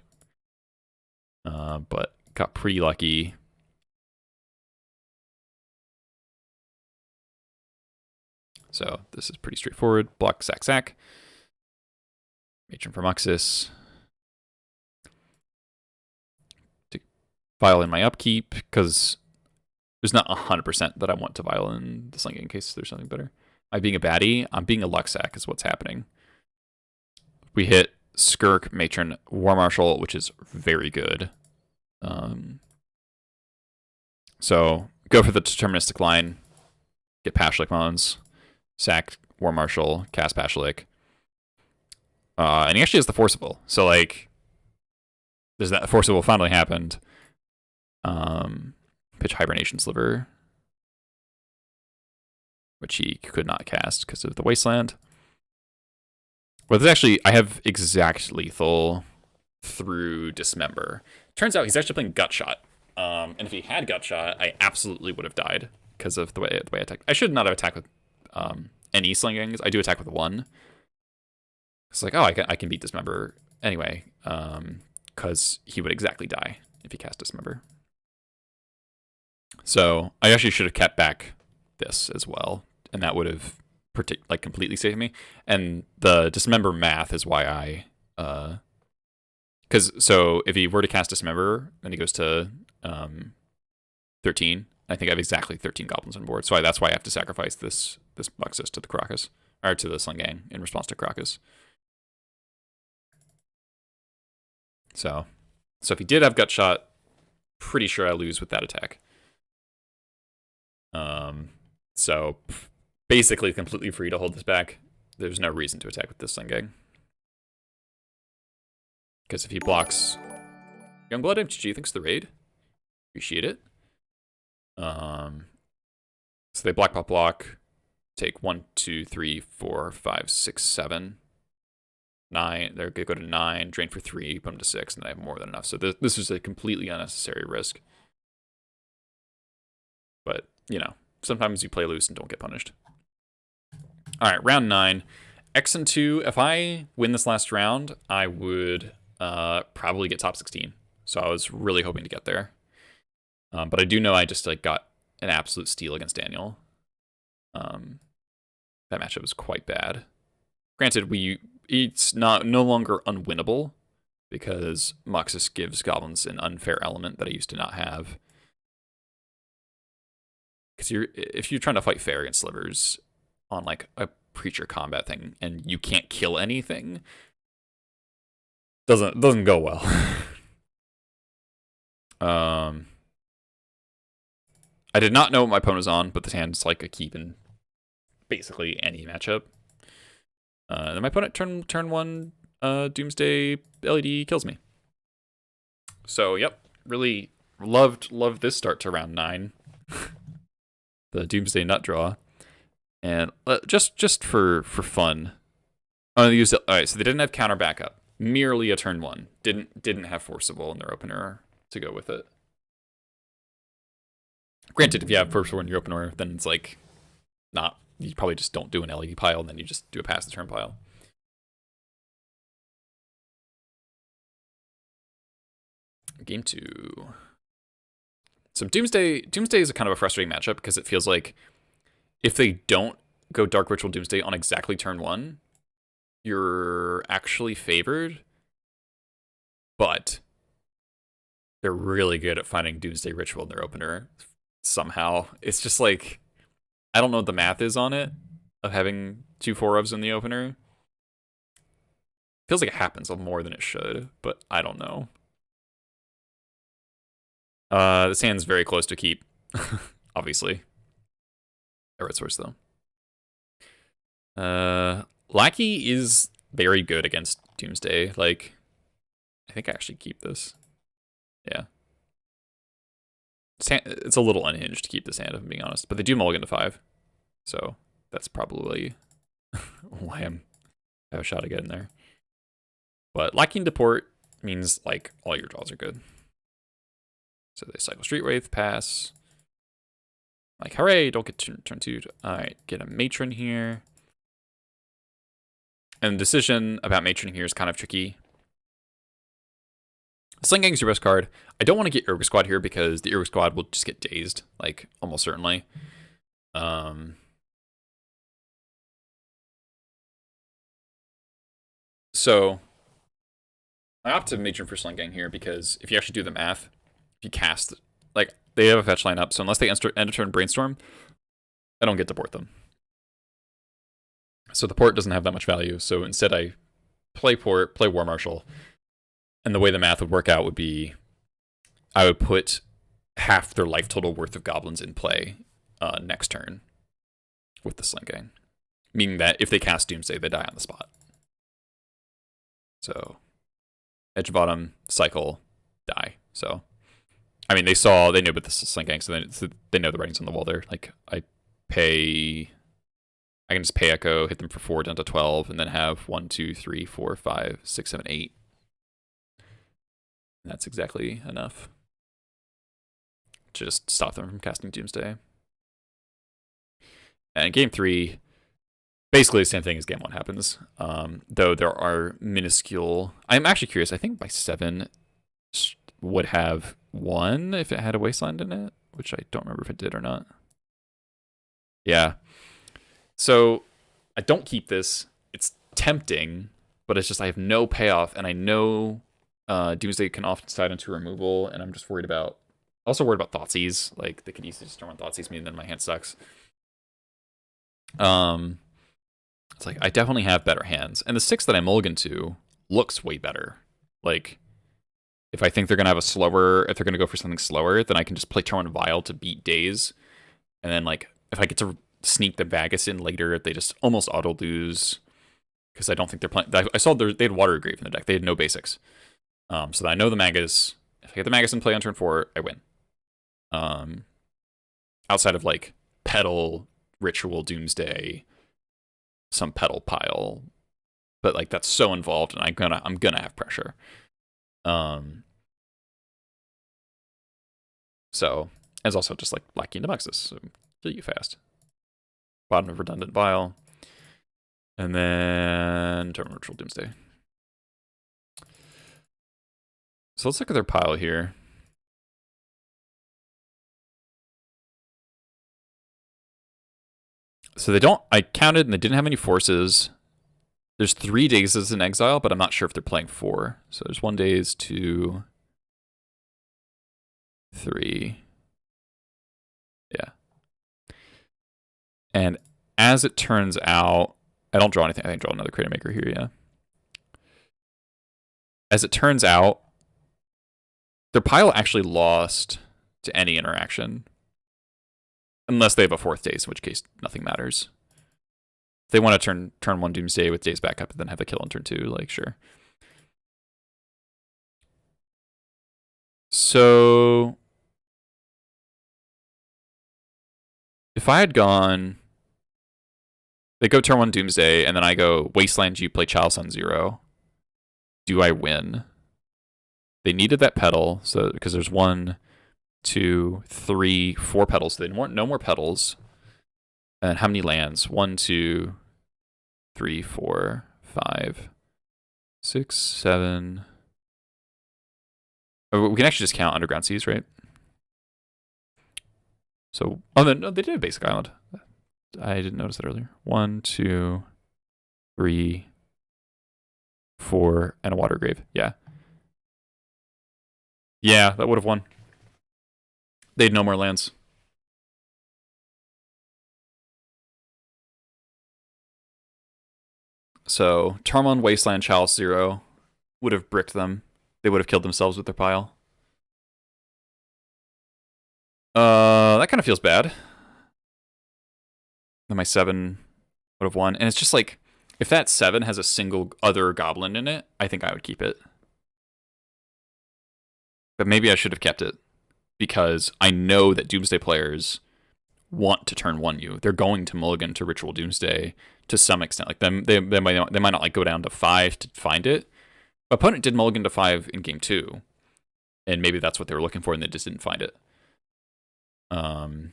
But got pretty lucky. So this is pretty straightforward. Block, sack, sack. Matron for Muxus. Vial in my upkeep, because there's not 100% that I want to vial in the slinging in case there's something better. Am I being a baddie? I'm being a Luxac is what's happening. We hit Skirk, Matron, War Marshal, which is very good. So go for the deterministic line, get Pashlik Moans, sack War Marshal, cast Pashlik. And he actually has the Forcible. So like, there's that Forcible finally happened. Pitch Hibernation Sliver, which he could not cast because of the Wasteland. Well, there's actually, I have exact lethal through Dismember. Turns out he's actually playing Gut Shot. And if he had Gut Shot, I absolutely would have died because of the way I attacked. I should not have attacked with any slingings. I do attack with 1. It's like, oh, I can beat Dismember anyway, because he would exactly die if he cast Dismember. So I actually should have kept back this as well, and that would have completely saved me. And the Dismember math is why I, because so if he were to cast Dismember, then he goes to 13. I think I have exactly 13 goblins on board, so that's why I have to sacrifice this Muxus to the Karakas, or to the Sling Gang in response to Karakas. So if he did have Gut Shot, pretty sure I lose with that attack. So basically completely free to hold this back. There's no reason to attack with this Sling Gang. Because if he blocks Youngblood MTG thanks for the raid. Appreciate it. So they block, take 1, 2, 3, 4, 5, 6, 7, 9. They're gonna go to 9, drain for 3, put them to 6, and I have more than enough. So this is a completely unnecessary risk. But, you know, sometimes you play loose and don't get punished. Alright, round 9. X and 2, if I win this last round, I would probably get top 16. So I was really hoping to get there. But I do know I just got an absolute steal against Daniel. That matchup was quite bad. Granted, it's no longer unwinnable because Muxus gives goblins an unfair element that I used to not have. Because if you're trying to fight fair against Slivers on like a creature combat thing, and you can't kill anything, doesn't go well. I did not know what my opponent was on, but this hand's like a keep in basically any matchup. Then my opponent turn 1 Doomsday LED kills me. So yep, really loved this start to round 9. The Doomsday nut draw. And just for fun, I'm gonna use it. All right, so they didn't have counter backup. Merely a turn 1. Didn't have forcible in their opener to go with it. Granted, if you have forcible in your opener, then it's like not. You probably just don't do an LED pile, and then you just do a pass the turn pile. Game 2. So Doomsday is a kind of a frustrating matchup because it feels like if they don't go Dark Ritual Doomsday on exactly turn 1, you're actually favored, but they're really good at finding Doomsday Ritual in their opener somehow. It's just like, I don't know what the math is on it, of having 2 4-ofs in the opener. Feels like it happens more than it should, but I don't know. This hand's very close to keep, obviously. A red source, though. Lackey is very good against Doomsday. Like, I think I actually keep this. Yeah. It's a little unhinged to keep this hand, if I'm being honest. But they do mulligan to 5. So that's probably why I have a shot at getting there. But lacking to port means, like, all your draws are good. So they cycle Street Wraith, pass. Like, hooray, don't get turn 2. Alright, get a Matron here. And the decision about Matron here is kind of tricky. Sling Gang's your best card. I don't want to get Urga Squad here because the Urga Squad will just get dazed, like, almost certainly. So I opt to Matron for Sling Gang here because if you actually do the math, if you cast, like, they have a fetch line up, so unless they end of turn Brainstorm, I don't get to port them. So the port doesn't have that much value, so instead I play port, play War Marshal, and the way the math would work out would be I would put half their life total worth of goblins in play next turn with the Sling Gang. Meaning that if they cast Doomsday, they die on the spot. So edge bottom, cycle, die. So I mean, they know about the Sling Gang, so they know the writing's on the wall there. Like, I can just pay Echo, hit them for 4 down to 12, and then have 1, 2, 3, 4, 5, 6, 7, 8. And that's exactly enough to just stop them from casting Doomsday. And game 3, basically the same thing as game 1 happens. Though there are minuscule. I'm actually curious. I think by 7 would have 1 if it had a Wasteland in it, which I don't remember if it did or not. Yeah. So I don't keep this. It's tempting, but it's just I have no payoff, and I know Doomsday can often slide into removal, and I'm just worried about. Also worried about Thoughtseize. Like, they could easily just turn on Thoughtseize me, and then my hand sucks. It's like I definitely have better hands, and the 6 that I mulligan to looks way better. Like, if I think they're gonna have if they're gonna go for something slower, then I can just play turn 1 Vial to beat Daze, and then, like, if I get to sneak the Vagus in later, they just almost auto lose because I don't think they're playing. I saw they had Water Grave in the deck. They had no basics, so that I know the Magus. If I get the Magus in play on turn 4, I win. Outside of, like, Petal, Ritual, Doomsday, some Petal pile, but, like, that's so involved, and I'm gonna have pressure. So it's also just like lacking Nexus, so kill you fast. Bottom of Redundant Vial, and then turn Ritual Doomsday. So let's look at their pile here. So I counted, and they didn't have any forces. There's 3 Dazes in exile, but I'm not sure if they're playing 4. So there's 1 Daze, 2, 3. Yeah. And as it turns out, I don't draw anything. I think I draw another Creator Maker here, yeah. As it turns out, their pile actually lost to any interaction. Unless they have a 4th Daze, in which case nothing matters. If they want to turn 1 Doomsday with Daze backup and then have the kill on turn 2, like, sure. So if I had gone, they go turn 1 Doomsday, and then I go Wasteland, you play Chalice on 0. Do I win? They needed that pedal, so because there's 1, 2, 3, 4 petals. They want no more petals. And how many lands? 1, 2, 3, 4, 5, 6, 7. Oh, we can actually just count Underground Seas, right? So, oh, no, they did a basic island. I didn't notice that earlier. 1, 2, 3, 4, and a Water Grave. Yeah. Yeah, that would have won. They had no more lands. So, Tarmon, Wasteland, Chalice 0 would have bricked them. They would have killed themselves with their pile. That kind of feels bad. Then my 7 would have won. And it's just like, if that 7 has a single other goblin in it, I think I would keep it. But maybe I should have kept it, because I know that Doomsday players want to turn 1 you. They're going to mulligan to Ritual Doomsday to some extent. Like they might not like go down to 5 to find it. My opponent did mulligan to 5 in game 2, and maybe that's what they were looking for, and they just didn't find it. And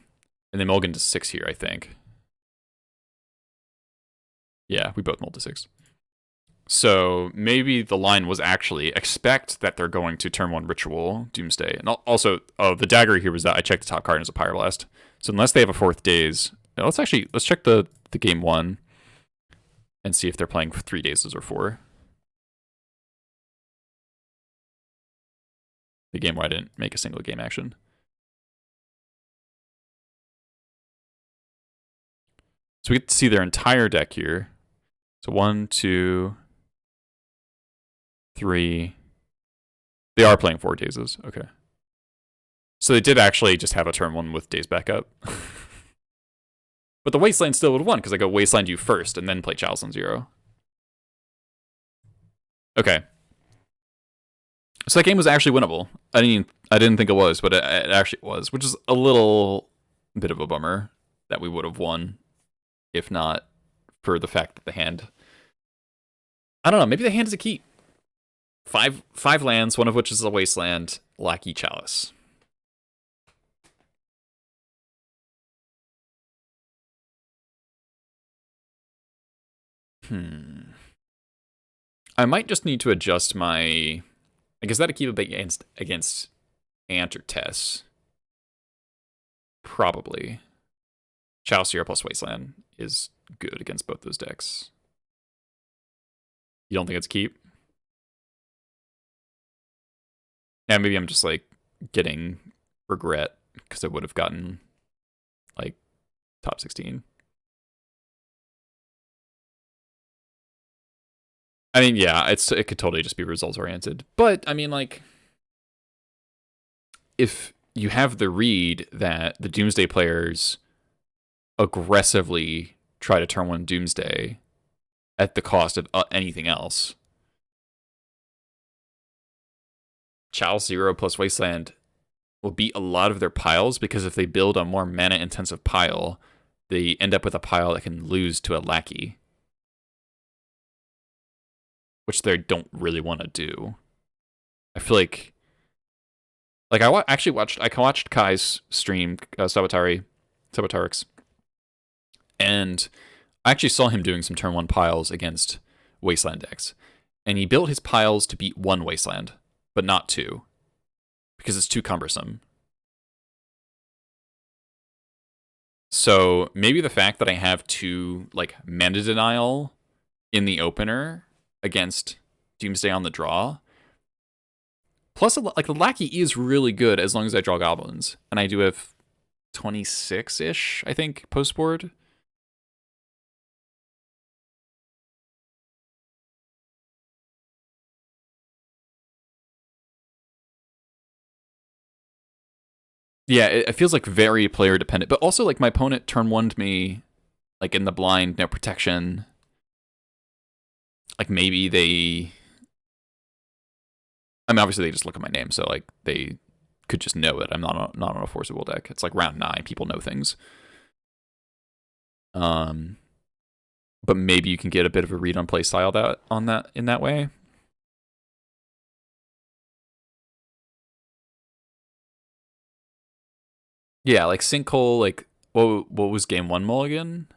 they mulligan to 6 here, I think. Yeah, we both mulled to 6. So maybe the line was actually expect that they're going to turn 1 Ritual Doomsday. And also, the dagger here was that I checked the top card as a Pyroblast. So unless they have a 4th Daze, let's check the game 1 and see if they're playing 3 Dazes or 4. The game where I didn't make a single game action. So we get to see their entire deck here. So 1, 2, 3. They are playing 4 Dazes. Okay. So they did actually just have a turn 1 with Daze backup. But the Wasteland still would have won, because I go Wasteland you first and then play Chalice on 0. Okay. So that game was actually winnable. I didn't think it was, but it actually was, which is a little bit of a bummer that we would have won, if not for the fact that the hand, I don't know, maybe the hand is a keep. 5 lands, one of which is a Wasteland, Lackey Chalice. I might just need to adjust my, I guess that'd keep it against Ant or Tess. Probably. Chalice 0 plus Wasteland is good against both those decks. You don't think it's a keep? Yeah, maybe I'm just like getting regret because I would have gotten like top 16. I mean, yeah, it could totally just be results oriented. But I mean, like, if you have the read that the Doomsday players aggressively try to turn 1 Doomsday at the cost of anything else, Chalice 0 plus Wasteland will beat a lot of their piles, because if they build a more mana-intensive pile, they end up with a pile that can lose to a Lackey, which they don't really want to do. I feel like I watched Kai's stream, Sabotarix, and I actually saw him doing some turn 1 piles against Wasteland decks, and he built his piles to beat 1 Wasteland, but not 2, because it's too cumbersome. So maybe the fact that I have 2 like mana denial in the opener against Doomsday on the draw, plus like the Lackey is really good as long as I draw Goblins, and I do have 26-ish, I think, post board. Yeah, it feels like very player dependent, but also like my opponent turn one to me, like in the blind, no protection. Like maybe they, I mean, obviously they just look at my name, so like they could just know that I'm not on a forcible deck. It's like round 9, people know things. But maybe you can get a bit of a read on play style in that way. Yeah, like Sinkhole, like what was game 1 mulligan?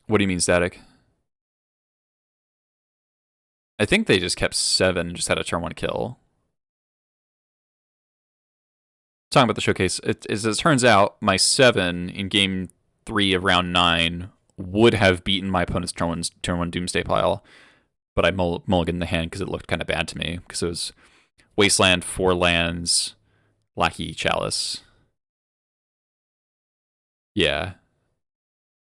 What do you mean static? I think they just kept 7 and just had a turn 1 kill. Talking about the showcase, as it turns out, my 7 in game 3 of round 9 would have beaten my opponent's turn 1 Doomsday pile, but I mulliganed the hand because it looked kind of bad to me, because it was Wasteland, 4 lands, Lackey, Chalice. Yeah.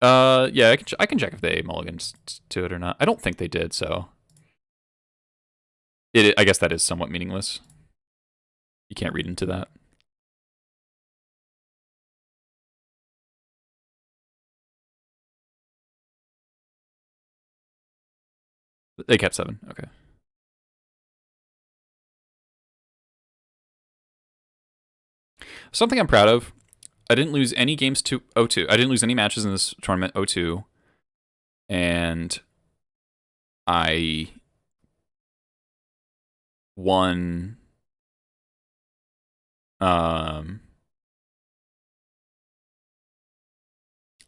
Yeah, I can check if they mulliganed to it or not. I don't think they did, so I guess that is somewhat meaningless. You can't read into that. They kept 7. Okay. Something I'm proud of. I didn't lose any games to 0-2. I didn't lose any matches in this tournament 0-2. And I won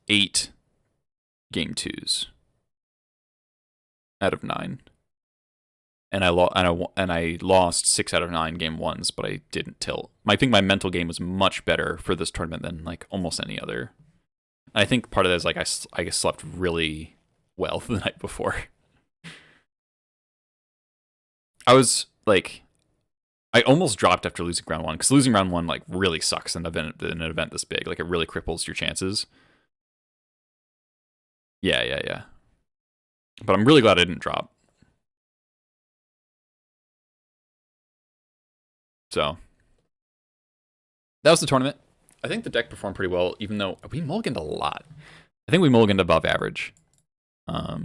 8 game 2s out of 9. And I lost 6 out of 9 game 1s, but I didn't tilt. I think my mental game was much better for this tournament than like almost any other. And I think part of that is like I slept really well the night before. I was like, I almost dropped after losing round 1, because losing round 1 like really sucks in an event this big. Like it really cripples your chances. Yeah. But I'm really glad I didn't drop. So that was the tournament. I think the deck performed pretty well, even though we mulliganed a lot. I think we mulliganed above average. I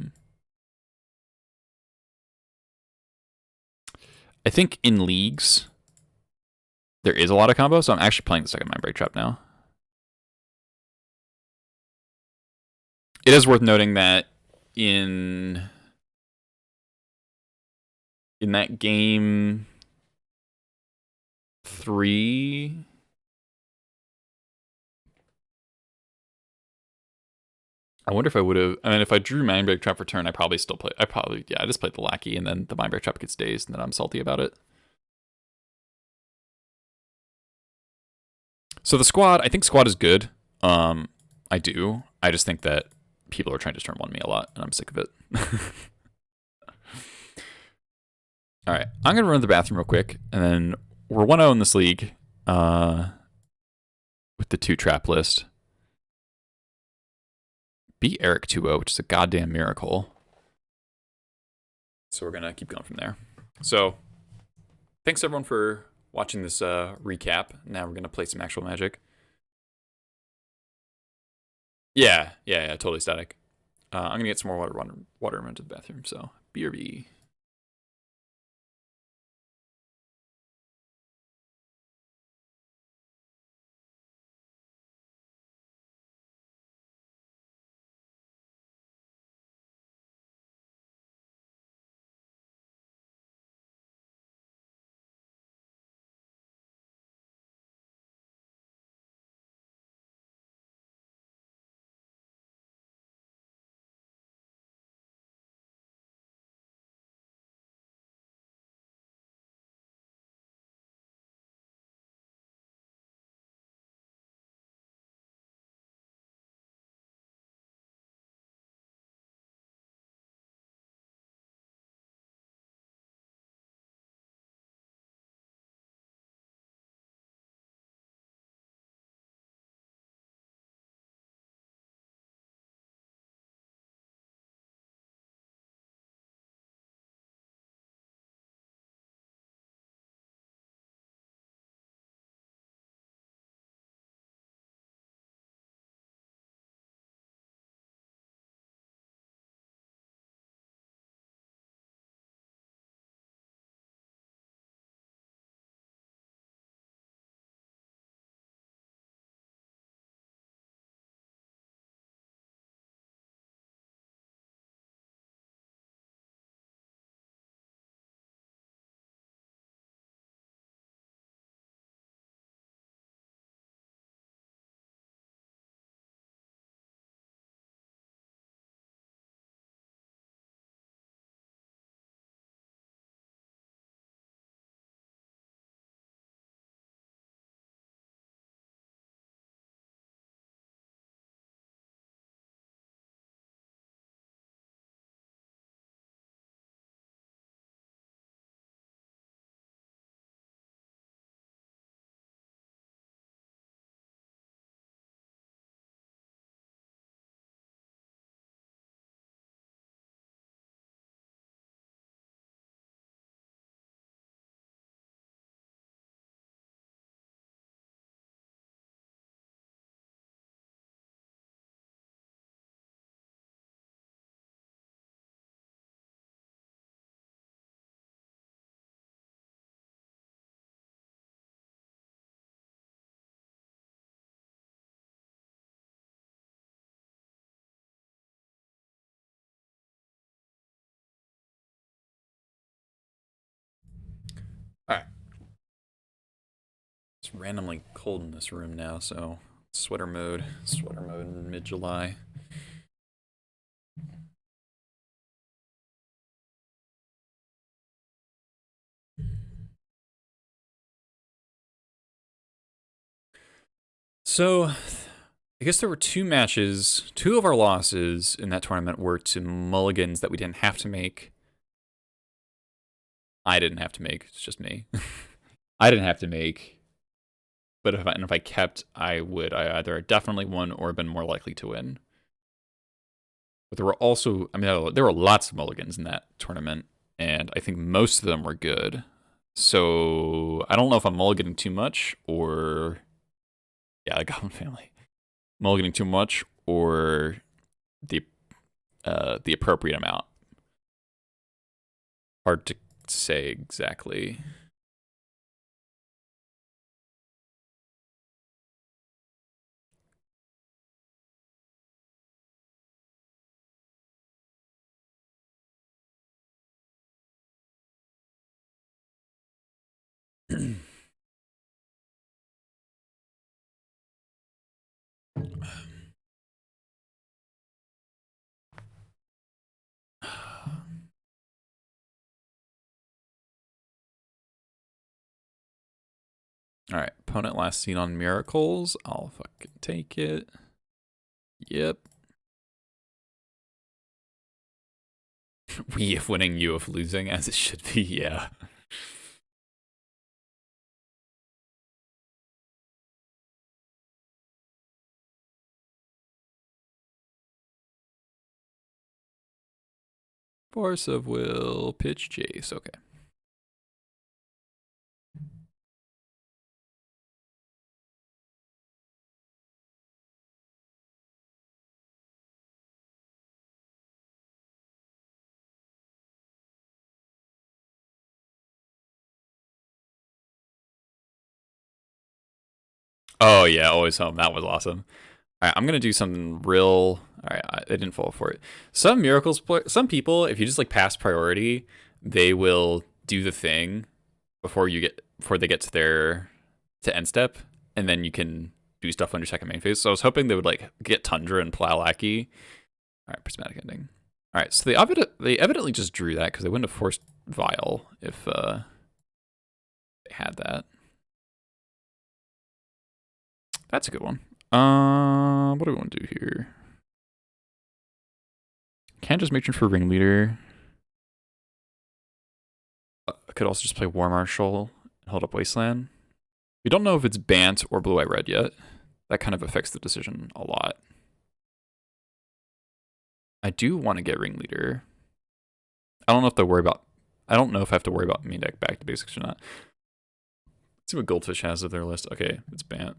think in leagues, there is a lot of combo, so I'm actually playing the second Mindbreak Trap now. It is worth noting that in that game 3, I wonder if I would have. I mean, if I drew Mindbreak Trap for turn, I just played the Lackey, and then the Mindbreak Trap gets dazed, and then I'm salty about it. So the squad, I think squad is good. I do. I just think that people are trying to turn 1 me a lot, and I'm sick of it. All right, I'm gonna run to the bathroom real quick, and then we're 1-0 in this league with the 2 trap list. Beat Eric 2-0, which is a goddamn miracle. So we're gonna keep going from there. So thanks everyone for watching this recap. Now we're gonna play some actual Magic. Yeah, totally static. I'm gonna get some more water into the bathroom. So BRB. Alright. It's randomly cold in this room now, so sweater mode in mid-July. So, I guess there were two matches. Two of our losses in that tournament were to mulligans that we didn't have to make. I didn't have to make. It's just me. I didn't have to make. But if I kept, I would. I either definitely won or been more likely to win. But there were also, I mean, there were lots of mulligans in that tournament, and I think most of them were good. So I don't know if I'm mulliganing too much or, yeah, the Goblin family, mulliganing too much or the appropriate amount. Hard to say exactly. All right, opponent last seen on Miracles. I'll fucking take it. Yep. We if winning, you if losing, as it should be, yeah. Force of will, pitch Jace, okay. Oh yeah, always home. That was awesome. All right, I'm gonna do something real. All right, I didn't fall for it. Some miracles, some people, if you just like pass priority, they will do the thing before they get to their end step, and then you can do stuff on your second main phase. So I was hoping they would like get Tundra and Plowlacky. All right, prismatic ending. All right, so they evidently just drew that because they wouldn't have forced Vial if they had that. That's a good one. What do we want to do here? Can't just matron for ringleader. I could also just play War Marshal and hold up Wasteland. We don't know if it's Bant or Blue White Red yet. That kind of affects the decision a lot. I do want to get ringleader. I don't know if I don't know if I have to worry about main deck back to basics or not. Let's see what Goldfish has of their list. Okay, it's Bant.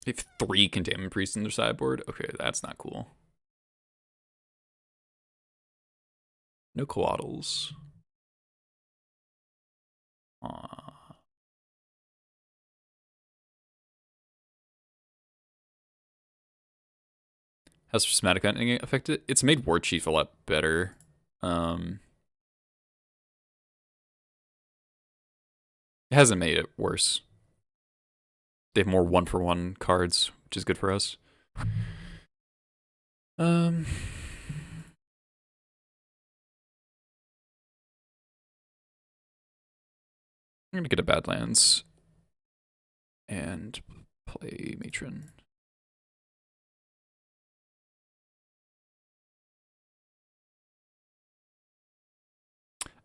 They have 3 Containment Priests in their sideboard. Okay, that's not cool. No Coatls. How's prismatic ending affected? It's made War Chief a lot better. It hasn't made it worse. They have more 1-for-1 cards, which is good for us. I'm gonna get a Badlands and play Matron.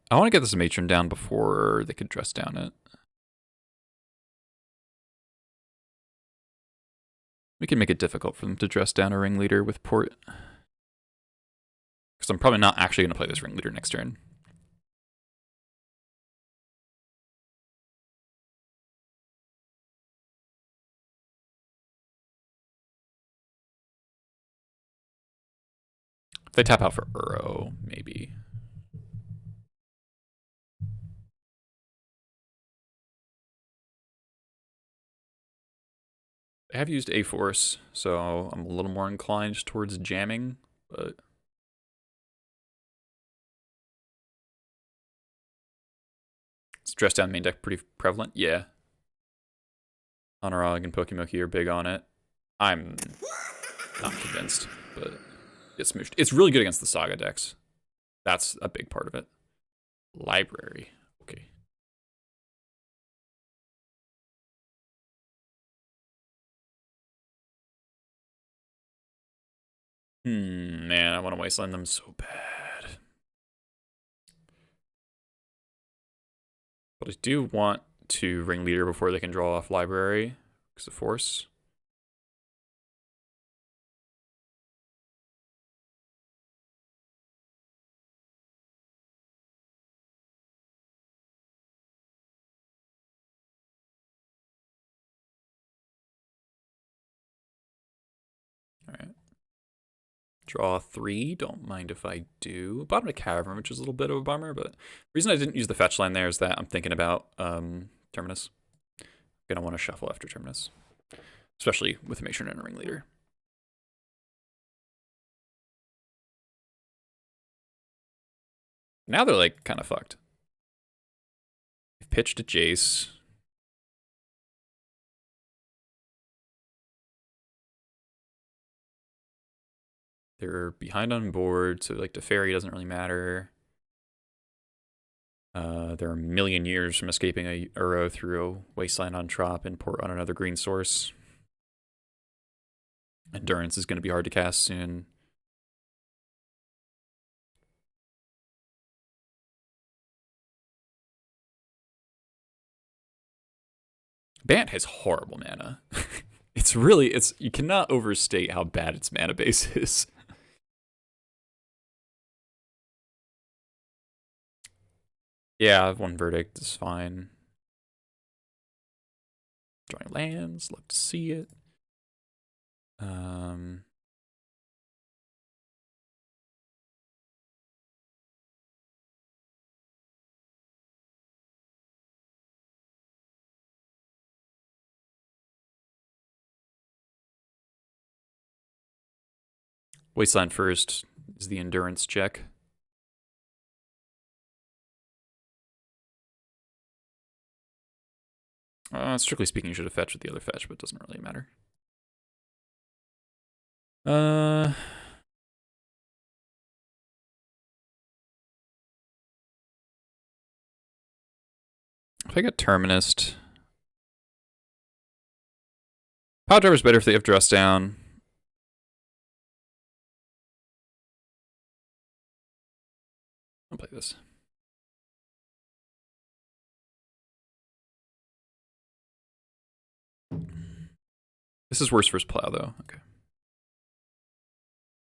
I want to get this Matron down before they could dress down it. We can make it difficult for them to dress down a ringleader with port. Because I'm probably not actually going to play this ringleader next turn. If they tap out for Uro, maybe. I have used A-Force, so I'm a little more inclined towards jamming, but dress down main deck pretty prevalent? Yeah. Honorog and Pokemoki are big on it. I'm not convinced, but it's smooshed. It's really good against the Saga decks. That's a big part of it. Library. Okay. Man, I want to wasteland them so bad. But I do want to Ringleader before they can draw off Library because of Force. All right. Draw 3. Don't mind if I do. Bottom of Cavern, which is a little bit of a bummer, but the reason I didn't use the fetch line there is that I'm thinking about Terminus. I'm going to want to shuffle after Terminus, especially with a Matron and a Ringleader. Now they're like kind of fucked. They've pitched a Jace. They're behind on board, so like Teferi doesn't really matter. They're a million years from escaping a Uro through a Wasteland on Trop and port on another green source. Endurance is going to be hard to cast soon. Bant has horrible mana. You cannot overstate how bad its mana base is. Yeah, one verdict is fine. Drawing lands, love to see it. Wasteland first is the endurance check. Strictly speaking, you should have fetched with the other fetch, but it doesn't really matter. If I get Terminus, Power Driver's better if they have dress down. I'll play this. This is worse versus Plow, though. Okay.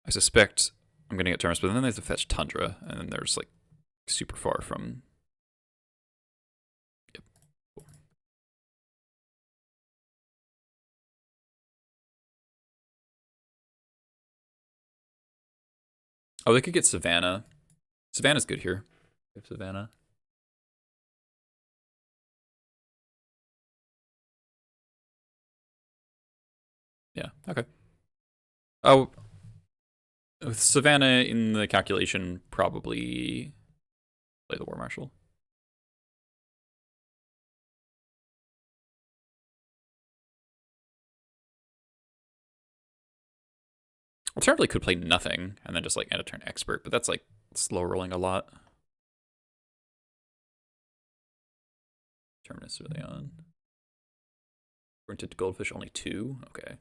I suspect I'm going to get Terminus, but then they have to fetch Tundra, and then there's like super far from. Yep. Cool. Oh, they could get Savannah. Savannah's good here. If Savannah. Yeah, okay. Oh, with Savannah in the calculation, probably play the War Marshal. Alternatively, could play nothing and then just like end a turn expert, but that's like slow rolling a lot. Terminus, are they on? Printed Goldfish, only 2? Okay.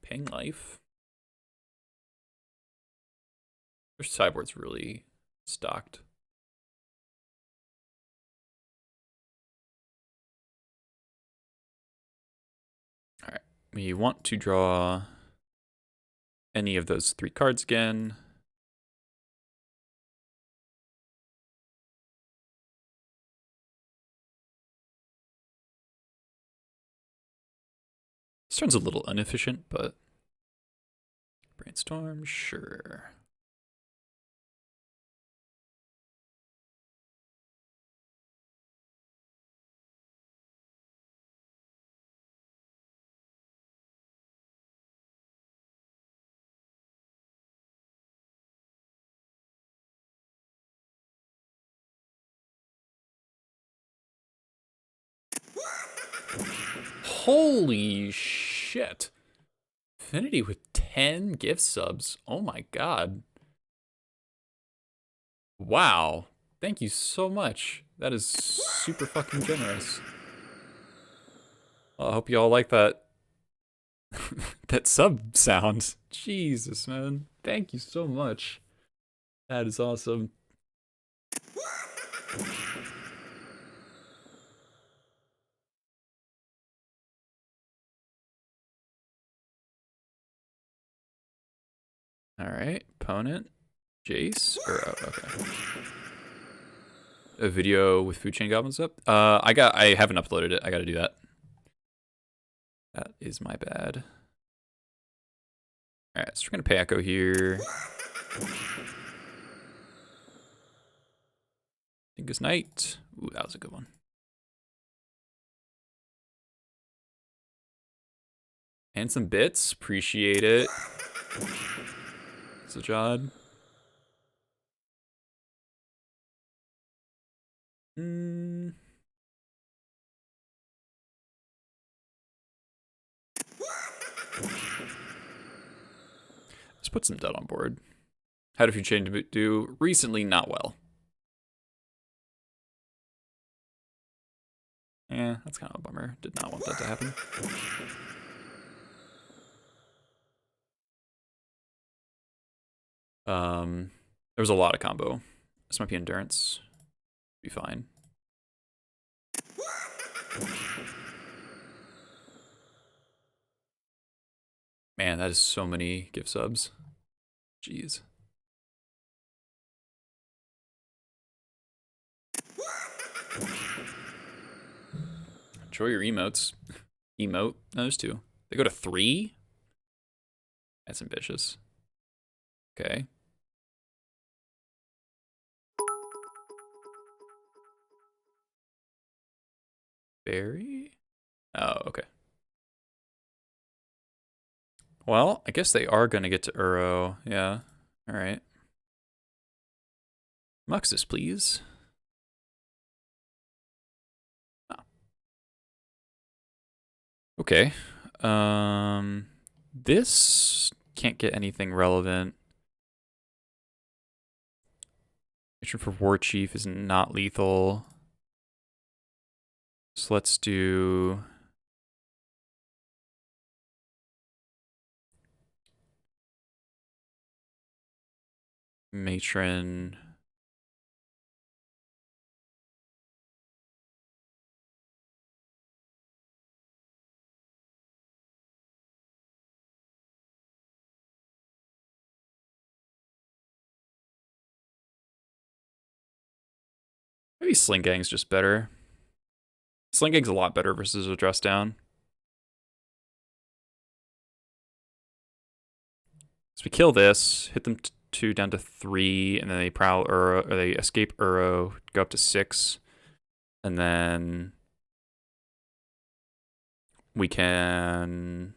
Paying life. Their sideboard's really stocked. Alright. We want to draw any of those 3 cards again. This turn's a little inefficient, but Brainstorm, sure. Holy shit. Affinity with 10 gift subs. Oh my god. Wow. Thank you so much. That is super fucking generous. Well, I hope you all like that. That sub sound. Jesus, man. Thank you so much. That is awesome. All right, opponent, Jace, or oh, okay. A video with Food Chain Goblins up. I haven't uploaded it. I got to do that. That is my bad. All right, so we're gonna pay Echo here. Dingus Knight. Ooh, that was a good one. And some bits. Appreciate it. Sajad. Let's put some dud on board. How did Food Chain do recently? Not well. Yeah, that's kind of a bummer. Did not want that to happen. There was a lot of combo. This might be endurance. Be fine. Man, that is so many gift subs. Jeez. Enjoy your emotes. Emote? No, there's two. They go to 3? That's ambitious. Okay. Berry? Oh, okay. Well, I guess they are going to get to Uro. Yeah. All right. Muxus, please. Oh. Okay. This can't get anything relevant. Mission for War Chief is not lethal. So let's do... Matron. Maybe Sling Gang's just better. Sling Gang's a lot better versus a dress down. So we kill this, hit them two down to 3, and then they prowl Uro, or they escape Uro, go up to 6, and then we can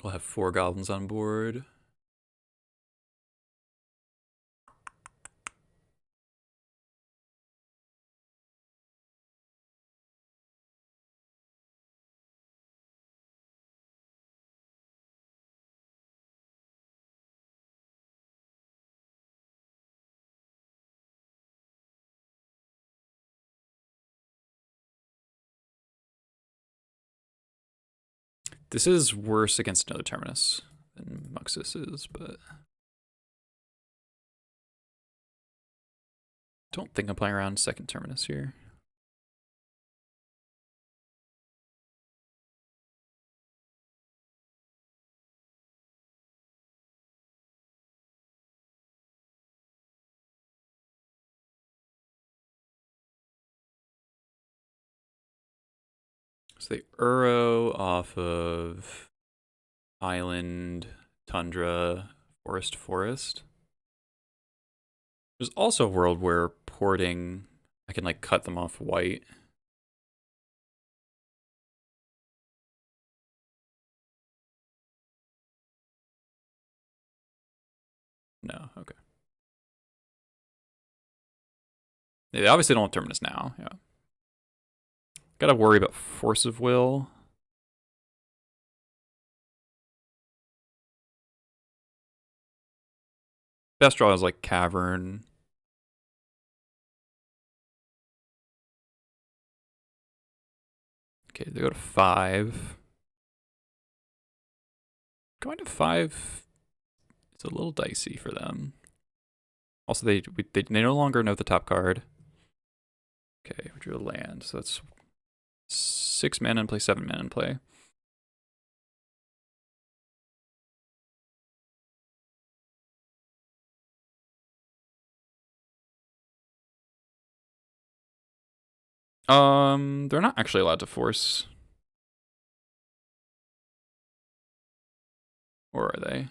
we'll have 4 goblins on board. This is worse against another Terminus than Muxus is, but don't think I'm playing around second Terminus here. So they Uro off of Island, Tundra, Forest. There's also a world where porting, I can like cut them off white. No, okay. They obviously don't have Terminus now, yeah. Gotta worry about Force of Will. Best draw is like Cavern. Okay, they go to 5. Going to 5 is a little dicey for them. Also, they no longer know the top card. Okay, we drew a land, so that's 6 mana in play, 7 mana in play. They're not actually allowed to force. Or are they?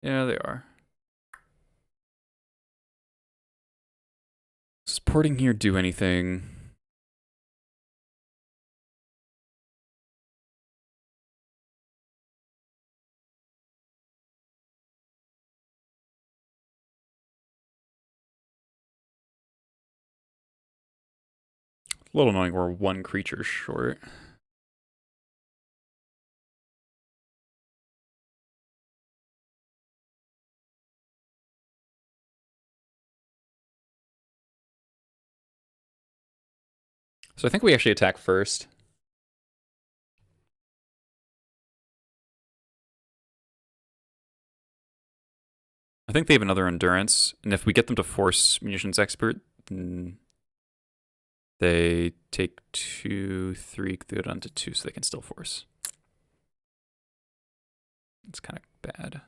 Yeah, they are. Does porting here do anything? A little annoying we're 1 creature short. So I think we actually attack first. I think they have another endurance, and if we get them to force Munitions Expert, then they take 2, 3, they go down to 2, so they can still force. It's kind of bad.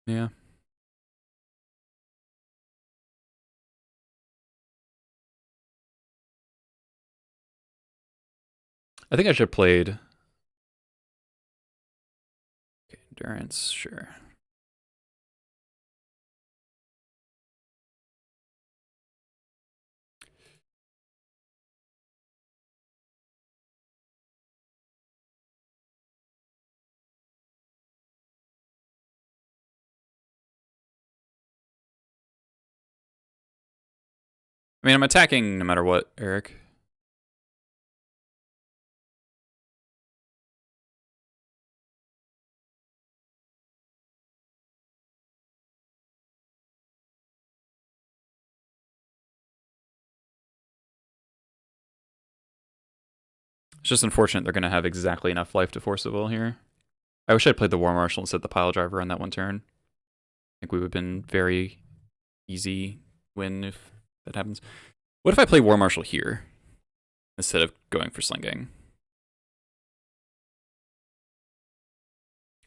Yeah. I think I should have played. Okay, endurance, sure. I mean, I'm attacking no matter what, Eric. It's just unfortunate they're going to have exactly enough life to force the will here. I wish I'd played the War Marshal instead of the Pile Driver on that one turn. I think we would have been very easy win if that happens. What if I play War Marshal here instead of going for Slinging?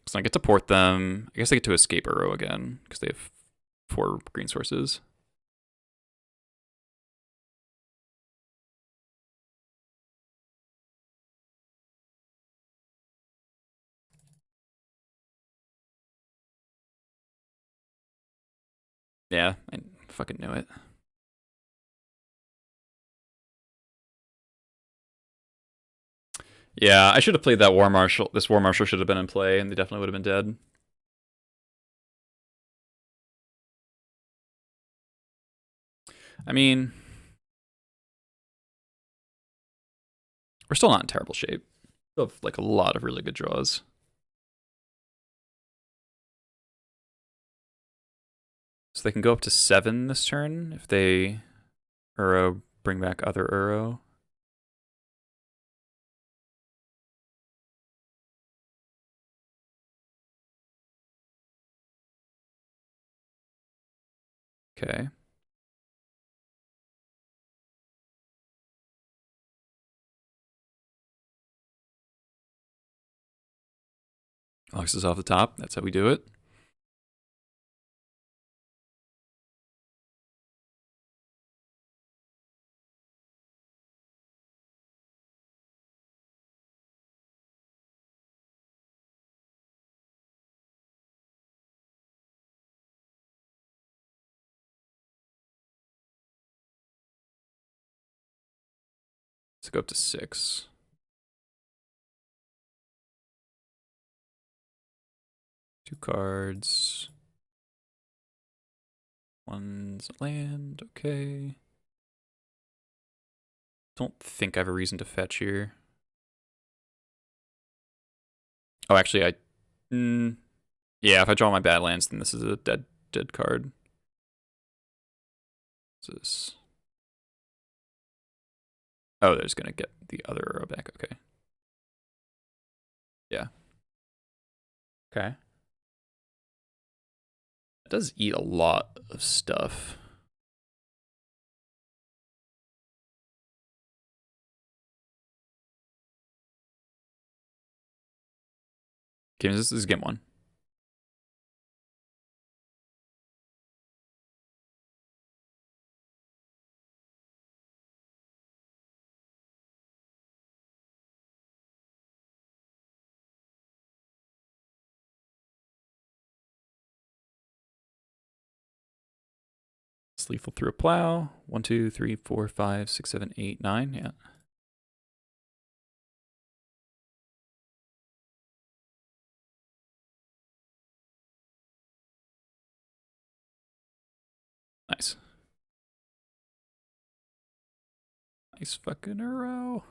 So I get to port them. I guess I get to escape Uro again because they have 4 green sources. Yeah, I fucking knew it. Yeah, I should have played that War Marshal. This War Marshal should have been in play, and they definitely would have been dead. I mean, we're still not in terrible shape. We have like a lot of really good draws. So they can go up to 7 this turn if they Uro bring back other Uro. Okay. Alex is off the top. That's how we do it. to go up to 6. Two cards. One's land, okay. Don't think I have a reason to fetch here. Oh, actually, yeah, if I draw my bad lands, then this is a dead card. What's this? Oh, they're just gonna get the other arrow back. Okay. Yeah. Okay. It does eat a lot of stuff. Okay, this is game 1. Lethal through a plow. 1, 2, 3, 4, 5, 6, 7, 8, 9. Yeah. Nice. Nice fucking arrow.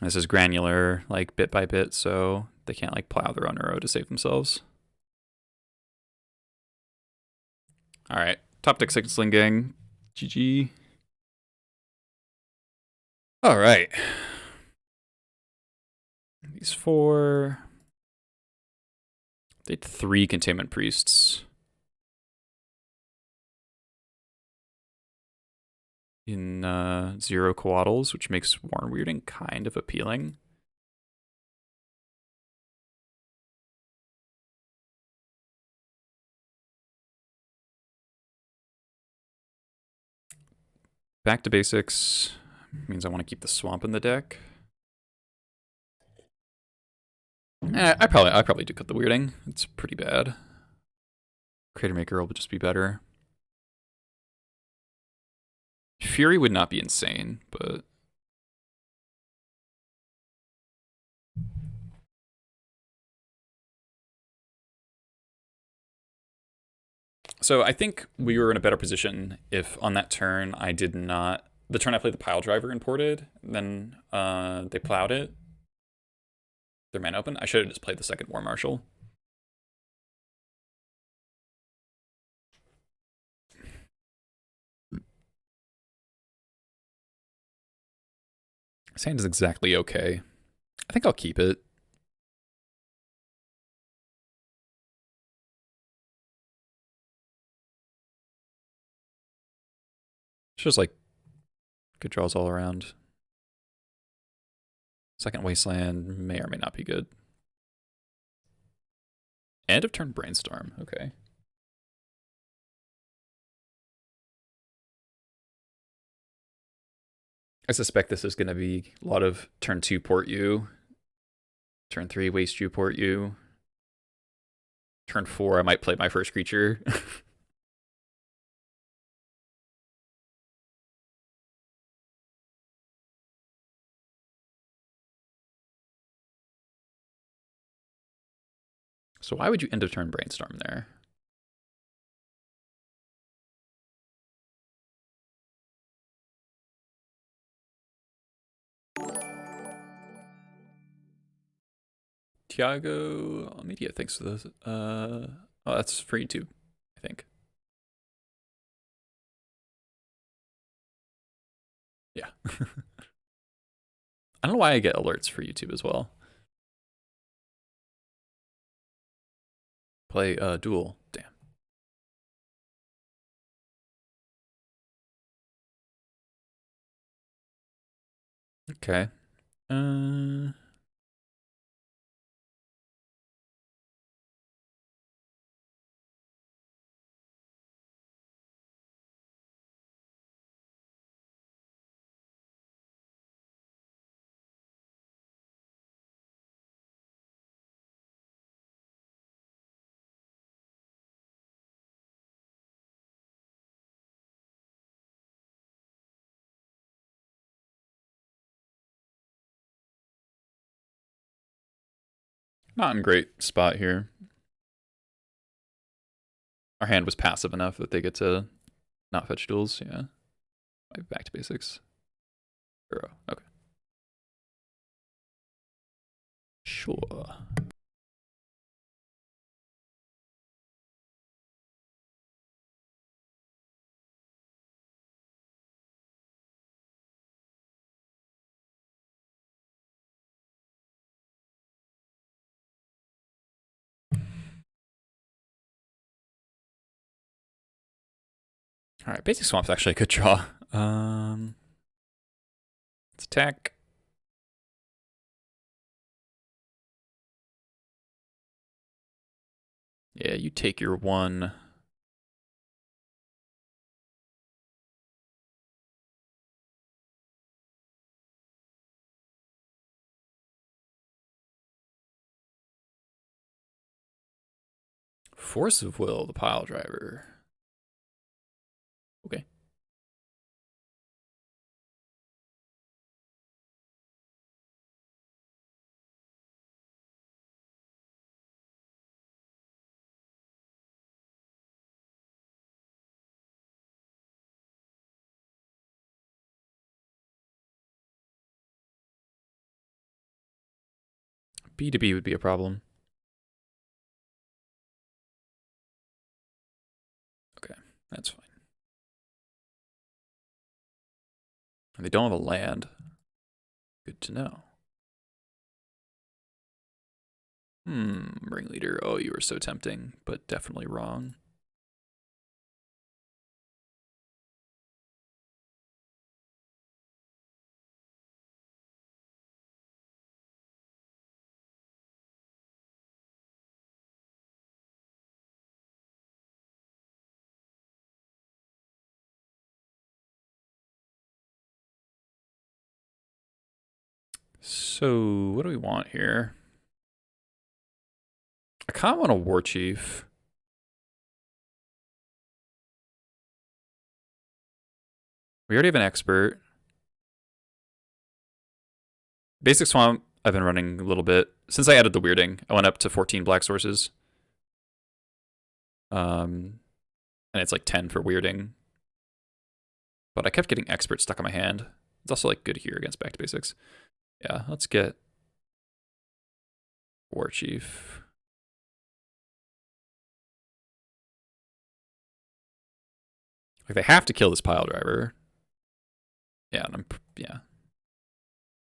This is granular, like bit by bit, so they can't like plow their own arrow to save themselves. All right, top deck second sling gang, GG. All right, these 4. They had 3 containment priests in 0 coatls, which makes Warren Weirding kind of appealing. Back to basics means I want to keep the swamp in the deck. I probably do cut the Weirding. It's pretty bad. Crater Maker will just be better. Fury would not be insane, but so I think we were in a better position if on that turn I did not, the turn I played the pile driver imported, then they plowed it. Their mana open. I should have just played the second War Marshal. This hand is exactly okay. I think I'll keep it. It's just like good draws all around. Second Wasteland may or may not be good. End of turn Brainstorm. Okay. I suspect this is going to be a lot of turn 2 port you. Turn 3 waste you, port you. Turn 4 I might play my first creature. So why would you end of turn Brainstorm there? Tiago Media, thanks for this. Oh, that's for YouTube, I think. Yeah. I don't know why I get alerts for YouTube as well. Play Duel. Damn. Okay. Not in great spot here. Our hand was passive enough that they get to not fetch duels. Yeah. Back to basics. Zero. Okay. Sure. All right, basic swamp's actually a good draw. Let's attack. Yeah, you take your one. Force of Will, the pile driver. Okay. B to B would be a problem. Okay, that's fine. And they don't have a land. Good to know. Ringleader. Oh, you were so tempting, but definitely wrong. So, what do we want here? I kind of want a War Chief. We already have an expert. Basic Swamp, I've been running a little bit. Since I added the weirding, I went up to 14 black sources. And it's like 10 for weirding. But I kept getting expert stuck on my hand. It's also like good here against back to basics. Yeah, let's get War Chief. Like they have to kill this pile driver. Yeah, and I'm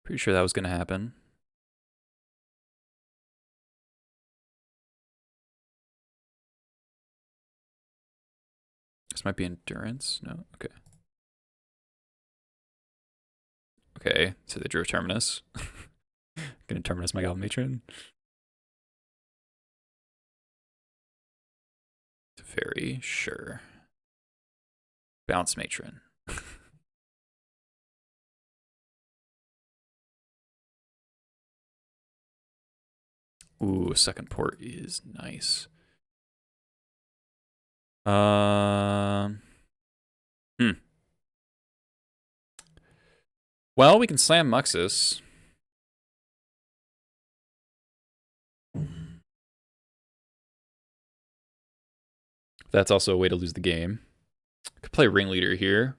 pretty sure that was gonna happen. This might be endurance. No, okay. Okay, so they drew a Terminus. Gonna Terminus my Goblin Matron. Very sure. Bounce Matron. Ooh, second port is nice. Well, we can slam Muxus. That's also a way to lose the game. Could play Ringleader here.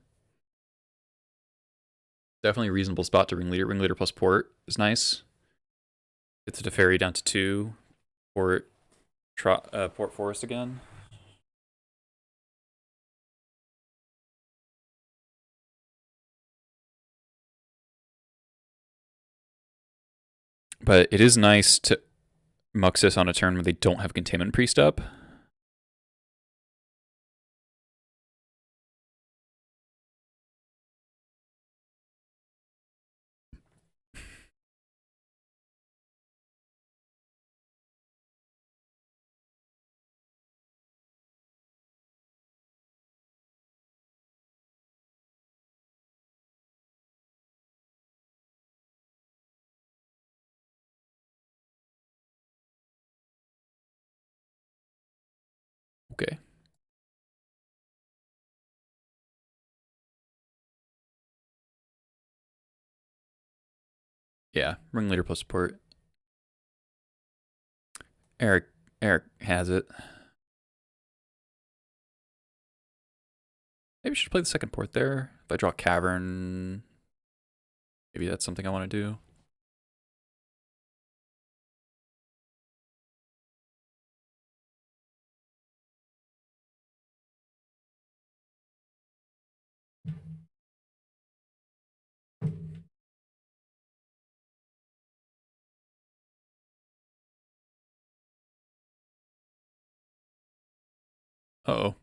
Definitely a reasonable spot to Ringleader. Ringleader plus port is nice. Gets the Teferi down to 2. Port Forest again. But it is nice to Muxus on a turn where they don't have Containment Priest up. Okay. Yeah, Ringleader plus support. Eric has it. Maybe I should play the second port there. If I draw Cavern, maybe that's something I want to do. Uh-oh.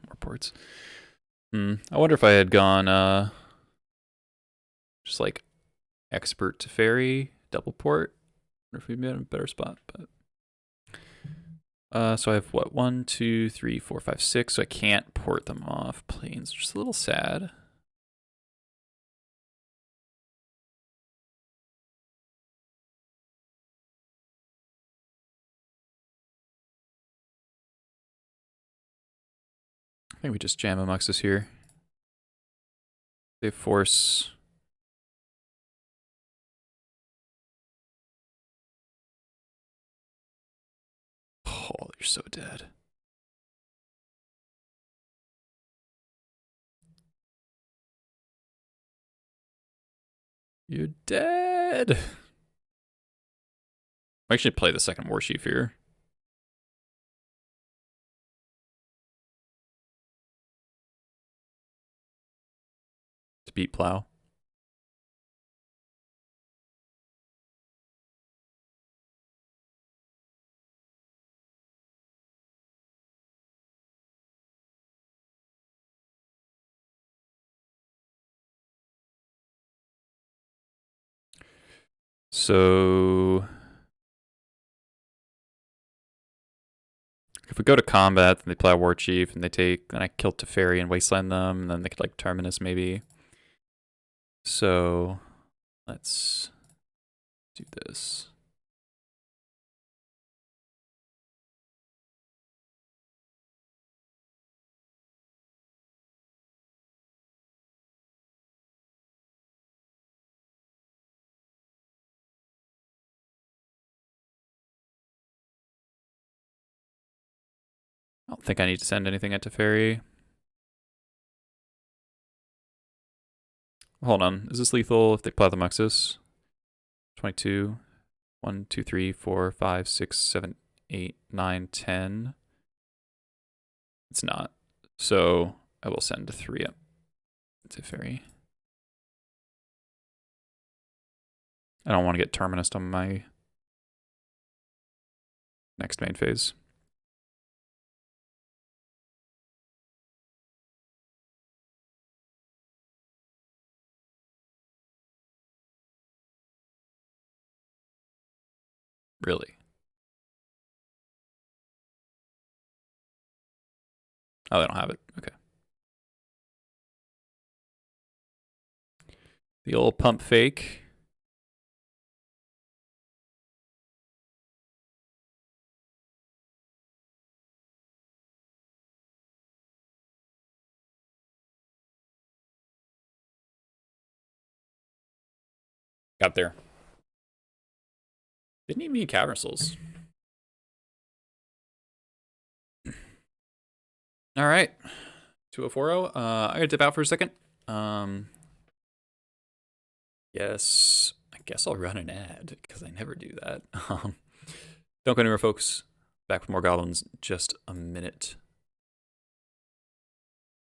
More ports. I wonder if I had gone just like expert to fairy double port. I wonder if we'd be in a better spot, but so I have what, 1, 2, 3, 4, 5, 6. So I can't port them off. Plains are just a little sad. I think we just jam a Muxus here. They force. Oh, you're so dead. You're dead. I should play the second War Chief here. To beat Plow. So if we go to combat, then they play a War Chief, and they take, then I kill Teferi and Wasteland them, and then they could like Terminus maybe. So let's do this. I don't think I need to send anything at Teferi. Hold on, is this lethal if they plow the Muxus? 22. 1, 2, 3, 4, 5, 6, 7, 8, 9, 10. It's not. So I will send 3 up to Teferi. I don't want to get Terminus on my next main phase. Really? Oh, they don't have it. Okay. The old pump fake. Got there. Didn't even need Cavern Souls. All right. 2040. I gotta dip out for a second. Yes. I guess I'll run an ad because I never do that. Don't go anywhere, folks. Back with more goblins in just a minute.